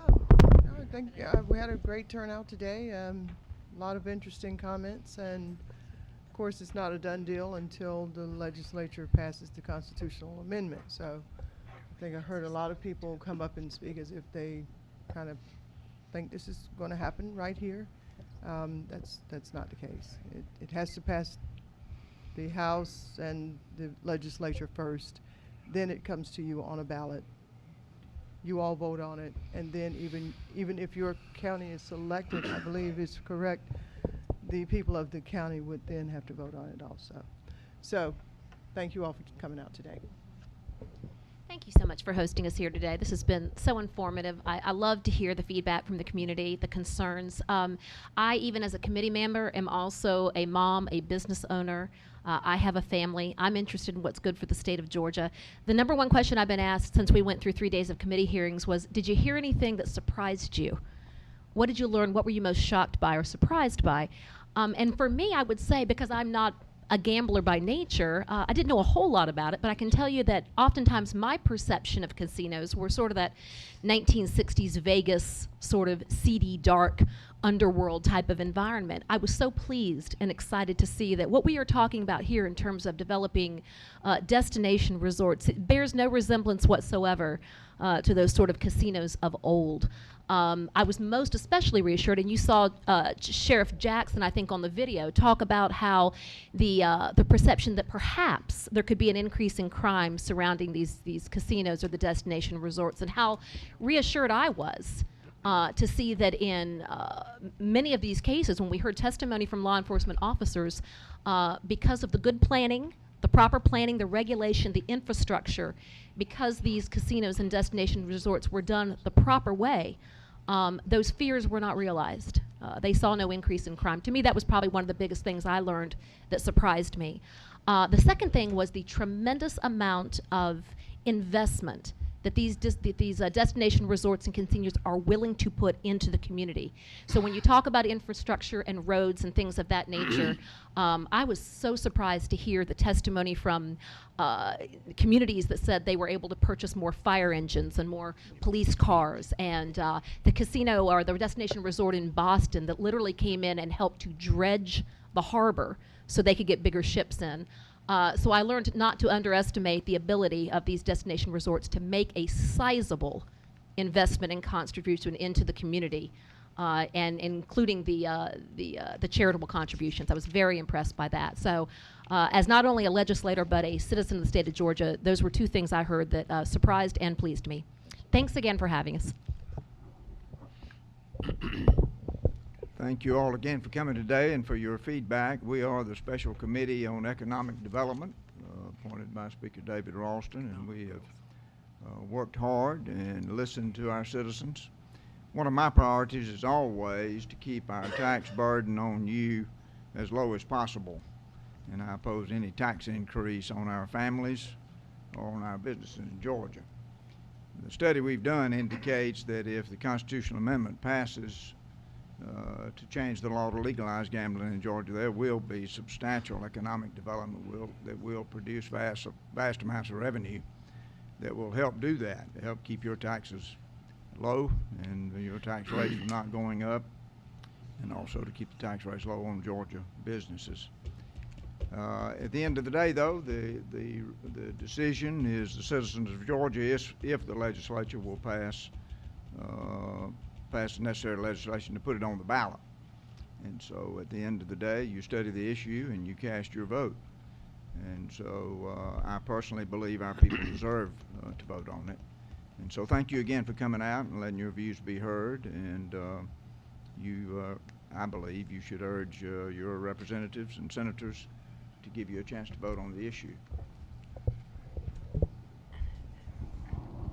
I think we had a great turnout today. A lot of interesting comments, and of course it's not a done deal until the legislature passes the constitutional amendment. So I think I heard a lot of people come up and speak as if they kind of think this is going to happen right here. That's not the case. It has to pass the House and the legislature first. Then it comes to you on a ballot. You all vote on it, and then even if your county is selected, I believe it's correct, the people of the county would then have to vote on it also. So thank you all for coming out today. Thank you so much for hosting us here today. This has been so informative. I love to hear the feedback from the community, the concerns. I, even as a committee member, am also a mom, a business owner. I have a family. I'm interested in what's good for the state of Georgia. The number one question I've been asked since we went through 3 days of committee hearings was, did you hear anything that surprised you? What did you learn? What were you most shocked by or surprised by? And for me, I would say, because I'm not a gambler by nature, I didn't know a whole lot about it, but I can tell you that oftentimes my perception of casinos were sort of that 1960s Vegas sort of seedy, dark, underworld type of environment. I was so pleased and excited to see that what we are talking about here in terms of developing destination resorts, it bears no resemblance whatsoever to those sort of casinos of old. I was most especially reassured, and you saw Sheriff Jackson, I think, on the video talk about how the perception that perhaps there could be an increase in crime surrounding these casinos or the destination resorts, and how reassured I was to see that in many of these cases, when we heard testimony from law enforcement officers, because of the good planning, the proper planning, the regulation, the infrastructure, because these casinos and destination resorts were done the proper way, those fears were not realized. They saw no increase in crime. To me, that was probably one of the biggest things I learned that surprised me. The second thing was the tremendous amount of investment that these destination resorts and casinos are willing to put into the community. So when you talk about infrastructure and roads and things of that nature, I was so surprised to hear the testimony from communities that said they were able to purchase more fire engines and more police cars, and the casino or the destination resort in Boston that literally came in and helped to dredge the harbor so they could get bigger ships in. So I learned not to underestimate the ability of these destination resorts to make a sizable investment and contribution into the community, and including the charitable contributions. I was very impressed by that. So as not only a legislator but a citizen of the state of Georgia, those were two things I heard that surprised and pleased me. Thanks again for having us. Thank you all again for coming today and for your feedback. We are the Special Committee on Economic Development, appointed by Speaker David Ralston, and we have worked hard and listened to our citizens. One of my priorities is always to keep our tax burden on you as low as possible, and I oppose any tax increase on our families or on our businesses in Georgia. The study we've done indicates that if the constitutional amendment passes to change the law to legalize gambling in Georgia, there will be substantial economic development that will produce vast amounts of revenue that will help do that, to help keep your taxes low and your tax rates from not going up, and also to keep the tax rates low on Georgia businesses. At the end of the day, though, the decision is the citizens of Georgia if the legislature will pass the necessary legislation to put it on the ballot. And so at the end of the day, you study the issue and you cast your vote. And so I personally believe our people deserve to vote on it. And so thank you again for coming out and letting your views be heard. And you I believe you should urge your representatives and senators to give you a chance to vote on the issue.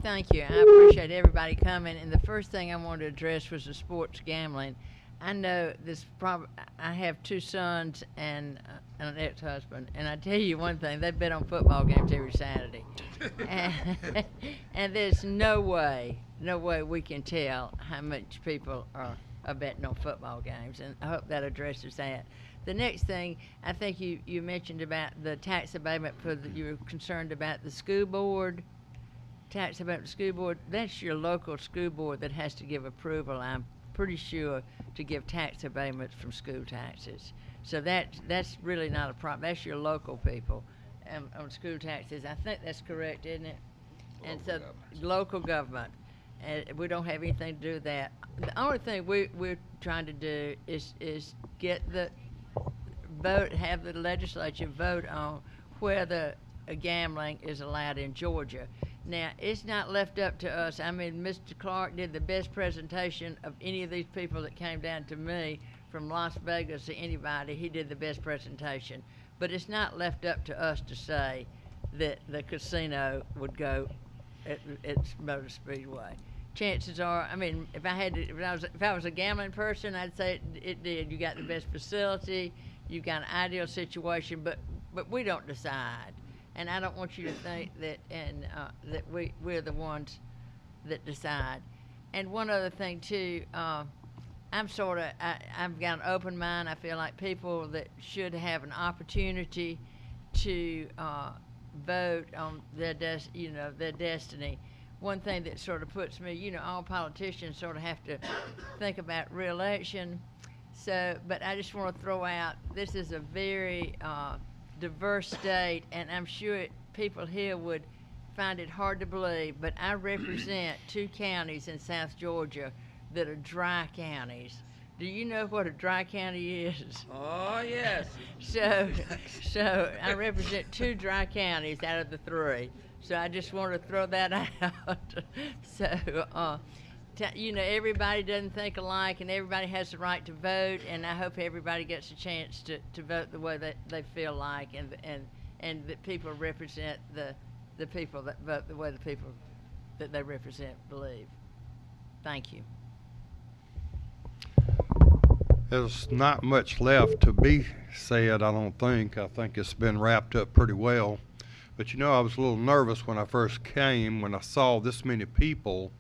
Thank you. I appreciate everybody coming. And the first thing I wanted to address was the sports gambling. I know this I have 2 sons and an ex-husband, and I tell you one thing: they bet on football games every Saturday, and there's no way we can tell how much people are betting on football games. And I hope that addresses that. The next thing, I think you mentioned about the tax abatement you were concerned about the school board. Tax abatement school board, that's your local school board that has to give approval, I'm pretty sure, to give tax abatements from school taxes. So that's really not a problem. That's your local people on school taxes. I think that's correct, isn't it? And so local government. And we don't have anything to do with that. The only thing we're trying to do is get the vote, have the legislature vote on whether gambling is allowed in Georgia. Now, it's not left up to us. I mean, Mr. Clark did the best presentation of any of these people that came down to me from Las Vegas to anybody. He did the best presentation. But it's not left up to us to say that the casino would go at Motor Speedway. Chances are, I mean, if I was a gambling person, I'd say it did. You got the best facility, you got an ideal situation, but we don't decide. And I don't want you to think that that we're the ones that decide. And one other thing too, I've got an open mind. I feel like people that should have an opportunity to vote on their destiny. One thing that sort of puts me, all politicians sort of have to think about re-election. So, but I just want to throw out, this is a very diverse state, and I'm sure people here would find it hard to believe, but I represent 2 counties in South Georgia that are dry counties. Do you know what a dry county is? Oh, yes. So I represent 2 dry counties out of the 3. So I just want to throw that out. So, everybody doesn't think alike, and everybody has the right to vote, and I hope everybody gets a chance to vote the way that they feel like, and that people represent the people that vote the way the people that they represent believe. Thank you. There's not much left to be said, I don't think. I think it's been wrapped up pretty well. But I was a little nervous when I first came, when I saw this many people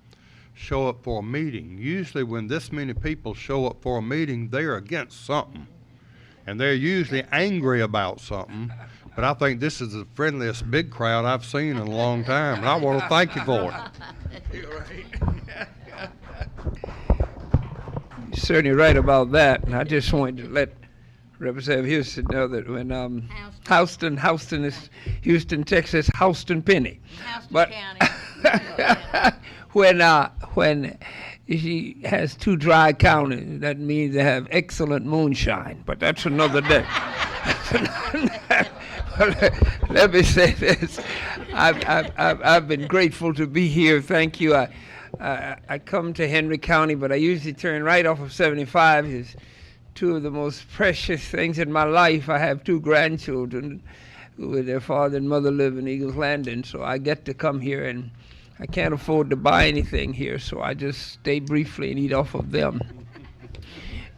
show up for a meeting. Usually when this many people show up for a meeting, they're against something. And they're usually angry about something. But I think this is the friendliest big crowd I've seen in a long time. And I want to thank you for it. You're right. You're certainly right about that. And I just wanted to let Representative Houston know that when Houston is Houston, Texas, Houston Penny. Houston County. When she has 2 dry counties, that means they have excellent moonshine. But that's another day. Let me say this: I've been grateful to be here. Thank you. I come to Henry County, but I usually turn right off of 75. It's 2 of the most precious things in my life. I have 2 grandchildren who, with their father and mother, live in Eagles Landing, so I get to come here, and I can't afford to buy anything here, so I just stay briefly and eat off of them.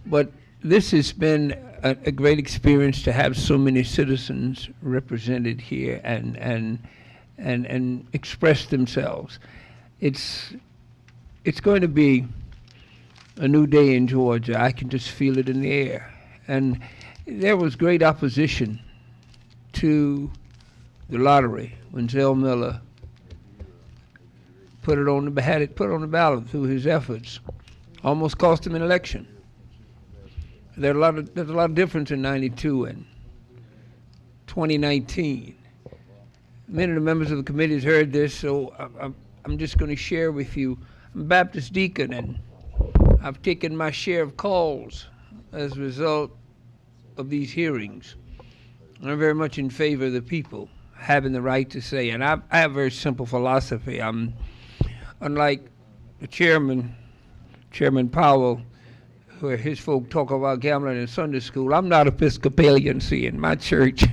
But this has been a great experience to have so many citizens represented here and express themselves. It's going to be a new day in Georgia. I can just feel it in the air. And there was great opposition to the lottery when Zell Miller had it put on the ballot through his efforts. Almost cost him an election. There's a lot of difference in 92 and 2019. Many of the members of the committee has heard this, so I'm just going to share with you. I'm a Baptist deacon, and I've taken my share of calls as a result of these hearings. I'm very much in favor of the people having the right to say, and I have a very simple philosophy. I'm unlike the Chairman Powell, where his folk talk about gambling in Sunday school. I'm not Episcopalian, see, in my church.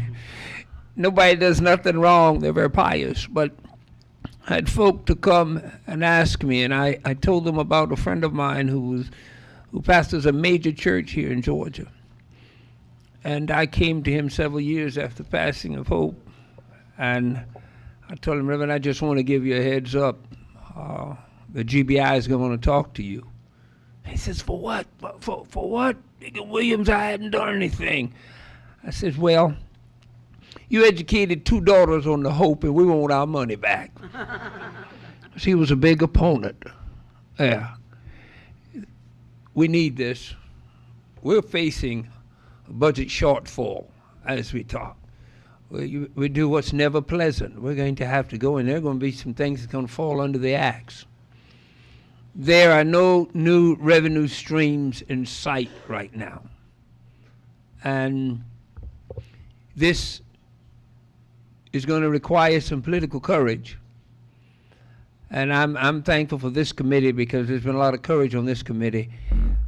Nobody does nothing wrong. They're very pious. But I had folk to come and ask me, and I told them about a friend of mine who pastors a major church here in Georgia. And I came to him several years after passing of Hope, and I told him, Reverend, I just want to give you a heads up. The GBI is going to talk to you. He says, for what? For what? Deacon Williams, I hadn't done anything. I says, well, you educated 2 daughters on the Hope, and we want our money back. He was a big opponent. Yeah. We need this. We're facing a budget shortfall as we talk. We do what's never pleasant. We're going to have to go, and there are going to be some things that's going to fall under the axe. There are no new revenue streams in sight right now. And this is going to require some political courage. And I'm thankful for this committee, because there's been a lot of courage on this committee.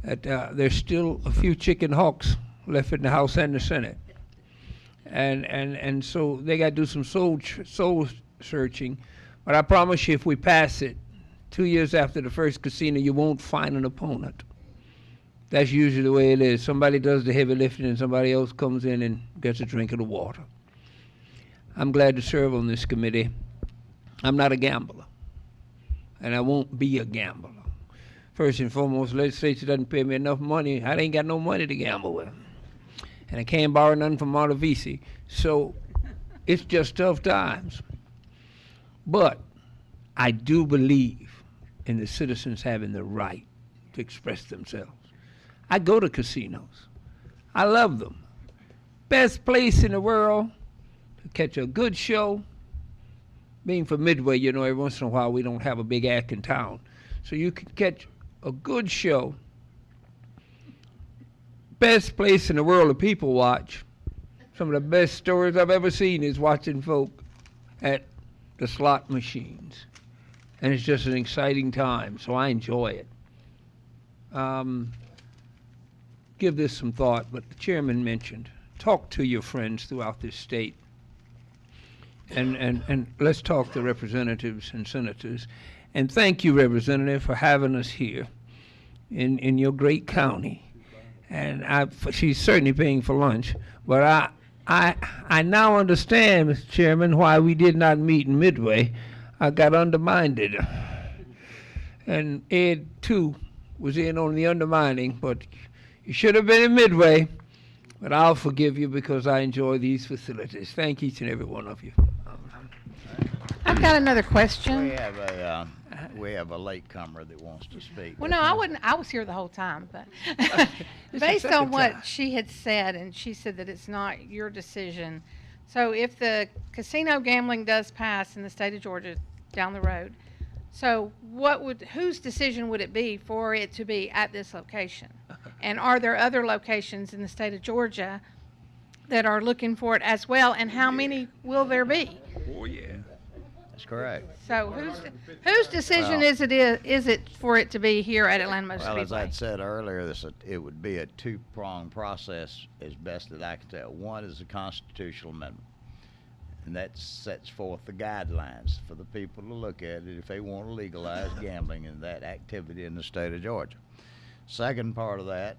That there's still a few chicken hawks left in the House and the Senate. And so they got to do some soul searching. But I promise you, if we pass it, 2 years after the first casino, you won't find an opponent. That's usually the way it is. Somebody does the heavy lifting and somebody else comes in and gets a drink of the water. I'm glad to serve on this committee. I'm not a gambler, and I won't be a gambler. First and foremost, the legislature doesn't pay me enough money. I ain't got no money to gamble with. And I can't borrow nothing from Montevisi. So it's just tough times. But I do believe in the citizens having the right to express themselves. I go to casinos. I love them. Best place in the world to catch a good show. Being from Midway, you know, every once in a while we don't have a big act in town. So you can catch a good show. Best place in the world to people watch. Some of the best stories I've ever seen is watching folk at the slot machines. And it's just an exciting time, so I enjoy it. Give this some thought, but the chairman mentioned, talk to your friends throughout this state. And let's talk to representatives and senators. And thank you, Representative, for having us here in your great county. And she's certainly paying for lunch, but I now understand, Mr. Chairman, why we did not meet in Midway. I got undermined. And Ed, too, was in on the undermining, but you should have been in Midway. But I'll forgive you because I enjoy these facilities. Thank each and every one of you. I've got another question. We have a latecomer that wants to speak. Well, no, I was here the whole time, but based on what she had said, and she said that it's not your decision. So if the casino gambling does pass in the state of Georgia down the road, so whose decision would it be for it to be at this location? And are there other locations in the state of Georgia that are looking for it as well? And how many will there be? Oh, yeah. That's correct. So whose decision is it for it to be here at Atlanta Motor Well, as Speedway? I'd said earlier, it would be a two-pronged process as best that I can tell. One is a constitutional amendment, and that sets forth the guidelines for the people to look at it if they want to legalize gambling and that activity in the state of Georgia. Second part of that.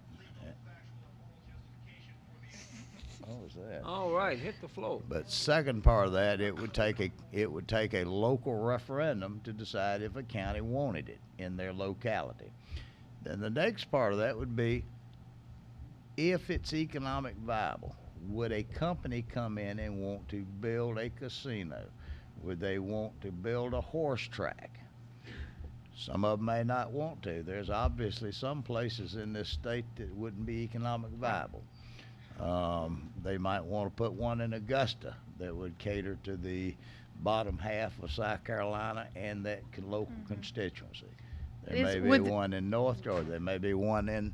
What was that? All right, hit the floor. But second part of that, it would take a local referendum to decide if a county wanted it in their locality. Then the next part of that would be, if it's economic viable, would a company come in and want to build a casino? Would they want to build a horse track? Some of them may not want to. There's obviously some places in this state that wouldn't be economic viable. They might want to put one in Augusta that would cater to the bottom half of South Carolina and that local constituency. There may be one in North Georgia. There may be one in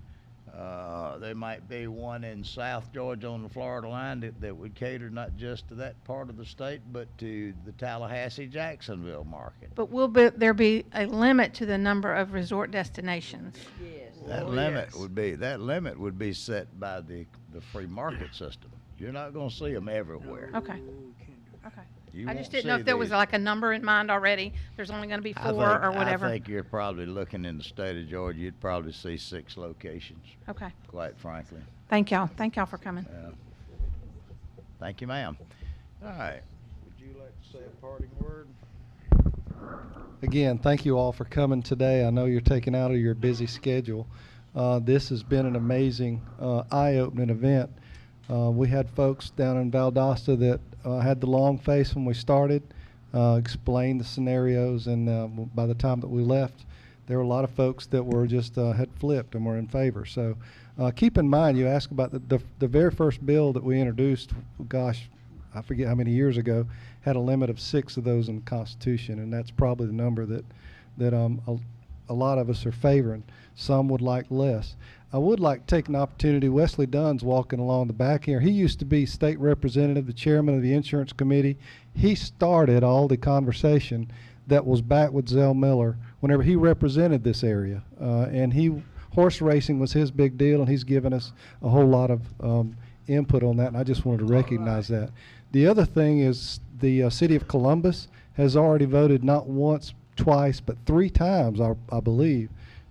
there might be one in South Georgia on the Florida line that would cater not just to that part of the state, but to the Tallahassee-Jacksonville market. But will there be a limit to the number of resort destinations? Yes. That Oh, limit yes. would be set by the free market system. You're not going to see them everywhere. Okay. Okay. You I won't just didn't know see if there was these. like a number in mind already. There's only going to be I four think- or whatever. I think you're probably looking in the state of Georgia, you'd probably see 6 locations. Okay. Quite frankly. Thank y'all. Thank y'all for coming. Yeah. Thank you, ma'am. All right. Would you like to say a parting word? Again, thank you all for coming today. I know you're taking out of your busy schedule. This has been an amazing, eye-opening event. We had folks down in Valdosta that had the long face when we started, explained the scenarios, and by the time that we left, there were a lot of folks that were just had flipped and were in favor. So keep in mind, you asked about the very first bill that we introduced, gosh, I forget how many years ago, had a limit of 6 of those in the Constitution, and that's probably the number that a lot of us are favoring. Some would like less. I would like to take an opportunity. Wesley Dunn's walking along the back here. He used to be state representative, the chairman of the insurance committee. He started all the conversation that was back with Zell Miller whenever he represented this area, and horse racing was his big deal, and he's given us a whole lot of input on that, and I just wanted to recognize that. The other thing is the city of Columbus has already voted not once, twice, but 3 times, I believe,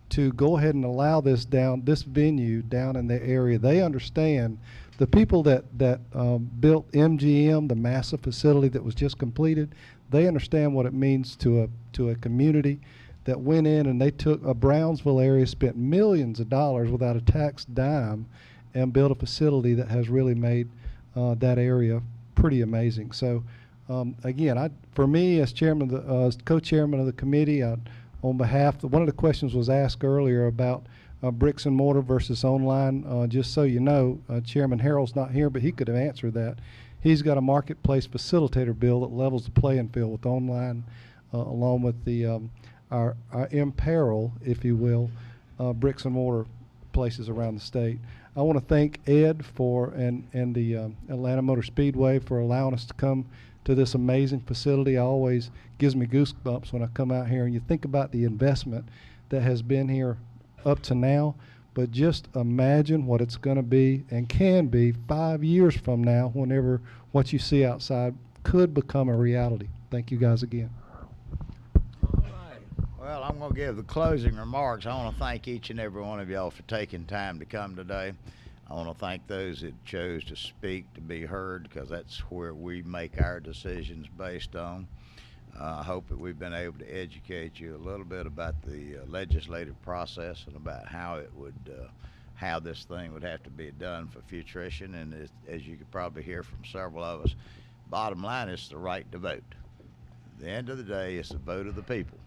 to go ahead and allow this venue down in the area. They understand the people that built MGM, the massive facility that was just completed. They understand what it means to a community that went in and they took a Brownsville area, spent millions of dollars without a tax dime, and built a facility that has really made that area pretty amazing. So again, for me as chairman of the co-chairman of the committee, on behalf, one of the questions was asked earlier about bricks and mortar versus online. Just so you know, Chairman Harrell's not here, but he could have answered that. He's got a marketplace facilitator bill that levels the playing field with online, along with the our imperil, if you will, bricks and mortar places around the state. I want to thank Ed and the Atlanta Motor Speedway for allowing us to come to this amazing facility. It always gives me goosebumps when I come out here and you think about the investment that has been here up to now, but just imagine what it's going to be and can be 5 years from now whenever what you see outside could become a reality. Thank you guys again. Well, I'm going to give the closing remarks. I want to thank each and every one of y'all for taking time to come today. I want to thank those that chose to speak, to be heard, because that's where we make our decisions based on. I hope that we've been able to educate you a little bit about the legislative process and about how it would, how this thing would have to be done for futurition. And as you could probably hear from several of us, bottom line is the right to vote. At the end of the day, it's the vote of the people.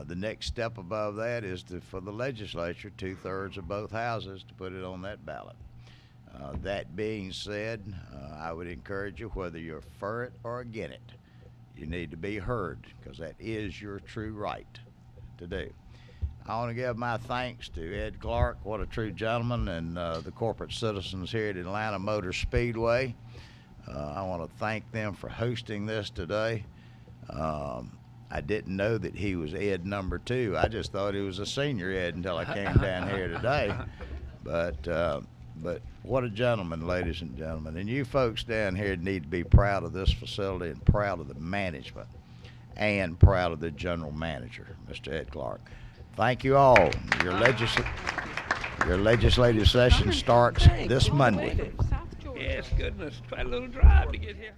The next step above that is for the legislature, 2/3 of both houses, to put it on that ballot. That being said, I would encourage you, whether you're for it or against it, you need to be heard, because that is your true right to do. I want to give my thanks to Ed Clark, what a true gentleman, and the corporate citizens here at Atlanta Motor Speedway. I want to thank them for hosting this today. I didn't know that he was Ed number 2. I just thought he was a senior Ed until I came down here today. But what a gentleman, ladies and gentlemen. And you folks down here need to be proud of this facility and proud of the management and proud of the general manager, Mr. Ed Clark. Thank you all. Your legislative session starts this Monday. Yes, goodness. Quite a little drive to get here.